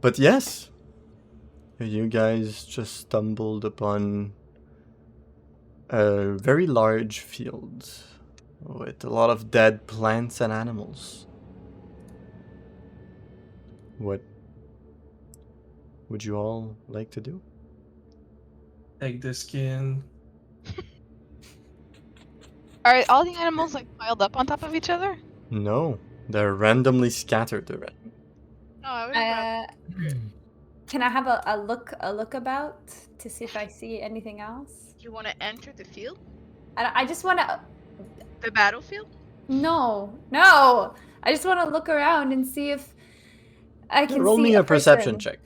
But yes, you guys just stumbled upon a very large field with a lot of dead plants and animals. What would you all like to do?
Take the skin.
Are all the animals like piled up on top of each other?
No, they're randomly scattered around.
No, I would grab.
Can I have a look about to see if I see anything else?
You want to enter the field?
I just want to.
The battlefield?
No. I just want to look around and see if I can
Roll
see
me a perception
person.
check.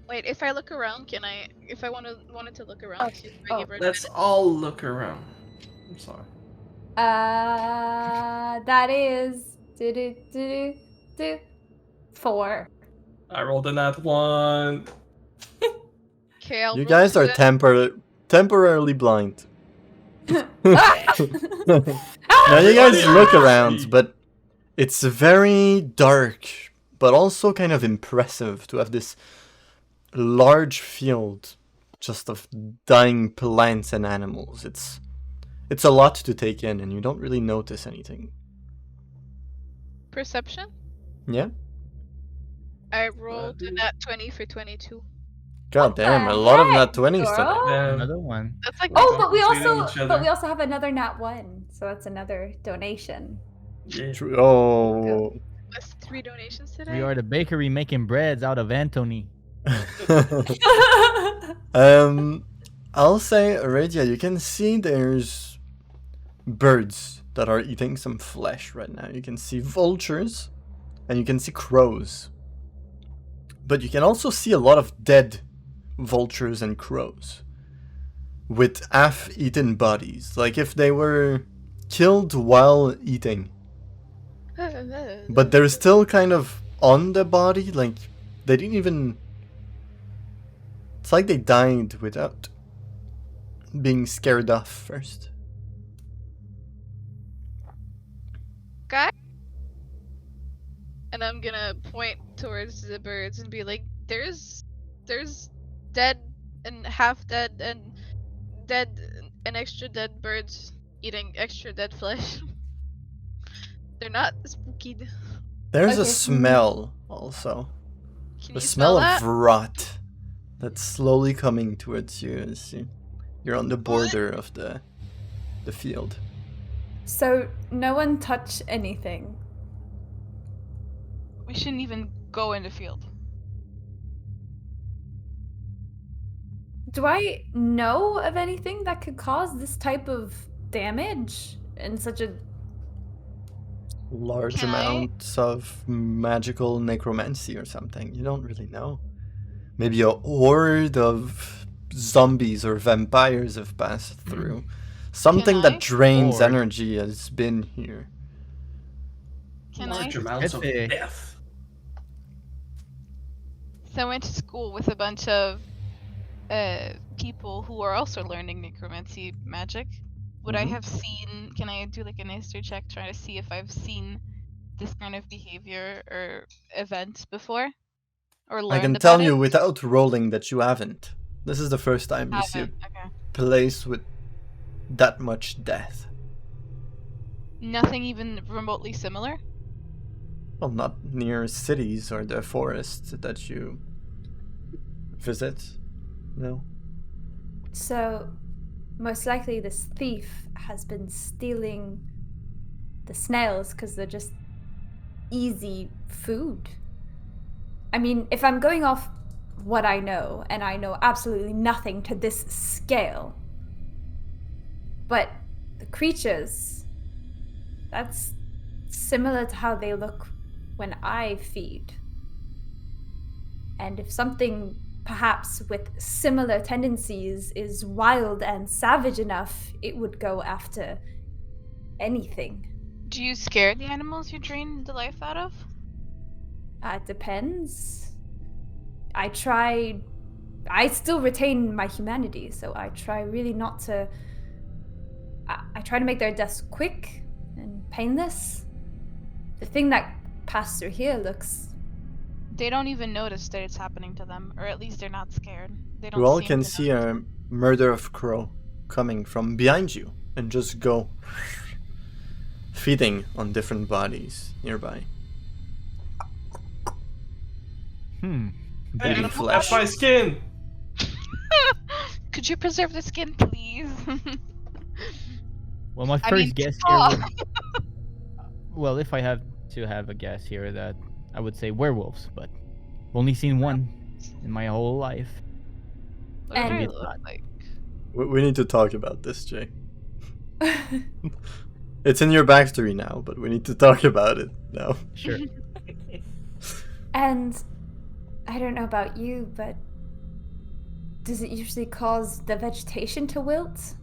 Wait, if I look around, can I? If I wanted to look around, see if I give her
Let's
advantage?
all look around. I'm sorry.
That is 4.
I rolled a nat 1.
Okay, I'll
You
roll
guys
two
are
then.
temporarily blind.
Ah!
Now you guys look around, but it's very dark, but also kind of impressive to have this large field just of dying plants and animals. It's a lot to take in, and you don't really notice anything.
Perception?
Yeah?
I rolled a nat 20 for 22.
God
What
damn,
the
a lot of
heck,
nat 20s today.
girl?
Another one.
That's like
Oh, but we
Completing
also
each other.
have another nat 1, so that's another donation.
Yeah.
Oh.
that's 3 donations today.
We are the bakery making breads out of Anthony.
I'll say, Aradia, you can see there's birds that are eating some flesh right now. You can see vultures, and you can see crows. But you can also see a lot of dead vultures and crows with half-eaten bodies, like if they were killed while eating. But they're still kind of on the body, like they didn't even... It's like they died without being scared off first.
Guy? And I'm gonna point towards the birds and be like, there's dead and half dead and extra dead birds eating extra dead flesh. They're not spooky.
There's a
Okay.
smell also.
Can
The
you
smell
smell
of
that?
rot that's slowly coming towards you as you're on the border of the field.
So no one touch anything.
We shouldn't even go in the field.
Do I know of anything that could cause this type of damage in such a...
Large
Can I-
amounts of magical necromancy or something. You don't really know. Maybe a horde of zombies or vampires have passed through. Something
I?
that drains
Horde.
energy has been here.
Can
Large
I?
amounts of
Jefe.
death.
So I went to school with a bunch of people who are also learning necromancy magic. Would I
Mhm.
have seen? Can I do like an history check trying to see if I've seen this kind of behavior or event before, or
I
learned
can
about
tell
it?
you without rolling that you haven't. This is the first time you see a
Haven't. Okay.
place with that much death.
Nothing even remotely similar.
Well, not near cities or the forests that you visit. No.
So, most likely this thief has been stealing the snails because they're just easy food. I mean, if I'm going off what I know, and I know absolutely nothing to this scale, but the creatures, that's similar to how they look when I feed. And if something perhaps with similar tendencies is wild and savage enough, it would go after anything.
Do you scare the animals you drain the life out of?
It depends. I still retain my humanity, so I try really not to. I try to make their deaths quick and painless. The thing that passed through here looks.
They don't even notice that it's happening to them, or at least they're not scared. They don't.
You all
seem
can
to
see
notice.
a murder of crow coming from behind you and just go feeding on different bodies nearby.
Hmm.
Hey,
Eating
that's
flesh.
my skin.
Could you preserve the skin, please?
Well, my
I
first
mean,
guess here
oh.
would, well, if I have to have a guess here, that I would say werewolves, but I've only seen one in my whole life.
What do
And-
they
Maybe it's
look
not.
like?
We need to talk about this, Jay. It's in your backstory now, but we need to talk about it now.
Sure.
And I don't know about you, but does it usually cause the vegetation to wilt?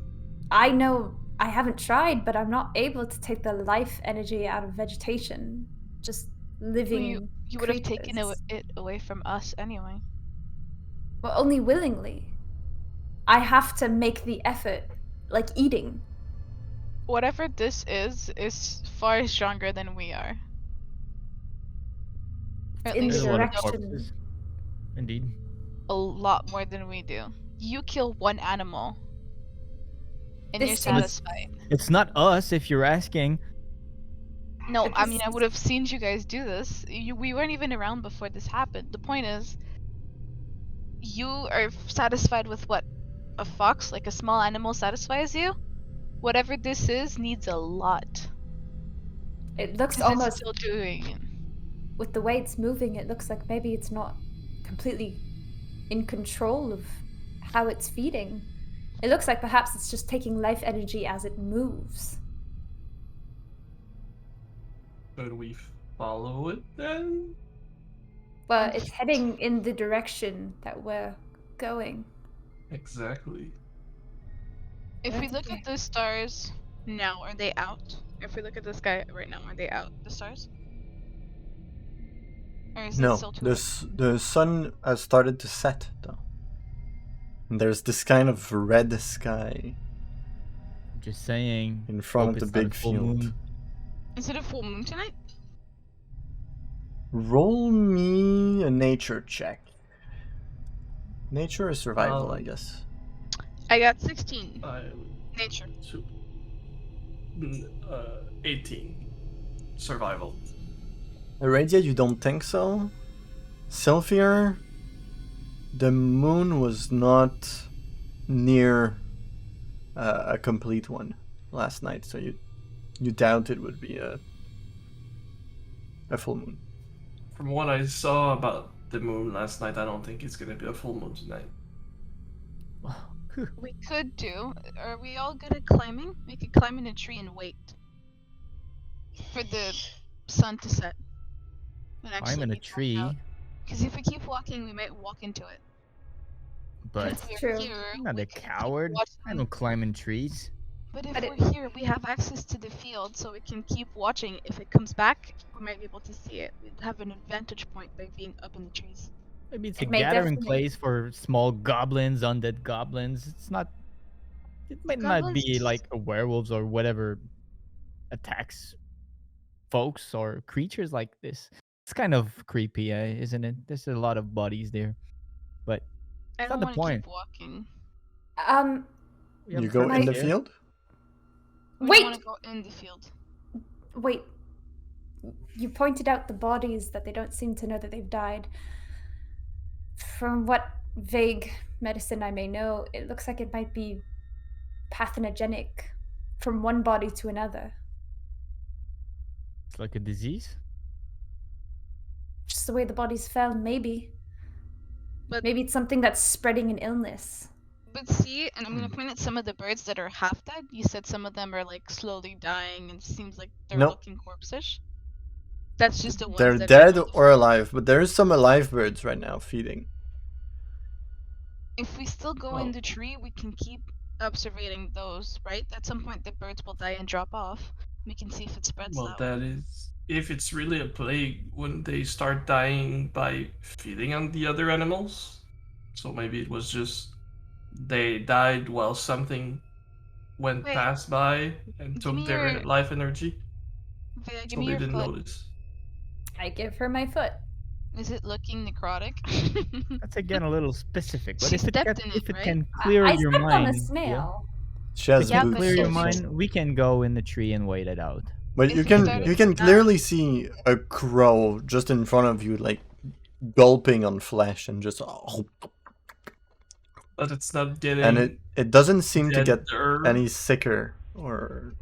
I know I haven't tried, but I'm not able to take the life energy out of vegetation. Just living.
You would have taken
creatures.
it away from us anyway.
Well, only willingly. I have to make the effort, like eating.
Whatever this is far stronger than we are. Or at
In
There's
least
a lot of
direction.
corpses. Indeed.
a lot more than we do. You kill one animal, and
This
you're
seems-
satisfied.
It's not us, if you're asking.
No,
But
I
this
mean I
is-
would have seen you guys do this. We weren't even around before this happened. The point is, you are satisfied with what a fox, like a small animal, satisfies you. Whatever this is needs a lot.
It looks
'Cause it's
almost,
still doing it.
with the way it's moving, it looks like maybe it's not completely in control of how it's feeding. It looks like perhaps it's just taking life energy as it moves.
Should we follow it then?
But it's heading in the direction that we're going.
Exactly.
If we
That's
look
okay.
at the stars now, are they out? If we look at the sky right now, are they out? The stars? Or is it
No,
still too
the sun has started to set though. And there's this kind of red sky
Just saying.
in front
hope
of the
it's not a
big
full
field.
moon.
Is it a full moon tonight?
Roll me a nature check. Nature or survival, I
Um,
guess.
I got 16.
I
Nature.
18. Survival.
Aradia, you don't think so? Sylphir, the moon was not near a complete one last night, so you doubt it would be a full moon.
From what I saw about the moon last night, I don't think it's gonna be a full moon tonight.
We could do. Are we all good at climbing? We could climb in a tree and wait for the sun to set.
I'm in a tree,
Because if we keep walking, we might walk into it.
but
If we're
True.
here,
I'm not
we
a
can keep
coward. I
watching.
don't climb in trees.
But if
But
we're here, we have access to the field, so we can keep watching. If it comes back, we might be able to see it. We'd have an advantage point by being up in the trees.
Maybe it's a
It may
gathering
definitely-
place for small goblins, undead goblins. It's not. It might not be
Goblins-
like a werewolves or whatever attacks folks or creatures like this. It's kind of creepy, isn't it? There's a lot of bodies there, but
I
It's
don't
not the
want to
point.
keep walking.
we have
You go in
purpose
the
here.
field?
We
Wait!
don't want to go in the field.
Wait. You pointed out the bodies that they don't seem to know that they've died. From what vague medicine I may know, it looks like it might be pathogenic from one body to another.
It's like a disease.
Just the way the bodies fell, maybe.
But
Maybe it's something that's spreading an illness.
But see, and I'm gonna
Hmm.
point at some of the birds that are half dead. You said some of them are like slowly dying, and it seems like they're
Nope.
looking corpse-ish. That's just the ones
They're
that
dead
are on the
or
field.
alive, but there is some alive birds right now feeding.
If we still go
Well-
in the tree, we can keep observing those, right? At some point, the birds will die and drop off. We can see if it spreads
Well,
that way.
that is. If it's really a plague, wouldn't they start dying by feeding on the other animals? So maybe it was just they died while something went
Wait,
past by and
give
took
me
their
your-
life energy.
Vea, give
So
me
they
your
didn't
foot.
notice.
I give her my foot.
Is it looking necrotic?
That's again a little specific, but
She
if it
stepped
can,
in it,
if it
right?
can clear
I
your
stepped
mind,
on a
yeah,
snail.
She has
Yeah,
can
but
boots.
clear your
if
so-
it's-
mind, we can go in the tree and wait it out.
But
if
you
we
can
started
you can
with that-
clearly see a crow just in front of you, like gulping on flesh and just,
But it's not getting.
and it doesn't seem to get
deader.
any sicker, or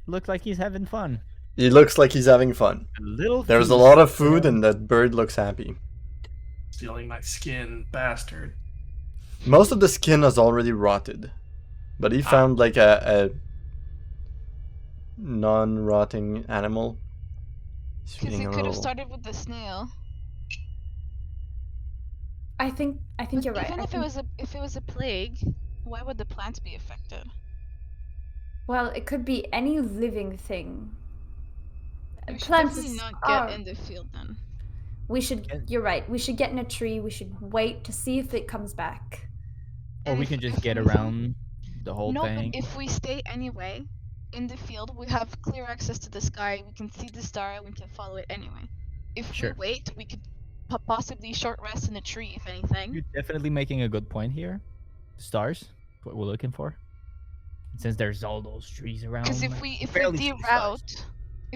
Looks like he's having fun.
he looks like he's having fun.
A little.
There's a
feast
lot of
for
food,
him.
and that bird looks happy.
Stealing my skin, bastard.
Most of the skin has already rotted, but he found like a non-rotting animal. He's
Because
feeling
it
a
could have
little.
started with the snail.
I think
But
you're right.
Even
I
if
think-
it was a plague, why would the plants be affected?
Well, it could be any living thing.
We should
Plants
definitely not
are-
get in the field then.
We should.
Can-
You're right. We should get in a tree. We should wait to see if it comes back.
Or
And
we
if-
can just
if
get
we-
around the whole
No,
thing.
but if we stay anyway in the field, we have clear access to the sky. We can see the star and we can follow it anyway. If
Sure.
we wait, we could possibly short rest in a tree, if anything.
You're definitely making a good point here. Stars, what we're looking for. Since there's all those trees around.
Because if
like,
we
barely see stars.
deroute,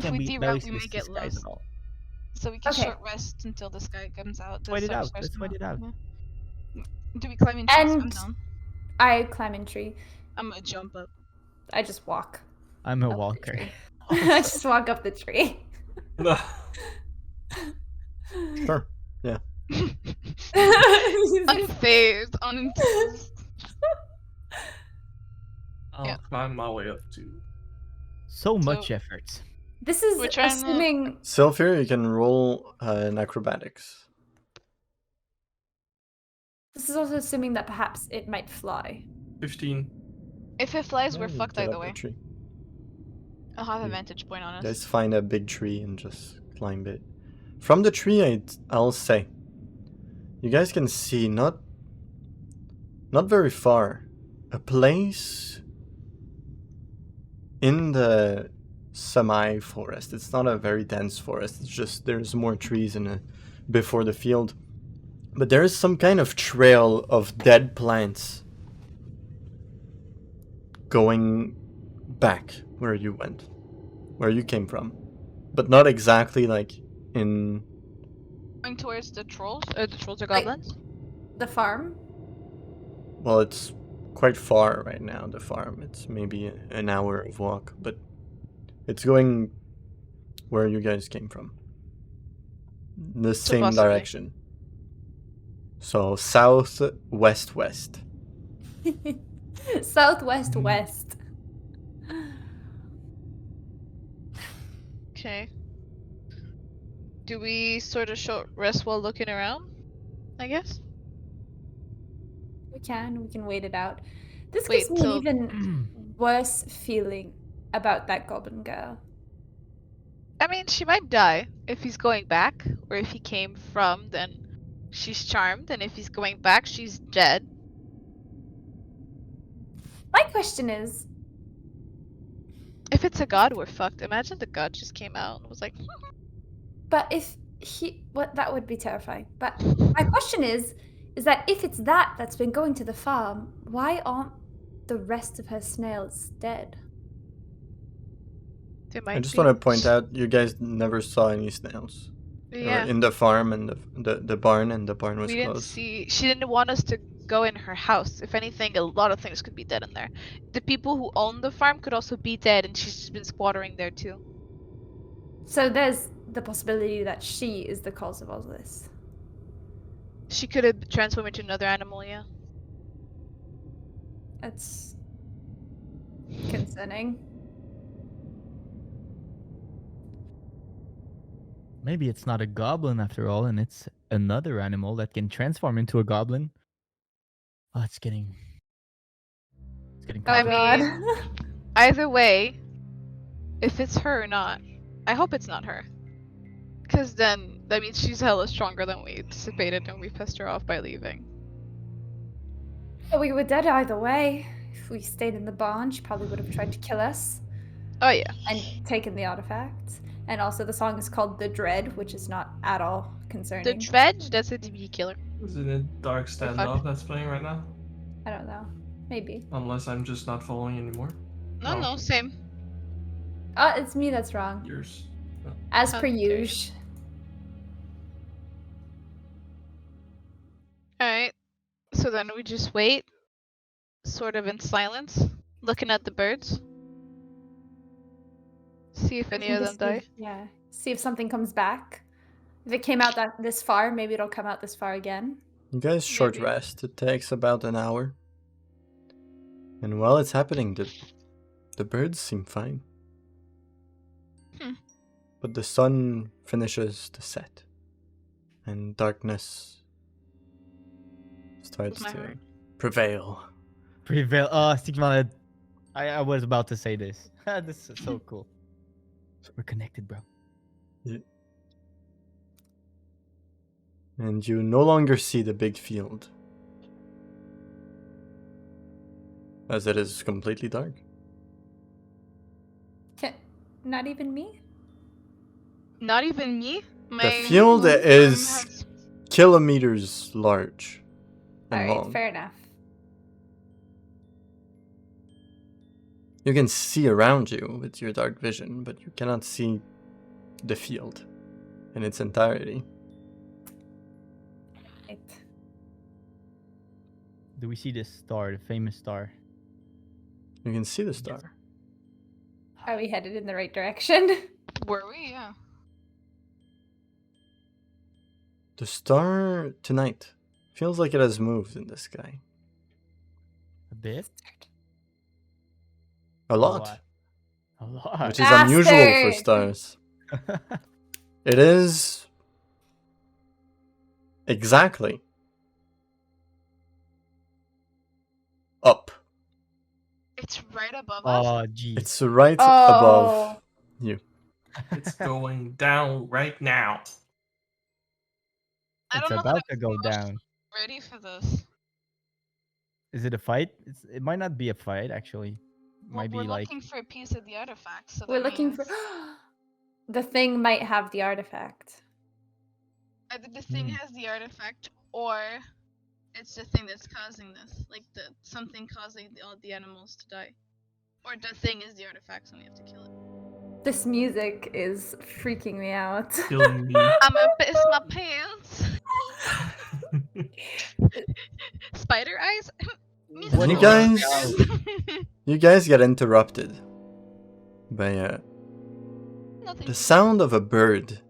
Can't be- barely
we
see
may
the
get
skies
lost.
at all.
So we can
Okay.
short rest until the sky comes out. The
Wait it
sun
out,
starts
let's
to
wait it
melt.
out.
Yeah. Do we climb in trees? I'm
And-
down.
I climb in tree.
I'm gonna jump up.
I just walk.
I'm a
up the
walker.
tree. I just walk up the tree.
Sure.
Unfazed, unenthused.
I'll
Yeah.
climb my way up to.
So much effort.
This is
We're trying to-
assuming.
Sylphir, you can roll an acrobatics.
This is also assuming that perhaps it might fly.
15.
If it flies, we're
Yeah, you
fucked
get
either
up the
way.
tree.
I'll have a
You
vantage point on us.
Just find a big tree and just climb it. From the tree, I'll say, you guys can see not very far, a place in the semi-forest. It's not a very dense forest. It's just there's more trees before the field, but there is some kind of trail of dead plants going back where you went, where you came from, but not exactly like in.
Going towards the trolls? The trolls or
Like-
goblins?
The farm?
Well, it's quite far right now, the farm. It's maybe an hour of walk, but it's going where you guys came from. The same
possibly.
direction. So south, west, west.
Southwest west.
Okay. Do we sort of short rest while looking around? I guess.
We can wait it out. This
Wait
gives me
till-
an even worse feeling about that goblin girl?
I mean, she might die if he's going back, or if he came from, then she's charmed, and if he's going back, she's dead.
My question is,
If it's a god, we're fucked. Imagine the god just came out and was like,
but if he, what that would be terrifying. But my question is that if it's that's been going to the farm, why aren't the rest of her snails dead?
they might
I just
be.
want to point out, you guys never saw any snails. They were
Yeah,
in the farm and the barn, and the barn was
we didn't
closed.
see. She didn't want us to go in her house. If anything, a lot of things could be dead in there. The people who own the farm could also be dead, and she's just been squattering there too.
So there's the possibility that she is the cause of all this.
She could have transformed into another animal. Yeah.
That's concerning.
Maybe it's not a goblin after all, and it's another animal that can transform into a goblin. Oh, it's getting
I
complicated.
mean, either way, if it's her or not, I hope it's not her. Because then that means she's hella stronger than we anticipated, and we pissed her off by leaving.
We were dead either way. If we stayed in the barn, she probably would have tried to kill us
Oh yeah.
and taken the artifact. And also, the song is called "The Dread," which is not at all concerning.
The Dredge, that's a DB killer.
Isn't it Dark Standoff that's playing right now?
I don't know. Maybe.
Unless I'm just not following anymore.
No,
Oh.
no, same.
Oh, it's me that's wrong.
Yours.
As per
Okay.
usual.
Alright. So then we just wait, sort of in silence, looking at the birds. See if any of them die.
Yeah. See if something comes back. If it came out this far, maybe it'll come out this far again.
You guys short
Maybe.
rest. It takes about an hour. And while it's happening, the birds seem fine.
Hmm.
But the sun finishes to set. And darkness starts
My
to
heart.
prevail.
Prevail. Oh, Stigma. I was about to say this. This is so cool. We're connected, bro.
And you no longer see the big field. As it is completely dark.
Not even me?
Not even me?
The field is kilometers large and
Alright,
long.
fair enough.
You can see around you with your dark vision, but you cannot see the field in its entirety.
Right.
Do we see this star, the famous star?
You can see the star.
Are we headed in the right direction?
Were we? Yeah.
The star tonight feels like it has moved in the sky.
A bit?
A lot.
A lot.
Which is unusual for
Bastard!
stars. It is exactly up.
It's right above us.
Oh, geez.
It's right
Oh.
above you.
It's going down right now.
I
It's
don't know
about
that
to go
I'm
down.
ready for this.
Is it a fight? It might not be a fight, actually.
Well,
Might be
we're
like
looking for a piece of the artifact. So
We're
that
looking for.
means
The thing might have the artifact.
either the thing
Hmm.
has the artifact, or it's the thing that's causing this, like the something causing all the animals to die, or the thing is the artifact, so we have to kill it.
This music is freaking me out.
Killing me.
I'm gonna piss my pants. Spider eyes.
What
You
is
guys-
this?
You guys get interrupted by
Nothing.
the sound of a bird,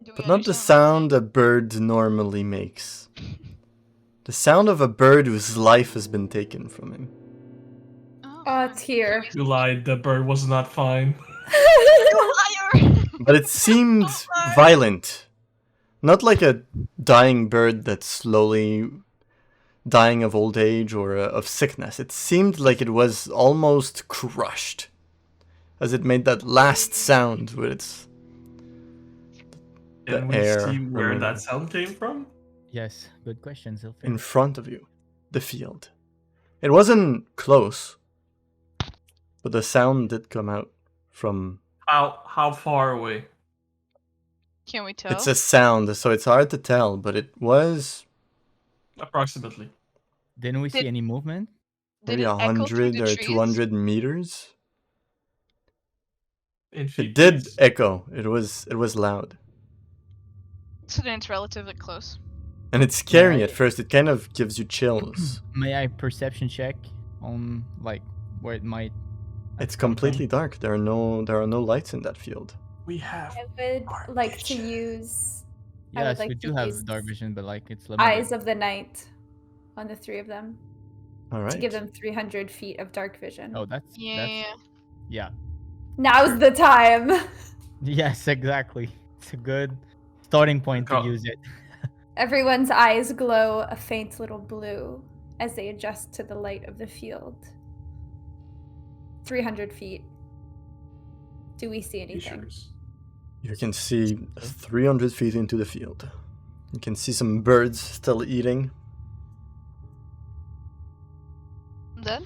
Do we
but not the
understand
sound a bird normally makes. The sound of a bird whose life has been taken from him.
what-
Oh, it's here.
You lied, the bird was not fine.
You liar!
But it seemed violent. Not like a dying bird that slowly dying of old age or of sickness. It seemed like it was almost crushed as it made that last sound with its
Can we
air
see where
removing.
that sound came from?
Yes, good question, Zilfer.
In front of you, the field. It wasn't close, but the sound did come out from.
How far away?
Can we tell?
It's a sound, so it's hard to tell, but it was
Approximately.
Didn't we see
Did-
any movement?
Did
maybe
it echo through
100
the
or
trees?
200 meters.
In feet,
It did
please.
echo. It was loud.
So then it's relatively close.
And it's scary
Yeah,
at first. It kind of gives you chills.
May I perception check on like where it might?
It's
come from?
completely dark. There are no lights in that field.
We have.
I would like to use I would
Yes,
like
we
to
do have
use
dark vision, but like it's limited.
Eyes of the Night on the three of them
All right.
to give them 300 feet of dark vision.
Oh, that's
Yeah.
yeah.
Now's the time.
Yes, exactly. It's a good starting point to
Go.
use it.
Everyone's eyes glow a faint little blue as they adjust to the light of the field. 300 feet. Do we see anything?
T-shirts.
You can see 300 feet into the field. You can see some birds still eating.
Then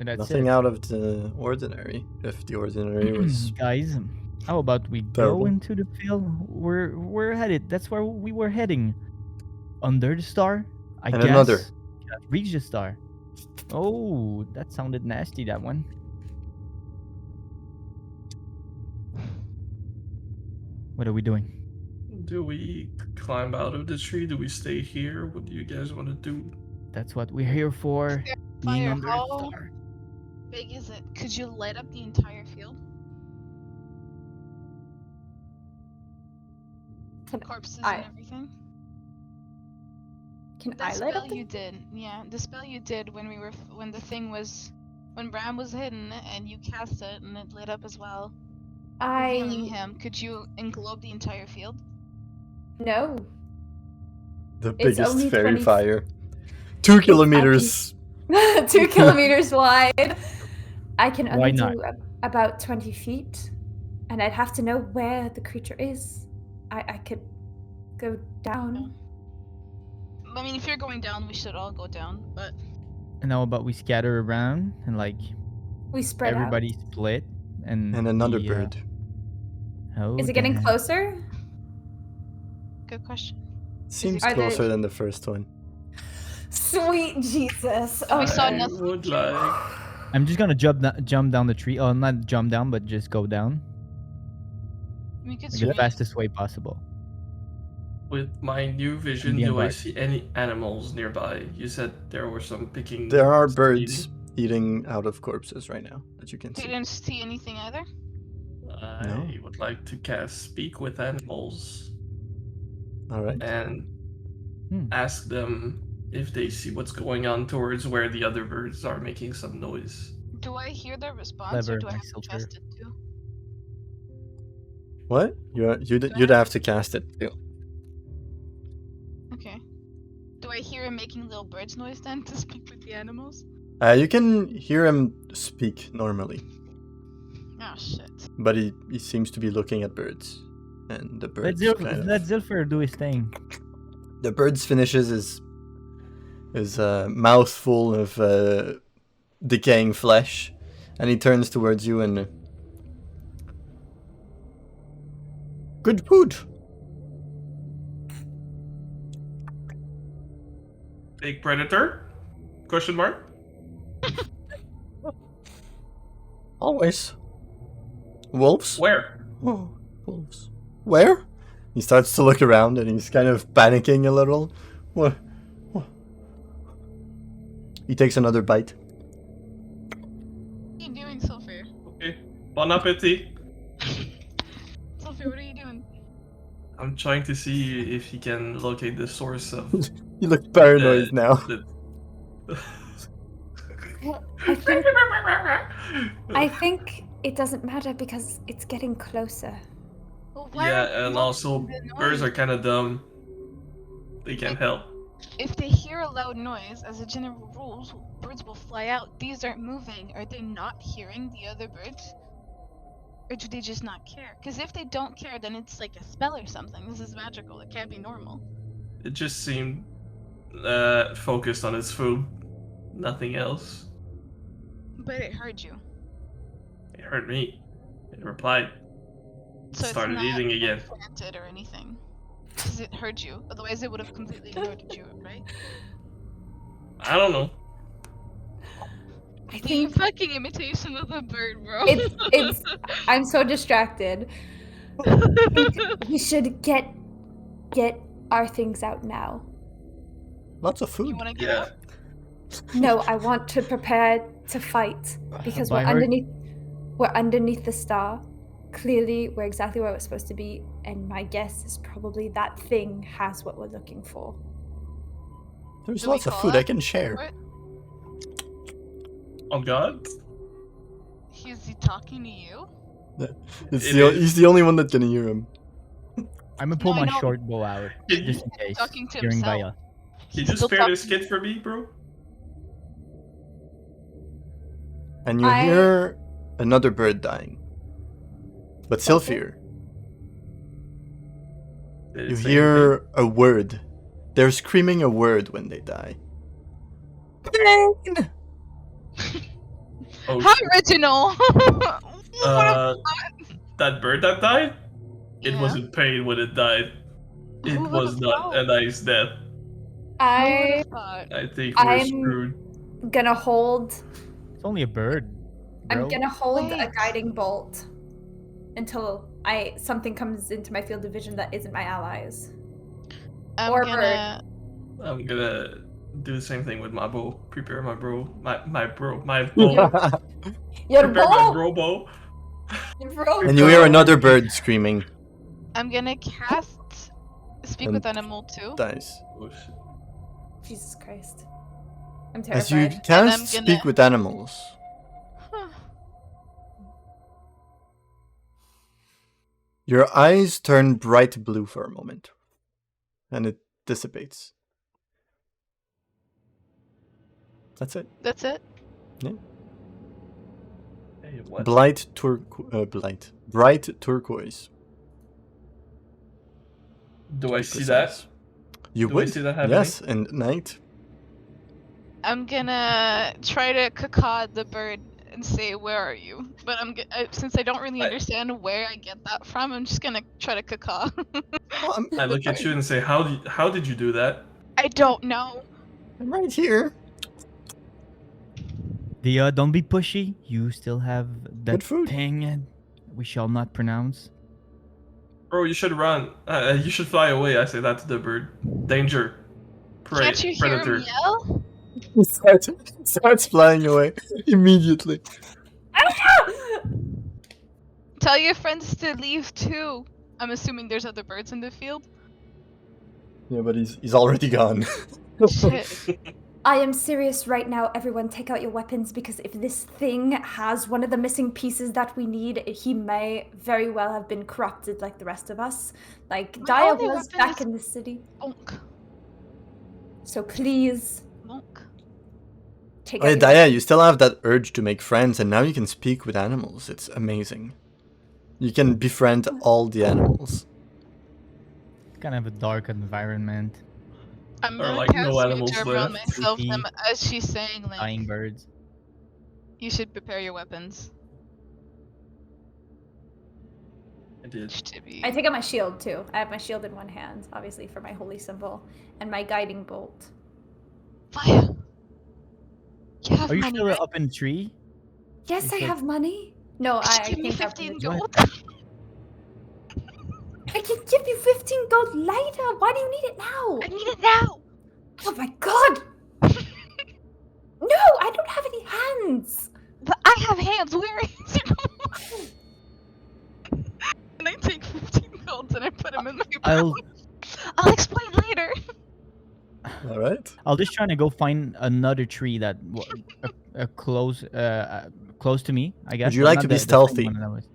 And that's
Nothing
it.
out of the ordinary. If the ordinary was
Guys, how about we
Terrible.
go into the field? We're headed. That's where we were heading. Under the star, I
And
guess.
another.
Reach the star. Oh, that sounded nasty. That one. What are we doing?
Do we climb out of the tree? Do we stay here? What do you guys want to do?
That's what we're here for. Being
fire,
under the
how
star.
big is it? Could you light up the entire field?
Can
Corpses
I-
and everything?
Can
That
I light
spell
up the
you did, yeah, the spell you did when we were when the thing was when Bram was hidden and you cast it and it lit up as well, revealing
I
him. Could you englobe the entire field?
no.
the
It's
biggest
only
fairy
20
fire? 2 kilometers.
2 kilometers wide. I can
Why
only
not?
do about 20 feet, and I'd have to know where the creature is. I could go down.
I mean, if you're going down, we should all go down. But
And how about we scatter around and like
We spread
everybody split and
And another
we,
bird.
Oh,
out. Is it getting
damn.
closer?
good question.
Seems
Are there-
closer than the first one.
Sweet Jesus.
We saw
I
nothing.
would like.
I'm just gonna jump down the tree. Oh, not jump down, but just go down
We could
like the
swim.
fastest way possible.
With my new vision,
Be
do I
embarked.
see any animals nearby? You said there were some picking.
There are
some
birds eating out of corpses right now, that you can
We
see.
didn't see anything either.
I
No.
would like to cast Speak with Animals
All right.
and
Hmm.
ask them if they see what's going on towards where the other birds are making some noise.
Do I hear their response,
Clever,
or do I have
myself
to
here.
cast it too?
What? You'd have to cast it too.
Okay. Do I hear him making little birds noise then to speak with the animals?
You can hear him speak normally,
Oh shit.
but he seems to be looking at birds, and the birds
Let Zilfer do his thing.
the birds finishes his mouthful of decaying flesh, and he turns towards you and good food.
Big predator? Question mark?
Always. Wolves?
Where?
Oh, wolves. Where? He starts to look around and he's kind of panicking a little. What? He takes another bite.
What are you doing, Sulfur?
Okay. Bon appetit.
Sulfur, what are you doing?
I'm trying to see if he can locate the source of
You look paranoid now.
the.
I think it doesn't matter because it's getting closer.
Well, why
Yeah,
are
and
you
also
making the
birds are
noise?
kind of dumb. They can't help.
If they hear a loud noise, as a general rule, birds will fly out. These aren't moving. Are they not hearing the other birds? Or do they just not care? Because if they don't care, then it's like a spell or something. This is magical. It can't be normal.
It just seemed focused on its food, nothing else.
But it heard you.
It heard me. It replied.
So
Started
it's not
eating again.
planted or anything. Because it heard you. Otherwise, it would have completely ignored you, right?
I don't know.
I
The
think
fucking imitation of the bird, bro.
it's. I'm so distracted. We should get our things out now.
Lots of
You
food.
want to get
Yeah.
out?
No, I want to prepare to fight because
By
we're
heart.
underneath. We're underneath the star. Clearly, we're exactly where we're supposed to be, and my guess is probably that thing has what we're looking for.
There's
Do we
lots of
call
food I
out
can
for
share.
it?
Oh God.
Is he talking to you?
He's the only one that can hear him.
I'm gonna pull
No, I
my
know.
short bow out
Can
just
you,
in case.
Talking to
Hearing
himself.
Vaya.
can you
He's
just
still
spare this
talking.
kid for me, bro?
And you
I-
hear another bird dying. But Sylphir,
Did it
you
say
hear a word. They're screaming a word when they die. Pain!
anything? Oh,
How
shit.
original!
That bird that died? It
Yeah.
wasn't pain when it died. It
Who
was
would've
not
thought?
a nice death.
Who
I
would've thought?
I think we're
I'm-
screwed.
gonna hold.
It's only a bird. Bro.
I'm gonna hold a
Wait.
guiding bolt until something comes into my field of vision that isn't my allies.
I'm
Or
gonna.
I'm gonna do the same thing with my bow. Prepare my bow. My bow.
Your
Prepare my
bow.
bro bow.
Your bow.
And you hear another bird screaming.
I'm gonna cast Speak
And
with Animal too.
Dies.
Oh, shit.
Jesus Christ. I'm
As you
terrified.
cast
I'm
Speak
gonna-
with Animals,
Huh.
your eyes turn bright blue for a moment. And it dissipates. That's it.
That's it.
Hey, what?
Bright turquoise.
Do
to
I
be
see that?
precise. You
Do I
would.
see that happening?
Yes, and night.
I'm gonna try to cacaw the bird and say, "Where are you?" But since I don't really
I-
understand where I get that from, I'm just gonna try to cacaw.
Oh,
I look at you and say, how did you do that?
I don't know.
I'm right here.
Don't be pushy. You still have that
Good food.
thing we shall not pronounce.
Bro, you should run. You should fly away. I say that to the bird. Danger.
Can't you hear
Predator.
him yell?
He starts flying away immediately.
Tell your friends to leave too. I'm assuming there's other birds in the field.
Yeah, but he's already gone.
Shit.
I am serious right now. Everyone, take out your weapons because if this thing has one of the missing pieces that we need, he may very well have been corrupted like the rest of us. Like,
My
Daya
only
was
weapon
back
is-
in the city.
Bonk.
So please,
Bonk.
take
Hey,
out your
Daya, you still have that urge to make friends, and now you can speak with animals. It's amazing. You can befriend all the animals.
Kind of a dark environment.
I'm
Or
gonna
like
cast
no animals
Future around
left.
myself
Creepy.
as she's saying, like,
Dying birds.
you should prepare your weapons.
I did.
To be...
I take out my shield too. I have my shield in one hand, obviously for my holy symbol, and my guiding bolt.
Fire. You have
Are you
money,
still
right?
up in the tree?
Yes,
Is
I
it-
have money. No,
Could you
I
give me
think I'm
15
from the-
gold?
I can give you 15 gold later. Why do you need it now?
I need it now.
Oh my god! No, I don't have any hands.
But I have hands. Where is it? And I take 15 golds and I put them in my
I'll
pouch. I'll explain later.
All right.
I'll just try to go find another tree that close to me. I guess.
Would you
but
like
not
to be
the same
stealthy?
one that was-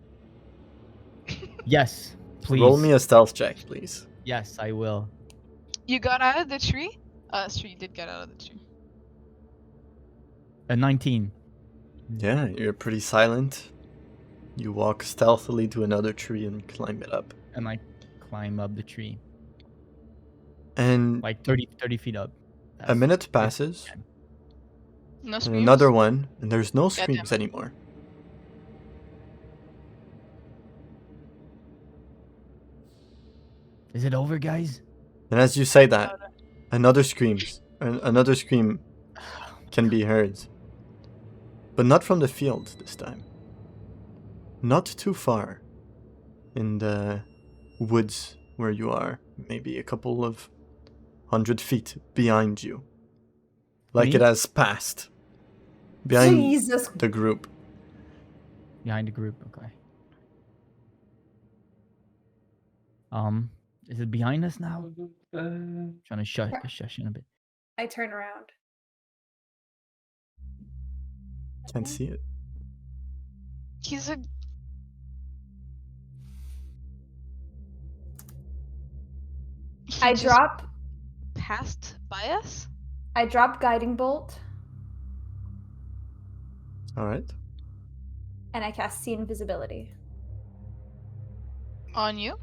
Yes, please.
Roll me a stealth check, please.
Yes, I will.
You got out of the tree? That's true, you did get out of the tree.
A 19.
Yeah, you're pretty silent. You walk stealthily to another tree and climb it up.
And I climb up the tree.
And
Like 30 feet up.
a minute passes,
No
and
screams?
another one, and there's no
Goddamn.
screams anymore.
Is it over, guys?
And as you say that, another screams. Another scream can be heard. But not from the field this time. Not too far. In the woods where you are. Maybe a couple of 100 feet behind you. Like
Me?
it has passed. Behind
Jesus.
the group.
Behind the group, okay. Is it behind us now? Trying to shush in a bit.
I turn around.
Can't see it.
He's a... He
I
just
drop
passed by us?
guiding bolt
Alright.
and I cast see invisibility
On you?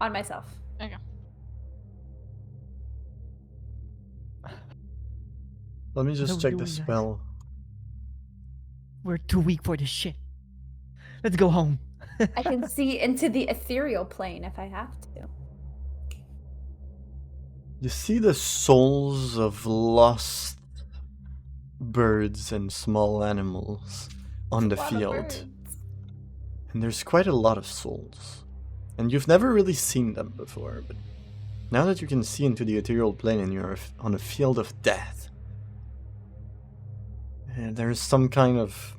on myself.
Let me
are
just
we
check the
doing, guys?
spell.
We're too weak for this shit. Let's go home.
I can see into the ethereal plane if I have to.
You see the souls of lost birds and small animals on the
A lot of
field.
birds.
And there's quite a lot of souls. And you've never really seen them before, but now that you can see into the ethereal plane and you're on a field of death, there's some kind of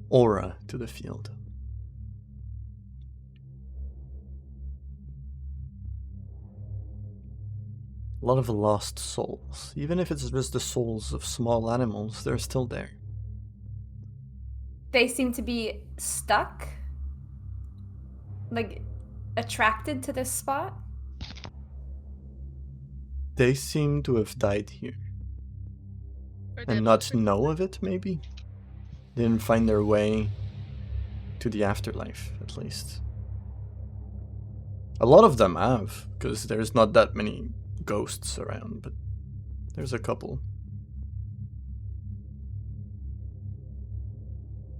aura to the field. A lot of lost souls. Even if it's just the souls of small animals, they're still there.
They seem to be stuck, like attracted to this spot.
They seem to have died here.
Or
And not know of it, maybe? Didn't find their way to the afterlife, at least. A lot of them have, because there's not that many ghosts around, but there's a couple.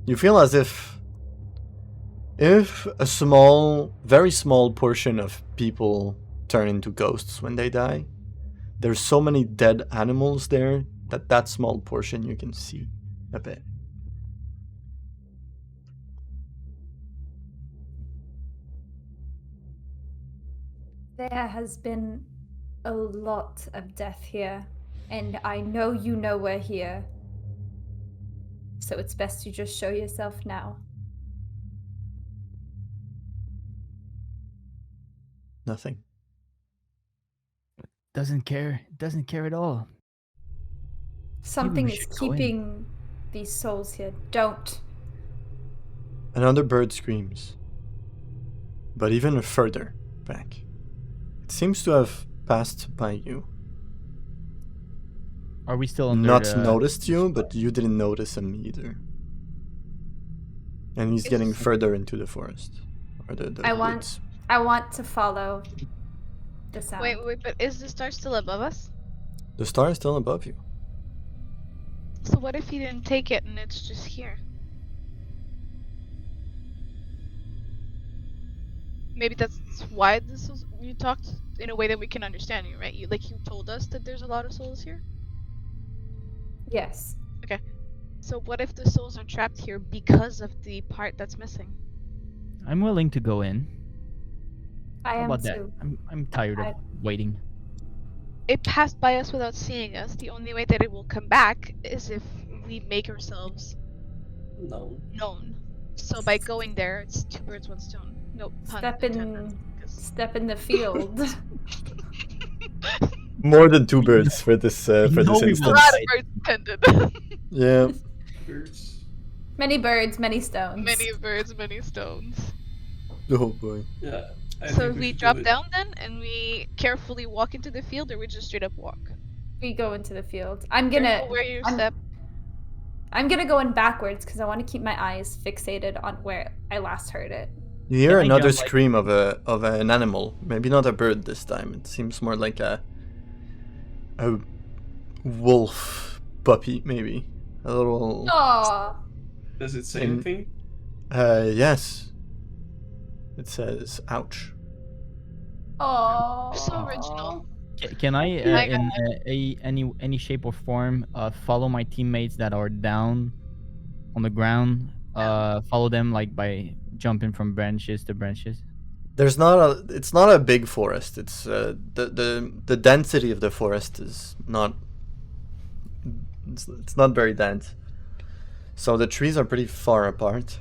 You feel as if a small, very small portion of people turn into ghosts when they die, there's so many dead animals there that small portion you can see a bit.
There has been a lot of death here, and I know you know we're here. So it's best you just show yourself now.
Nothing.
Doesn't care at all.
Something
we
is
should go in.
keeping these souls here. Don't.
Another bird screams, but even further back. It seems to have passed by you.
Are we still under
Not
the...
noticed you, but you didn't notice him either. And he's getting further into the forest. Or the
I
woods.
want to follow the sound.
Wait, but is the star still above us?
The star is still above you.
So what if he didn't take it and it's just here? Maybe that's why this was, you talked in a way that we can understand you, right? You told us that there's a lot of souls here.
Yes.
So what if the souls are trapped here because of the part that's missing?
I'm willing to go in.
I
How
am
about that?
too.
I'm tired of waiting.
It passed by us without seeing us. The only way that it will come back is if we make ourselves
No.
known. So by going there, it's two birds, one stone. No pun intended.
Step in the field.
More than two birds for this
know we
A
instance.
will.
lot of birds intended.
Yeah.
Birds.
Many birds, many stones.
Many birds, many stones.
Oh boy.
Yeah. I
So
think
we
should do
drop
it.
down then, and we carefully walk into the field, or we just straight up walk.
We go into the field. I'm gonna.
Careful where you step.
I'm gonna go in backwards because I want to keep my eyes fixated on where I last heard it.
You hear
Can I
another
jump, like-
scream of an animal. Maybe not a bird this time. It seems more like a wolf puppy, maybe. A little.
Aww.
Does it say
In-
anything?
Yes. It says, "Ouch."
Aww.
So original.
Can I,
my
in any shape or form, follow my teammates that are down on the ground? Follow them like by jumping from branches to branches.
There's not a. It's not a big forest. It's the density of the forest is not. It's not very dense. So the trees are pretty far apart.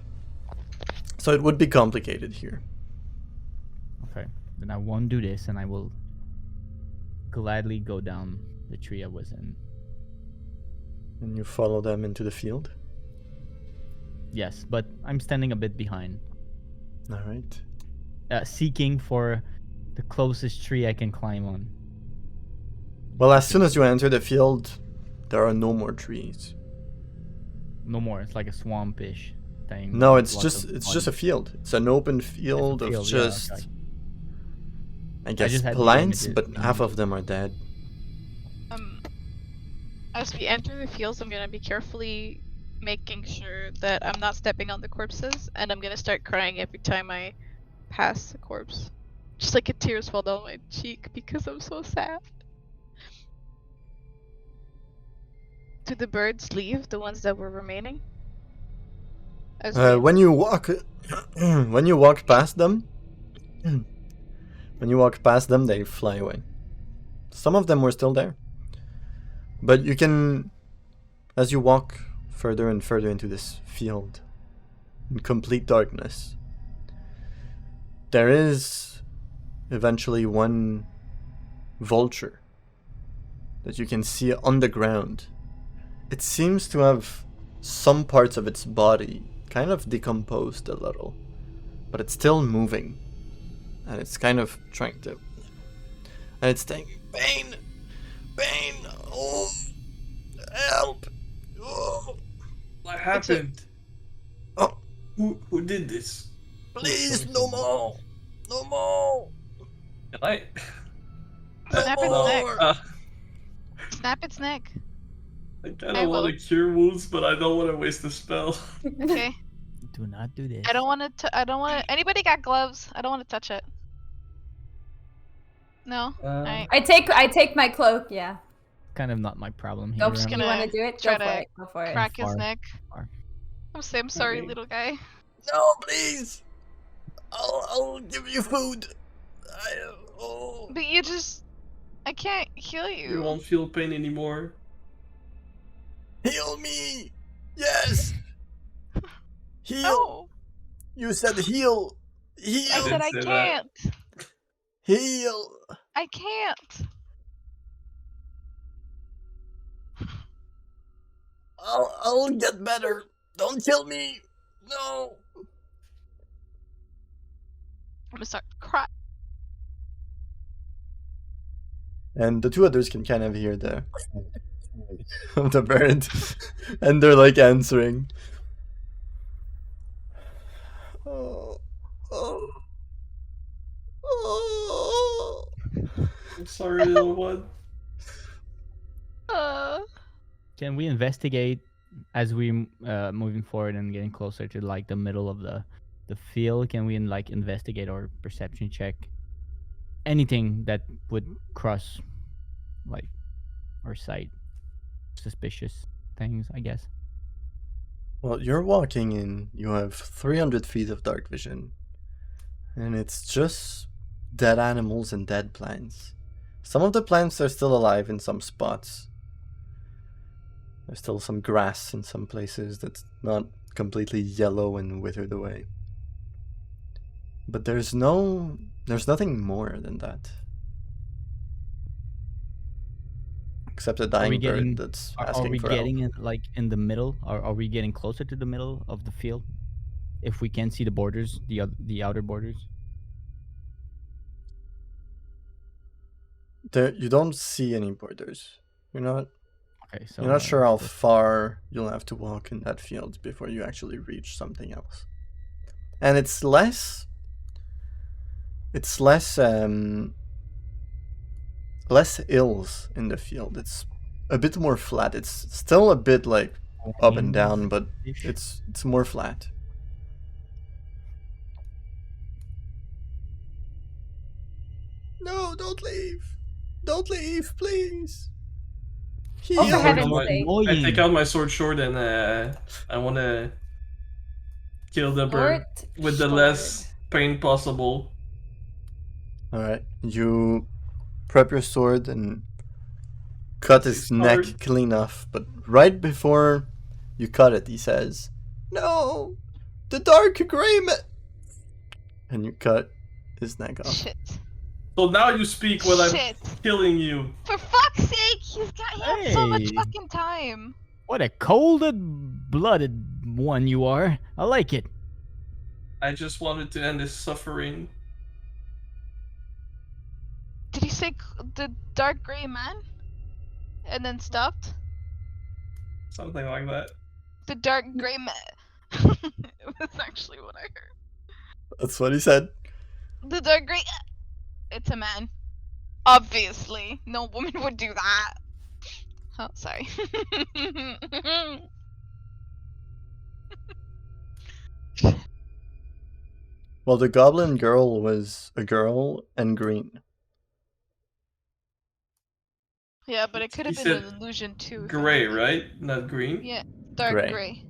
So it would be complicated here.
Okay, then I won't do this, and I will gladly go down the tree I was in.
And you follow them into the field.
Yes, but I'm standing a bit behind,
All right.
seeking for the closest tree I can climb on.
Well, as soon as you enter the field, there are no more trees.
No more. It's like a swampish thing.
No,
with
it's
lots
just
of
it's just a
mud.
field. It's an open field of
field, yeah,
just
okay.
I guess
just had the
plants,
images
but
in
half
my-
of them are dead.
As we enter the fields, I'm gonna be carefully making sure that I'm not stepping on the corpses, and I'm gonna start crying every time I pass a corpse. Just like a tears fall down my cheek because I'm so sad. Do the birds leave, the ones that were remaining? As we
When you walk, when you walk past them, they fly away. Some of them were still there, but you can, as you walk further and further into this field, in complete darkness, there is eventually one vulture that you can see on the ground. It seems to have some parts of its body kind of decomposed a little, but it's still moving, and it's kind of trying to, and it's saying, "Pain, pain, oh, help, oh,
What happened?
oh,
Who did this?
please, no more, no more,
Can I?
Snap its
no
neck.
more."
Snap its neck.
I kind
I
of want
will.
to cure wounds, but I don't want to waste a spell.
Okay.
Do not do this.
I don't want to. I don't want to. Anybody got gloves? I don't want to touch it. No. Alright.
I take my cloak. Yeah.
Kind of not my problem here.
Nope.
just
You
gonna
want to do it?
try
Go for
to
it. Go for it.
Crack his
far.
neck.
Far.
I'm sorry,
Okay.
little guy.
No, please, I'll give you food. Oh.
But you just. I can't heal you.
You won't feel pain anymore.
Heal me, yes, heal.
No.
You said heal,
I
heal,
said I
say that.
can't.
heal.
I can't.
I'll get better. Don't kill me. No.
I'm gonna start crying.
And the two others can kind of hear the of the bird, and they're like answering. Oh, oh, oh.
I'm sorry, little one.
Can we investigate as we moving forward and getting closer to like the middle of the field? Can we like investigate or perception check anything that would cross like our sight? Suspicious things, I guess.
Well, you're walking in. You have 300 feet of dark vision, and it's just dead animals and dead plants. Some of the plants are still alive in some spots. There's still some grass in some places that's not completely yellow and withered away. But there's nothing more than that. Except a dying bird that's
Are
asking
we
for
getting
help.
in like in the middle? Are we getting closer to the middle of the field? If we can see the borders, the outer borders.
You don't see any borders. You're not
Okay, so
You're not sure how
still-
far you'll have to walk in that field before you actually reach something else. And it's less less hills in the field. It's a bit more flat. It's still a bit like up and down, but
Ish.
it's more flat. No, don't leave. Don't leave, please.
Oh, for
Heal.
heaven's
my-
sake.
I take out my sword short and I want to kill the bird
Short
with the
sword.
less pain possible.
All right, you prep your sword and cut his neck
Sword.
clean off, but right before you cut it, he says, "No, the dark gray and you cut his neck off.
Shit.
So now you speak while I'm
Shit.
killing you.
For fuck's sake, he has so much
Hey.
fucking time.
What a cold-blooded one you are. I like it.
I just wanted to end his suffering.
Did he say the dark gray man? And then stopped?
Something like that.
The dark gray man. It was actually what I heard.
That's what he said.
The dark gray. It's a man. Obviously. No woman would do that. Oh, sorry.
Well, the goblin girl was a girl and green.
Yeah, but it could have
He
been
said
an illusion too. if
Gray,
anything.
right? Not green?
Yeah, dark
Gray.
gray.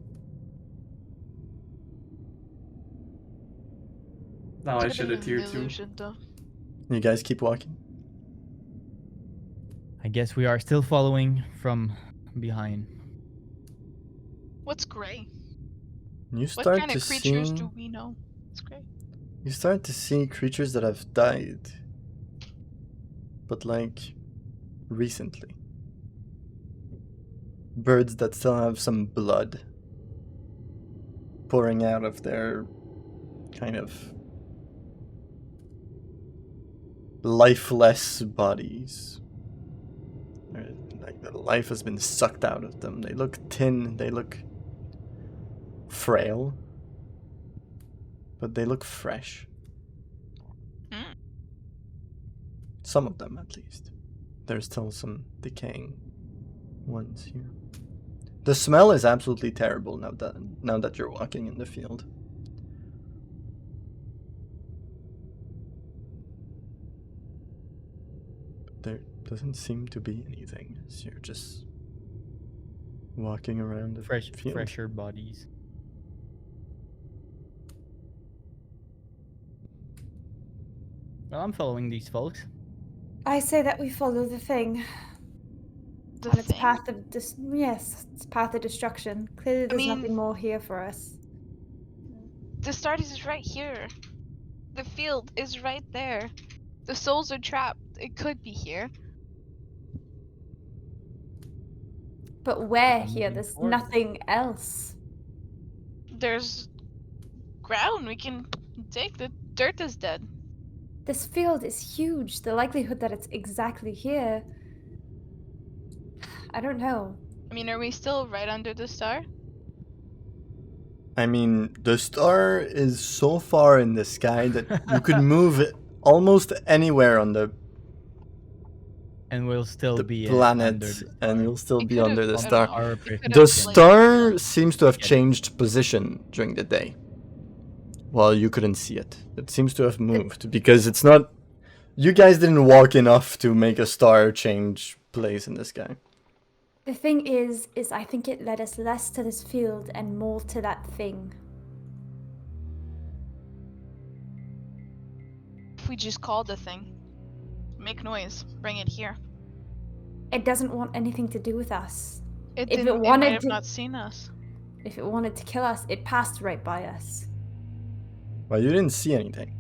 Now I
Could've
should
been
have
an
tier 2.
illusion though.
You guys keep walking.
I guess we are still following from behind.
What's gray?
You
What
start
kind
to
of creatures
see
do we know? It's gray.
you start to see creatures that have died, but like recently. Birds that still have some blood pouring out of their kind of lifeless bodies. Like the life has been sucked out of them. They look thin, they look frail, but they look fresh.
Mm.
Some of them, at least. There's still some decaying ones here. The smell is absolutely terrible now that you're walking in the field. There doesn't seem to be anything, as you're just walking around the field.
Fresher bodies. Well, I'm following these folks.
I say that we follow the thing
The
on its
thing?
path of its path of destruction. Clearly, there's
mean-
nothing more here for us.
The start is right here. The field is right there. The souls are trapped. It could be here.
But where
I'm
here?
moving
There's
forward.
nothing else.
There's ground we can take. The dirt is dead.
This field is huge. The likelihood that it's exactly here. I don't know.
I mean, are we still right under the star?
I mean, the star is so far in the sky that you could move it almost anywhere on the
And we'll still be
planet,
under the
and you'll still
It
be
could've-
under the
I don't
star.
know,
Our
it could've,
The
like-
star seems to have
Yeah.
changed position during the day. Well, you couldn't see it. It seems to have moved because it's not. You guys didn't walk enough to make a star change place in the sky.
The thing is I think it led us less to this field and more to that thing.
If we just call the thing, make noise, bring it here.
It doesn't want anything to do with us.
It
If it
didn't. It
wanted
might have
to-
not seen us.
If it wanted to kill us, it passed right by us.
Well, you didn't see anything.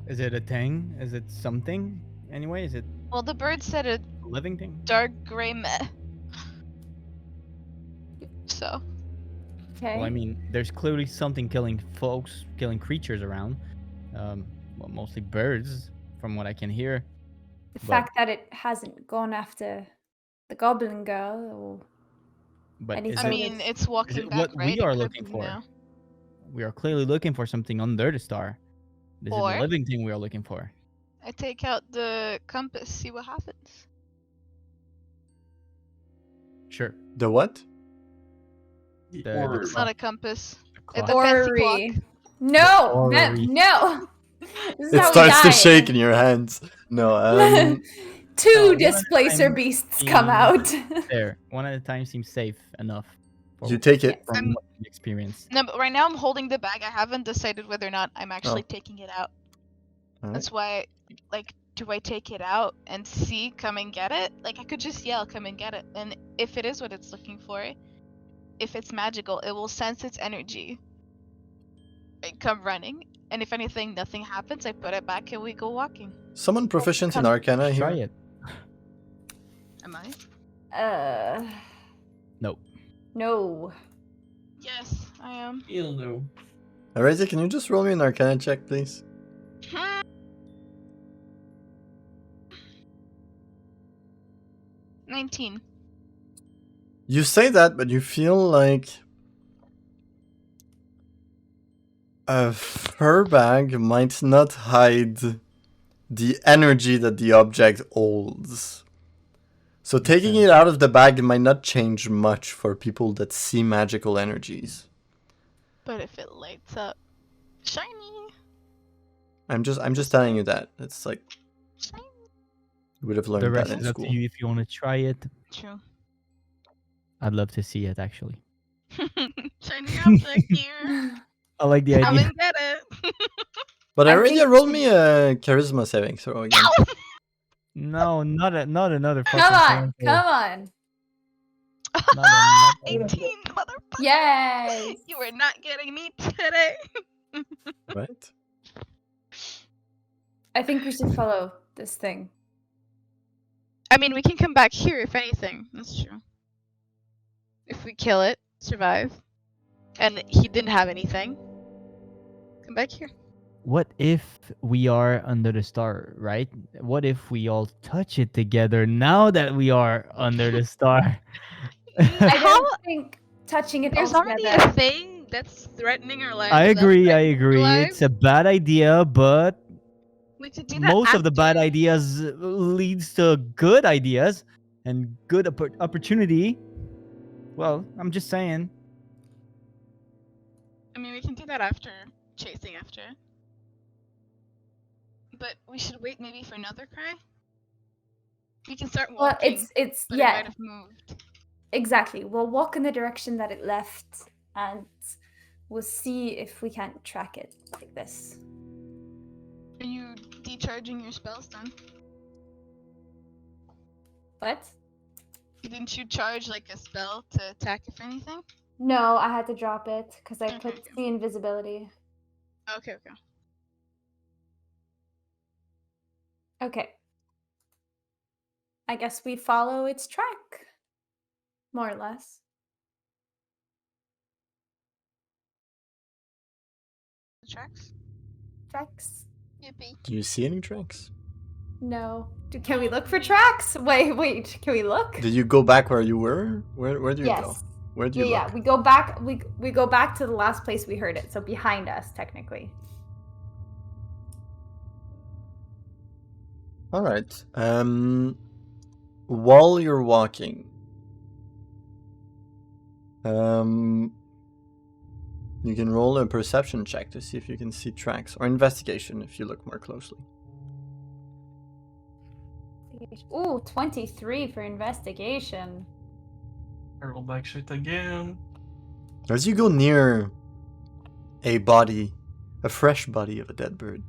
Is it a thing? Is it something? Anyway, is it
Well, the bird said a
a living thing?
dark gray meh. So,
Okay.
Well, I mean, there's clearly something killing folks, killing creatures around. Well, mostly birds. from what I can hear.
The
But-
fact that it hasn't gone after the goblin girl or
But
Any
is
I
sort
it,
mean,
of-
it's walking
it
back,
what
right?
we are
It could
looking
be
for?
now.
We are clearly looking for something under the star. Is it
Or-
the living thing we are looking for?
I take out the compass, see what happens.
Sure.
The what?
The
Or
It's not a compass.
The
The
clock.
fancy
orrery.
clock.
No,
orrery.
no. This is
It
how we
starts to
die.
shake in your hands. No,
Two
one at a
displacer
time
beasts come
being-
out.
There. One at a time seems safe enough.
you take it.
From
I'm-
what we experienced.
No, but right now I'm holding the bag. I haven't decided whether or not I'm actually
Oh.
taking it out.
Alright.
That's why, like, do I take it out and see, come and get it? Like, I could just yell, come and get it. And if it is what it's looking for, if it's magical, it will sense its energy and come running. And if anything, nothing happens, I put it back and we go walking.
Someone proficient in
come-
Arcana
Try
here?
it.
Am I?
Nope.
No.
Yes, I am.
He'll do.
Alright, can you just roll me an Arcana check, please?
19.
You say that, but you feel like a fur bag might not hide the energy that the object holds. So taking it out of the bag might not change much for people that see magical energies.
But if it lights up, shiny,
I'm just telling you that. It's like
shiny.
you would have
The
learned that
rest
in
is up
school.
to you if you want to try it.
True.
I'd love to see it actually.
Shiny object here.
I like the
Come
idea.
and get it.
But
I
already
think-
rolled me a charisma saving throw again.
No, not another. fucking
Come on,
saving throw.
come on.
Not a-
18, motherfucker.
Yay.
You are not getting me today.
Right?
I think we should follow this thing.
I mean, we can come back here if anything. That's true. If we kill it, survive, and he didn't have anything, come back here.
What if we are under the star, right? What if we all touch it together now that we are under the star?
I
How?
don't think touching it
There's
all
already
together.
a thing that's threatening our lives.
I
that's
agree, I
threatening our
agree.
lives.
It's a bad idea, but
We could do that
most of the bad
after.
ideas leads to good ideas and good opportunity. Well, I'm just saying.
I mean, we can do that after chasing after. But we should wait maybe for another cry. We can start
Well,
walking.
it's
but it
yeah,
might have moved.
exactly. We'll walk in the direction that it left, and we'll see if we can't track it like this.
Are you decharging your spells then?
What?
Didn't you charge like a spell to attack if anything?
No, I had to drop it because I
Okay,
put
okay.
the invisibility.
Okay, okay.
Okay. I guess we follow its track, more or less.
The tracks?
Tracks?
Yippee.
Do you see any tracks?
No. Can we look for tracks? Wait. Can we look?
Did you go back where you were? Where do you go?
Yes.
Where do you
Yeah,
look?
we go back. We go back to the last place we heard it, so behind us, technically.
All right. While you're walking, you can roll a perception check to see if you can see tracks, or investigation if you look more closely.
Ooh, 23 for investigation.
I roll back shit again.
As you go near a body, a fresh body of a dead bird,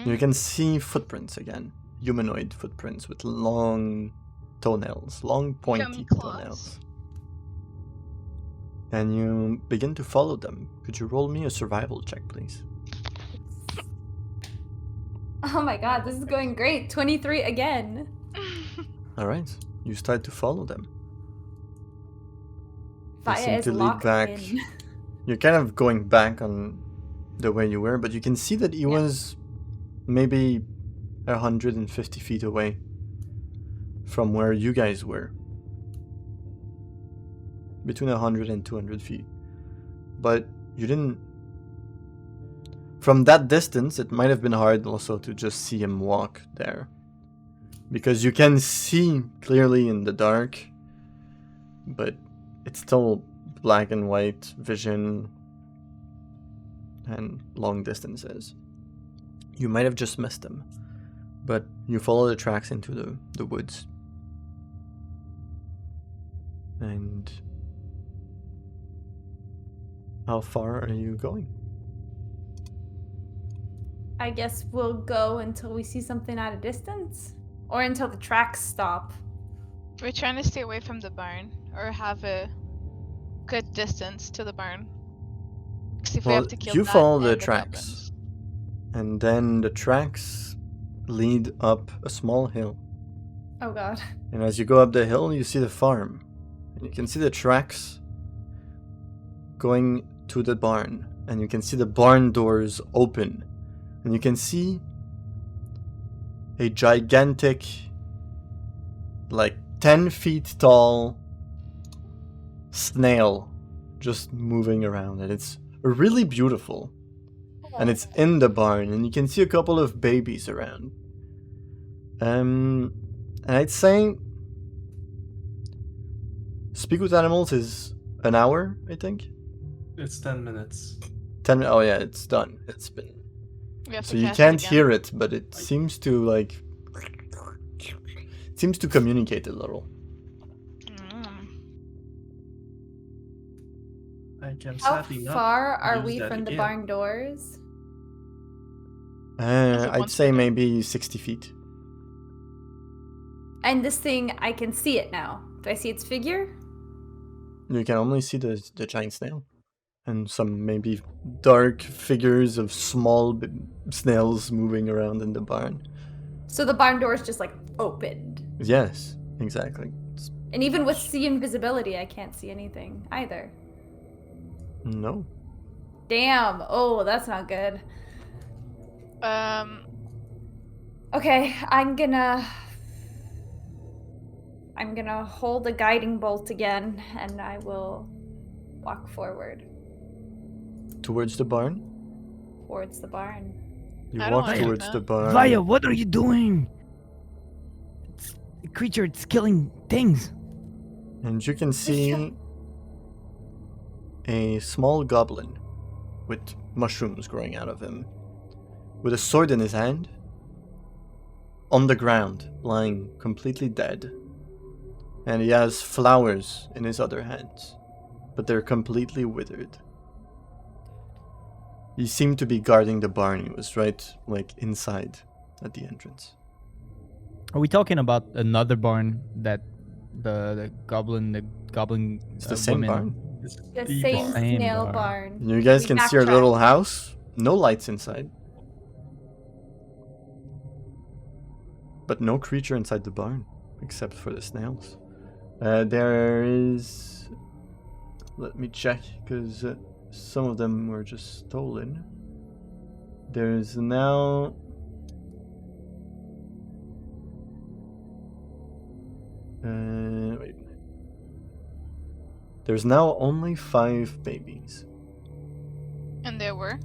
you can see footprints again. Humanoid footprints with long toenails, long pointy
claws.
toenails. And you begin to follow them. Could you roll me a survival check, please?
Oh my god, this is going great. 23 again.
Alright, you start to follow them. They
Fire
seem
is
to lead
locked
back.
in.
You're kind of going back on the way you were, but you can see that he was maybe 150 feet away from where you guys were. Between 100 and 200 feet. But you didn't... From that distance, it might have been hard also to just see him walk there. Because you can see clearly in the dark, but it's still black and white vision and long distances. You might have just missed him, but you follow the tracks into the woods. And how far are you going?
I guess we'll go until we see something at a distance, or until the tracks stop.
We're trying to stay away from the barn, or have a good distance to the barn. 'Cause if we
Well,
have to kill
you
that
follow the
and
tracks,
goblins-
and then the tracks lead up a small hill.
Oh god.
And as you go up the hill, you see the farm. And you can see the tracks going to the barn. And you can see the barn doors open. And you can see a gigantic, like 10 feet tall snail just moving around. And it's really beautiful. And it's in the barn. And you can see a couple of babies around. And I'd say speak with animals is an hour, I think.
It's 10 minutes.
10. Oh yeah, it's done. It's been.
We have
So
to
you
cast it
can't
again.
hear it, but it seems to like. It seems to communicate a little.
Mm.
I can
How
sadly not
far are
use
we
that
from the
again.
barn doors?
I'd
once
say
per day.
maybe 60 feet.
And this thing, I can see it now. Do I see its figure?
You can only see the giant snail. And some maybe dark figures of small snails moving around in the barn.
So the barn door is just like opened.
Yes, exactly.
And even with sea invisibility, I can't see anything either.
No.
Damn. Oh, that's not good. Okay, I'm gonna hold a guiding bolt again, and I will walk forward
Towards the barn?
towards the barn.
You
I don't
walk
like
towards
that.
the barn.
Vaya, what are you doing? It's a creature, it's killing things.
And you can see a small goblin with mushrooms growing out of him, with a sword in his hand, on the ground, lying completely dead. And he has flowers in his other hands, but they're completely withered. He seemed to be guarding the barn. He was right, like, inside at the entrance.
Are we talking about another barn that the goblin
It's the same
women?
barn.
It's
The
the
same
barn.
Same
snail
barn.
barn.
You guys
We
can see our
backtracked.
little house. No lights inside. But no creature inside the barn, except for the snails. There is... Let me check, because some of them were just stolen. There's now... wait. There's now only 5 babies.
And there were.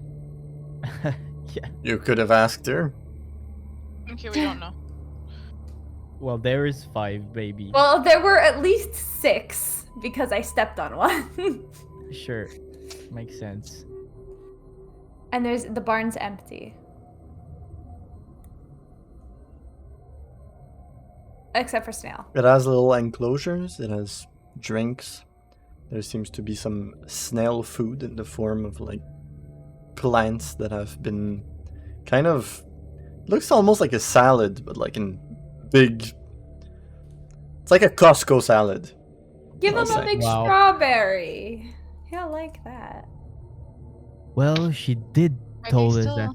Yeah.
You could have asked her.
Okay, we don't know.
Well, there is 5 babies.
Well, there were at least 6 because I stepped on one.
Sure, makes sense.
And the barn's empty. Except for snail.
It has little enclosures, it has drinks. There seems to be some snail food in the form of like plants that have been kind of... Looks almost like a salad, but like in big... It's like a Costco salad.
Give
I'll
him a
say.
big
Wow.
strawberry. He'll like that.
Well, she did
Are
told
they
us
still
that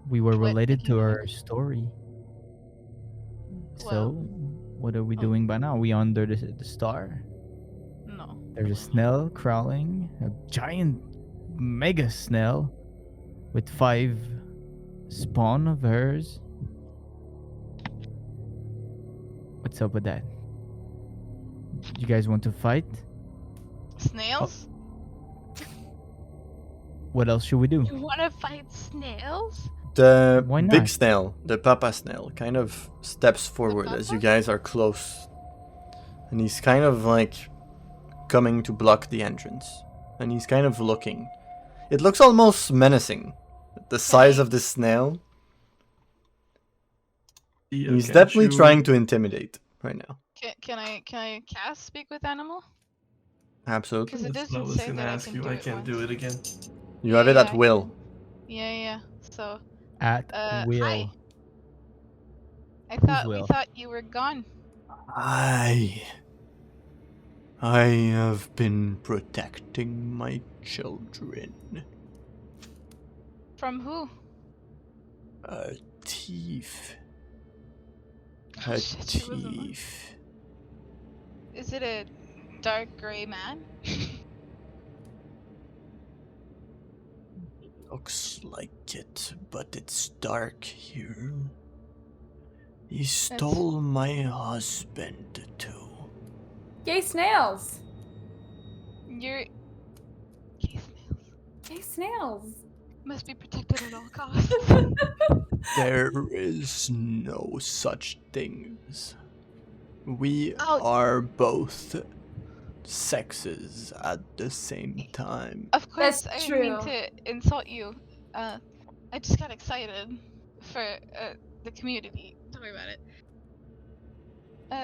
we were
what,
related to
picking
her story. So,
Well,
what are we
oh.
doing by now? We under the star.
no.
There's a snail crawling, a giant mega snail with 5 spawn of hers. What's up with that? You guys want to fight?
Snails?
What else should we do?
You want to fight snails?
The
Why
big
not?
snail, the papa snail, kind of steps forward as you
papa?
guys are close. And he's kind of like coming to block the entrance. And he's kind of looking. It looks almost menacing. The size of this snail.
Yeah,
He's
can't
definitely
you-
trying to intimidate right now.
Can I cast speak with animal?
Absolutely.
Because it
That's
doesn't
what I was
say
gonna
that
ask
I can
you.
do
I
it
can't do
once.
it again.
You have it at
I
will.
Yeah. So
At will.
hi. I thought we
will?
thought you were gone.
I have been protecting my children.
From who?
A thief.
Oh,
A
shit, you live among-
thief.
Is it a dark gray man?
Looks like it, but it's dark here. He stole my husband too.
Gay snails.
You're. Gay snails
Gay snails.
must be protected at all costs.
There is no such things. We
Oh.
are both sexes at the same time.
Of course,
That's
I didn't mean
true.
to insult you. I just got excited for the community. Don't worry about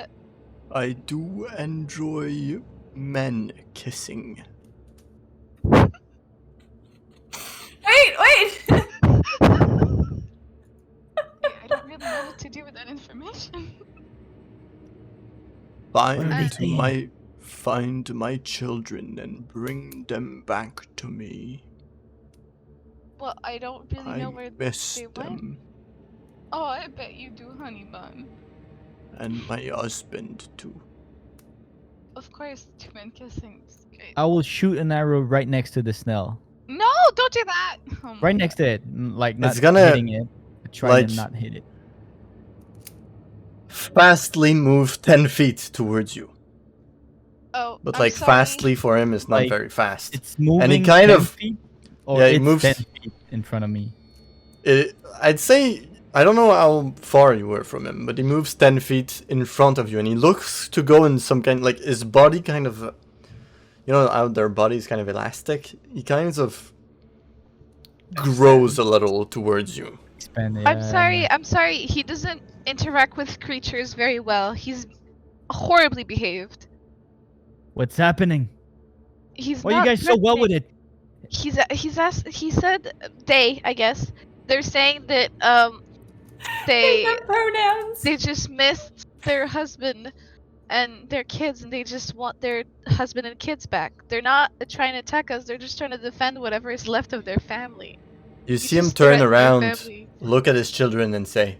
it.
I do enjoy men kissing.
Wait.
Yeah, I don't really know what to do with that information.
are they
Find
saying?
find my children and bring them back to me.
Well, I don't really know
I
where
miss
they went.
them.
Oh, I bet you do, honey bun.
And my husband too.
Of course, two men kissing is great.
I will shoot an arrow right next to the snail.
No, don't do that. Oh my
Right
God.
next to it. Like not
It's gonna,
hitting it. But trying to
like-
not hit it.
Fastly move 10 feet towards you.
Oh,
But
I'm
like
sorry.
fastly for him is not
Like,
very fast.
It's moving
he kind
10
of-
feet, or
yeah, it
it's
moves-
10 feet in front of me.
I'd say, I don't know how far you were from him, but he moves 10 feet in front of you and he looks to go in some kind, like his body kind of, you know how their body is kind of elastic? He kind of grows a little towards you.
Expand,
I'm
yeah.
sorry. I'm sorry. He doesn't interact with creatures very well. He's horribly behaved.
What's happening?
He's
Why are you
not
guys so well with
threatening.
it?
He's asked. He said they. I guess they're saying that
They
they
have pronouns.
they just missed their husband and their kids, and they just want their husband and kids back. They're not trying to attack us. They're just trying to defend whatever is left of their family.
You
You
see him
just
turn
threatened their
around,
family.
look at his children and say,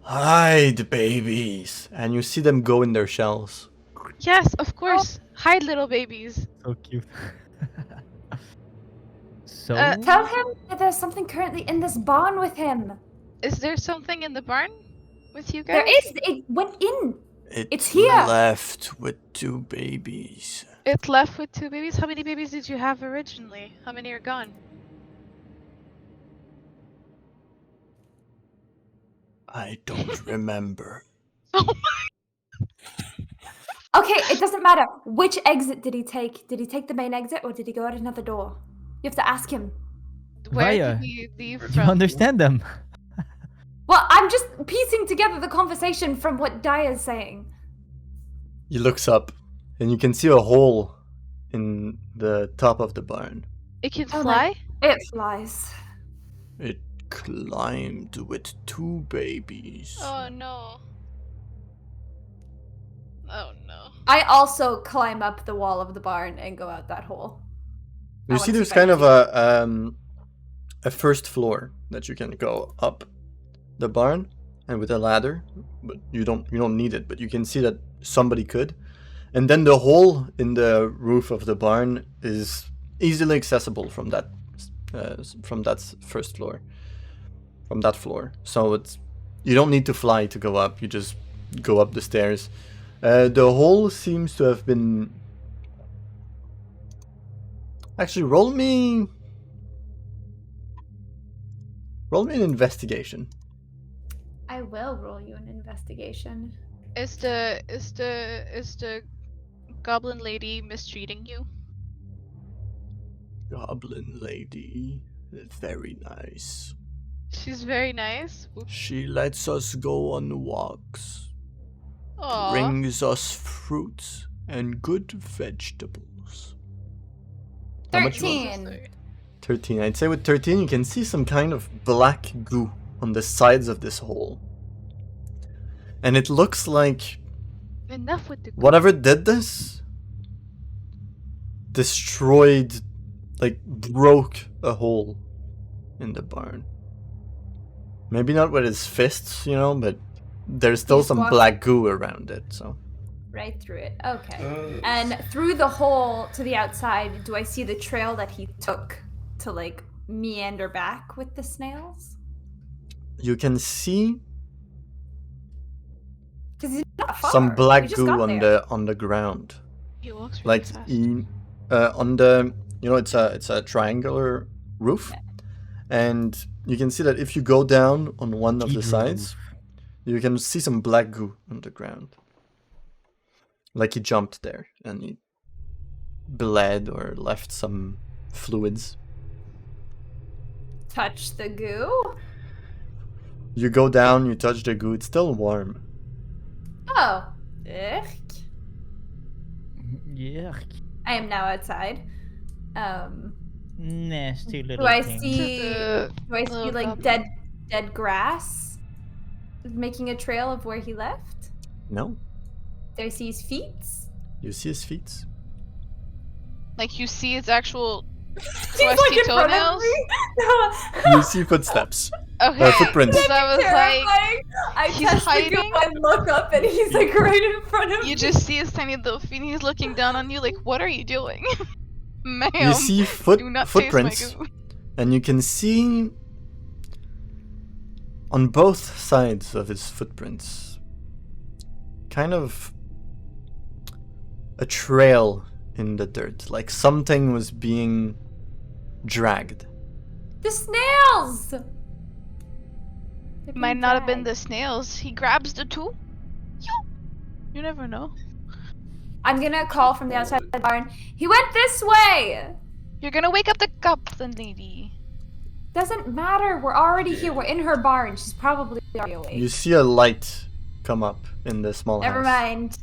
"Hide, babies." And you see them go in their shells.
Yes, of course. Hide, little babies.
So cute. So
Tell him that there's something currently in this barn with him.
Is there something in the barn with you guys?
There is. It went in.
It's
It's here.
left with 2 babies.
It's left with 2 babies. How many babies did you have originally? How many are gone?
I don't remember.
Okay, it doesn't matter. Which exit did he take? Did he take the main exit or did he go out another door? You have to ask him.
Where
Vaya,
did you leave
you
from?
understand them.
Well, I'm just piecing together the conversation from what Daya's saying.
He looks up, and you can see a hole in the top of the barn.
It can
Oh
fly?
It flies.
It climbed with 2 babies.
Oh no. Oh no.
I also climb up the wall of the barn and go out that hole. I
You
wanna
see, there's
if I
kind
can
of a first floor that you can go up the barn, and with a ladder, but you don't need it. But you can see that somebody could, and then the hole in the roof of the barn is easily accessible from that first floor. from that floor. So you don't need to fly to go up. You just go up the stairs. The hole seems to have been. Actually, roll me an investigation.
I will roll you an investigation.
Is the goblin lady mistreating you?
Goblin lady, very nice.
She's very nice. Oops.
She lets us go on walks,
Aw.
brings us fruits and good vegetables. How much was it?
13.
13. I'd say with 13 you can see some kind of black goo on the sides of this hole. And it looks like
Enough with the
whatever did this destroyed, like broke a hole in the barn. Maybe not with his fists, but there's still some
walked
black goo around it, so.
Right through it. Okay. And through the hole to the outside, do I see the trail that he took to like meander back with the snails?
You can see
Because he's not far.
some
We
black
just
goo
got
on
there.
the ground.
He walks really
Like
fast.
on the it's a triangular roof, and you can see that if you go down on one of the
Heat
sides, you can see some black goo on the ground. Like he jumped there and he bled or left some fluids.
Touch the goo.
You go down, you touch the goo, it's still warm.
Oh. Ugh.
Yeah.
I am now outside.
Nasty little
Do I
thing.
see
The little
like
goblin.
dead grass making a trail of where he left?
No,
Do I see his feet?
you see his feet.
Like you see its actual
He's like
rusty
in front of
toenails?
me.
You see footsteps.
Okay.
Footprints.
So I was like,
Terrifying. I
he's
touch the
hiding?
goo, I look up and he's like right in front of me.
you just see his tiny little feet and he's looking down on you like, what are you doing? Ma'am,
You see
do not taste
footprints,
my goo.
and you can see on both sides of his footprints kind of a trail in the dirt, like something was being dragged.
The snails! They're
Might
being
not have been
dragged.
the snails. He grabs the two. You never know.
I'm gonna call from the outside of the barn. He went this way!
You're gonna wake up the goblin lady.
Doesn't matter. We're already here. We're in her barn. She's probably already awake.
You see a light come up in the small
Never
house.
mind.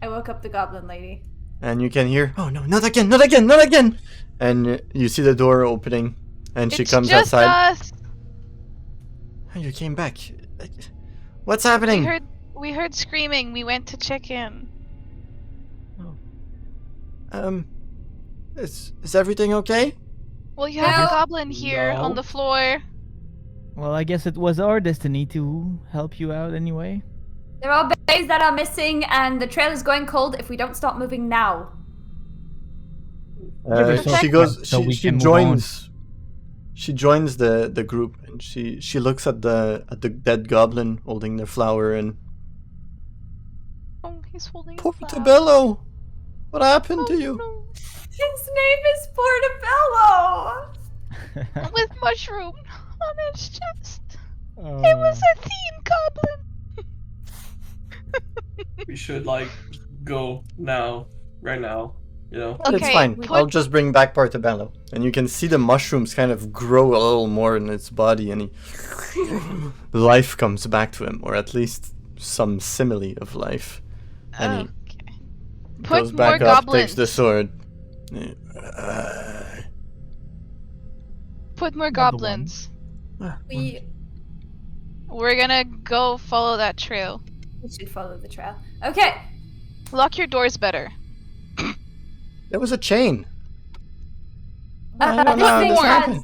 I woke up the goblin lady.
And you can hear, oh no, not again, not again, not again! And you see the door opening, and she
It's
comes
just
outside.
us.
Oh, you came back. What's happening?
We heard screaming. We went to check in.
Is everything okay?
Well, you have
No.
a goblin here on
No.
the floor.
Well, I guess it was our destiny to help you out anyway.
There are bays that are missing, and the trail is going cold if we don't stop moving now.
Give us
She
a
goes.
second so we
She
can move
joins. She joins the group, and she looks at the dead goblin holding the flower, and
Oh, he's holding a flower.
Portobello, what happened to you?
No.
His name is Portobello!
With mushroom on his chest.
Oh.
It was a theme goblin.
We should go now, right now.
It's
Okay,
fine.
put-
I'll just bring back Portobello, and you can see the mushrooms kind of grow a little more in its body, and life comes back to him, or at least some simile of life. And he
Okay.
goes
Put
back
more
up,
goblins.
takes the sword.
Put more
Another one.
goblins.
We
We're gonna go follow that trail.
should follow the trail. Okay.
Lock your doors better.
There was a chain. I don't
This
know how
thing
this
has-
happened.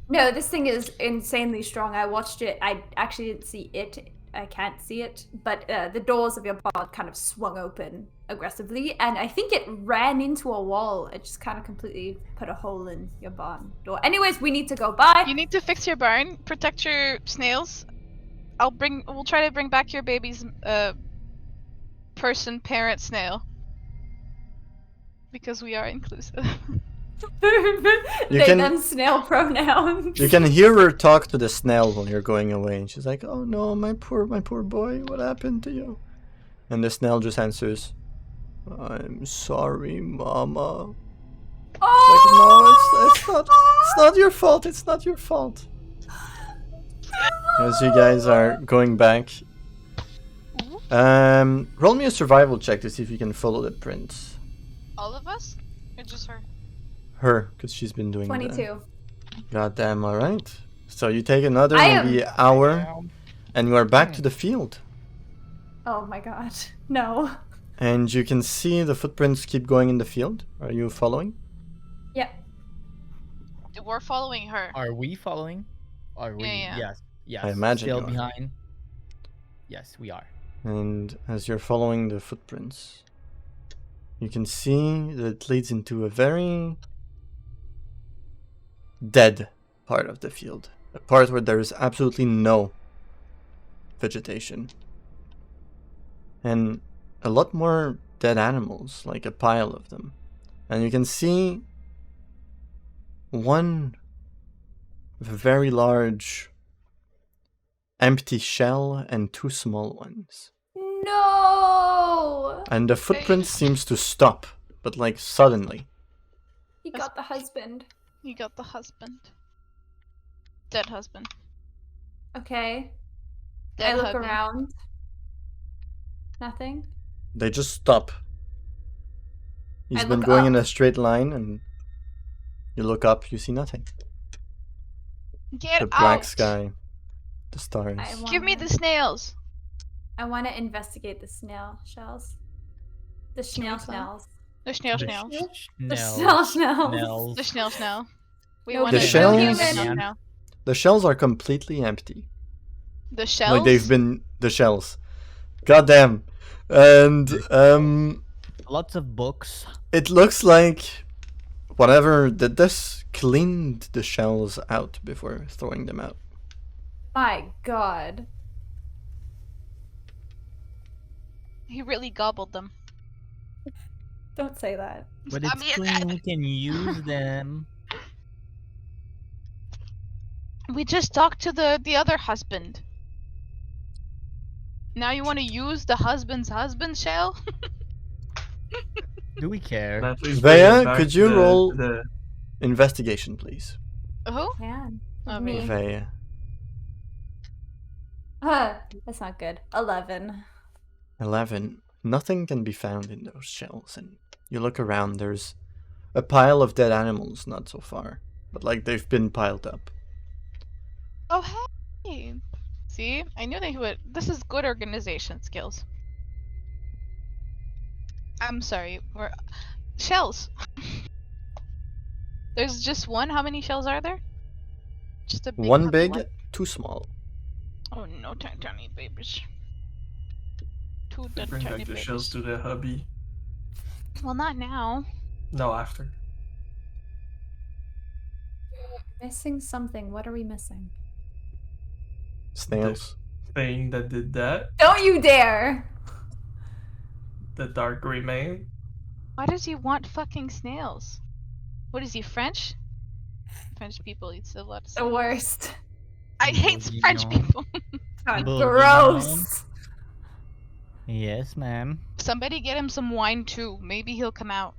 No, this thing is insanely strong. I watched it. I actually didn't see it I can't see it, but the doors of your pod kind of swung open aggressively, and I think it ran into a wall. It just kind of completely put a hole in your barn door. Anyways, we need to go. Bye.
You need to fix your barn, protect your snails. We'll try to bring back your baby's parent snail. Because we are inclusive.
They
can-
them snail pronouns.
You can hear her talk to the snail while you're going away, and she's like, "Oh no, my poor boy, what happened to you?" And the snail just answers, "I'm sorry, Mama." Like, no, it's not your fault. It's not your fault. As you guys are going back, roll me a survival check to see if you can follow the prints.
All of us? Or just her?
Her, because she's been doing
22.
Goddamn, alright. So you take another
I am-
maybe hour, and you are back to the field.
Oh my god. No.
And you can see the footprints keep going in the field. Are you following?
Yeah.
We're following her.
Are we following? Are we?
Yeah.
Yes. Yes.
I imagine
Still
you are.
behind. Yes, we are.
And as you're following the footprints, you can see that it leads into a very dead part of the field. A part where there is absolutely no vegetation. And a lot more dead animals, like a pile of them. And you can see one very large empty shell and two small ones.
No!
And the footprint seems to stop, but like suddenly.
He got the husband.
You got the husband. Dead husband.
Okay.
Dead
I look
hubby.
around. Nothing.
They just stop. He's
I
been
look
going in
up.
a straight line, and you look up, you see nothing.
Get
The black
out!
sky, the stars.
Give me the snails!
I want to investigate the snail shells. The snail
Snail?
snails.
The snail
The
snails.
The
Snell.
snail snails.
Snells.
The snail snail. We
No
want to
The
investigate
shells-
the snail snail.
The shells are completely empty.
The shells?
Like they've been the shells. Goddamn. And
Lots of books.
it looks like whatever did this cleaned the shells out before throwing them out.
My god.
He really gobbled them.
Don't say that.
But
I
it's
mean,
clean, we can use them.
We just talked to the other husband. Now you want to use the husband's shell?
Do we care?
And at least
Vea,
bring it back
could
to
you
the-
roll-
to the-
Investigation, please.
Who?
Man.
Oh,
Me.
me.
Vea.
That's not good. 11.
11. Nothing can be found in those shells, and you look around, there's a pile of dead animals not so far, but like they've been piled up.
Oh, hey! See? I knew they would. This is good organization skills. I'm sorry. We're... Shells! There's just one? How many shells are there? Just a big
One
puppy
big,
one?
two small.
Oh no, tiny babies. Two
They bring
tiny
back the
babies.
shells to the hubby.
Well, not now.
No, after.
Missing something. What are we missing?
Snails.
Thing that did that,
Don't you dare!
the dark remain.
Why does he want fucking snails? What is he, French? French people eat a lot of
The
snails.
worst.
I hate French
Bourguignon.
people.
God,
Bourguignon.
gross.
Yes, ma'am.
Somebody get him some wine too. Maybe he'll come out.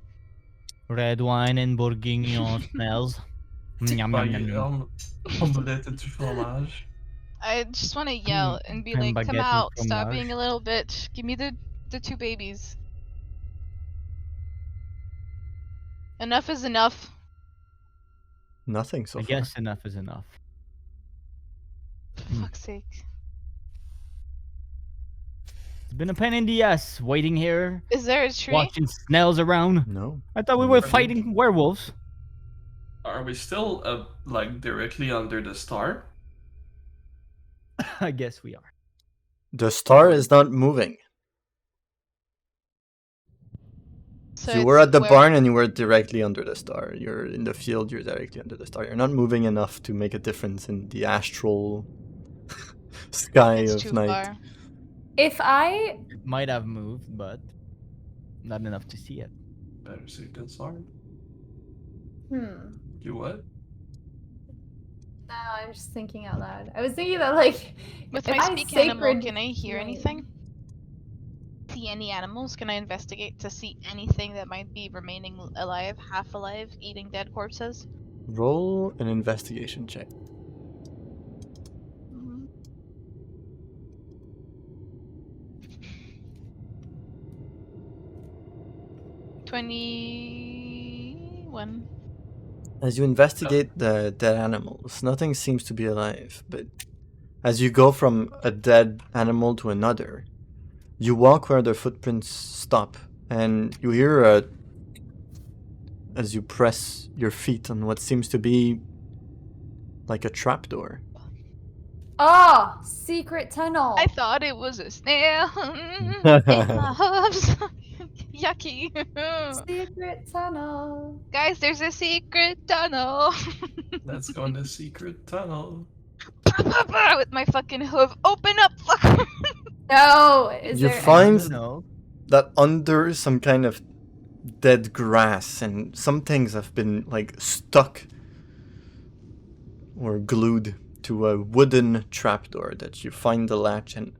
Red wine and Bourguignon smells. Yum,
Bah,
yum, yum, yum.
Omelette du fromage.
I just want to yell and be
and
like,
baguette
"Come
and
out! Stop
fromage."
being a little bitch. Give me the two babies." Enough is enough.
Nothing so
I
far.
guess enough is enough.
For
Hmm.
fuck's sake.
It's been a pain in the ass waiting here,
Is there a tree?
watching snails around.
No.
I thought we were
Mm.
fighting werewolves.
Are we still like directly under the star?
I guess we are.
The star is not moving.
So
You were
it's
at the
where-
barn and you were directly under the star. You're in the field, you're directly under the star. You're not moving enough to make a difference in the astral sky
It's
of
too
night.
far.
If I
It might have moved, but not enough to see it.
Better see this hard.
hmm.
You what?
No, I'm just thinking out loud. I was thinking that like
With
if
my
I
speak animal,
sacred
can I hear
flame-
anything? See any animals? Can I investigate to see anything that might be remaining alive, half alive, eating dead corpses?
Roll an investigation check.
Mhm. 21.
As you investigate the dead animals, nothing seems to be alive, but as you go from a dead animal to another, you walk where the footprints stop, and you hear as you press your feet on what seems to be like a trapdoor.
Oh, secret tunnel.
I thought it was a snail. In my hooves. Yucky.
Secret tunnel.
Guys, there's a secret tunnel.
Let's go in the secret tunnel.
With my fucking hoof. Open up, fucker.
No, is
You
there
find-
I don't know.
That under some kind of dead grass, and some things have been like stuck or glued to a wooden trapdoor that you find the latch and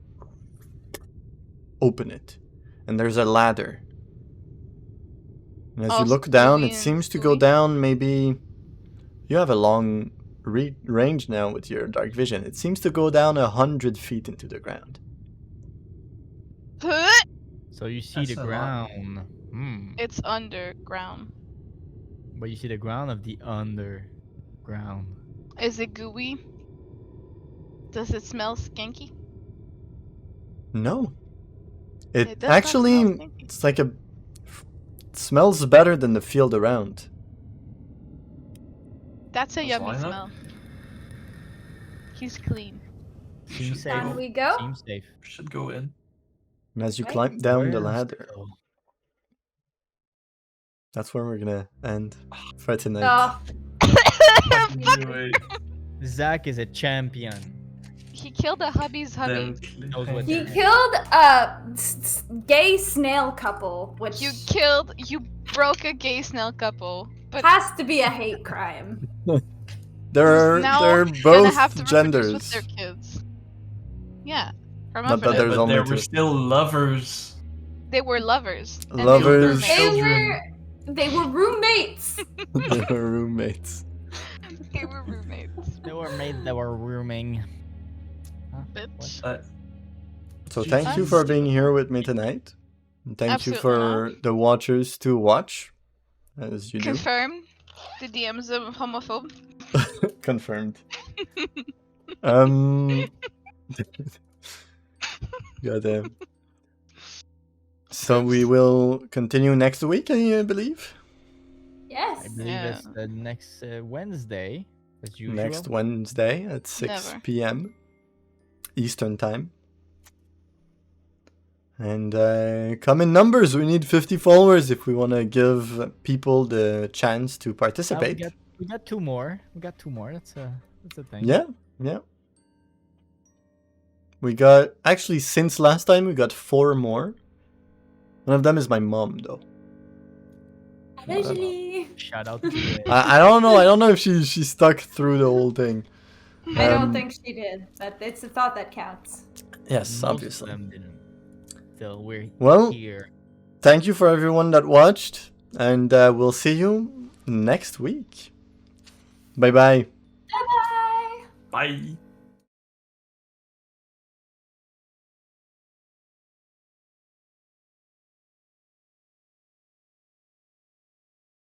open it. And there's a ladder. And as you
Oh,
look down,
gooey
it
and
seems to go
gooey.
down maybe... You have a long range now with your dark vision. It seems to go down 100 feet into the ground.
So you see
That's
the
a lot.
ground.
It's underground.
But you see the ground of the underground.
Is it gooey? Does it smell skanky?
No.
It
It
does not
actually,
smell stinky.
it's like it smells better than the field around.
That's a
That's
yummy
why not?
smell. He's clean.
Seems safe.
Can we go?
Seems safe.
We should go in.
And as you
Right.
climb down the
Where's
ladder, that's where we're gonna end for tonight.
Oh,
Wait,
Zach is a champion.
He killed a hubby's hubby.
then
Knows what
he
they're-
killed a gay snail couple, which
You broke a gay snail couple. But
has to be a hate crime.
They're
now
they're
gonna
both
have to reproduce
genders.
with their kids. Yeah.
Not that there's
but
only
they
two.
were still lovers.
They were lovers. and they were
Lovers.
roommates.
Children.
They were roommates.
They were roommates.
They were roommates.
They were made. They were rooming.
Bitch.
So
Jeez.
thank you for being here with me tonight. And thank you for the watchers to watch, as you do.
Confirmed. The DM's a homophobe.
Confirmed. Goddamn. So we will continue next week, I believe.
Yes.
I believe
Yeah.
it's the next Wednesday, as usual.
Next Wednesday at 6
Never.
p.m. Eastern Time. And come in numbers. We need 50 followers if we want to give people the chance to participate.
We got two more. We got two more. That's a thing.
Yeah, yeah. We got, actually, since last time, we got 4 more. One of them is my mom, though.
Allegedly.
Shout out to it.
I don't know. I don't know if she stuck through the whole thing.
I don't
Um,
think she did, but it's a thought that counts.
Yes,
Most
obviously.
of them didn't. Still, we're
Well,
here.
thank you for everyone that watched, and we'll see you next week. Bye bye.
Bye bye.
Bye.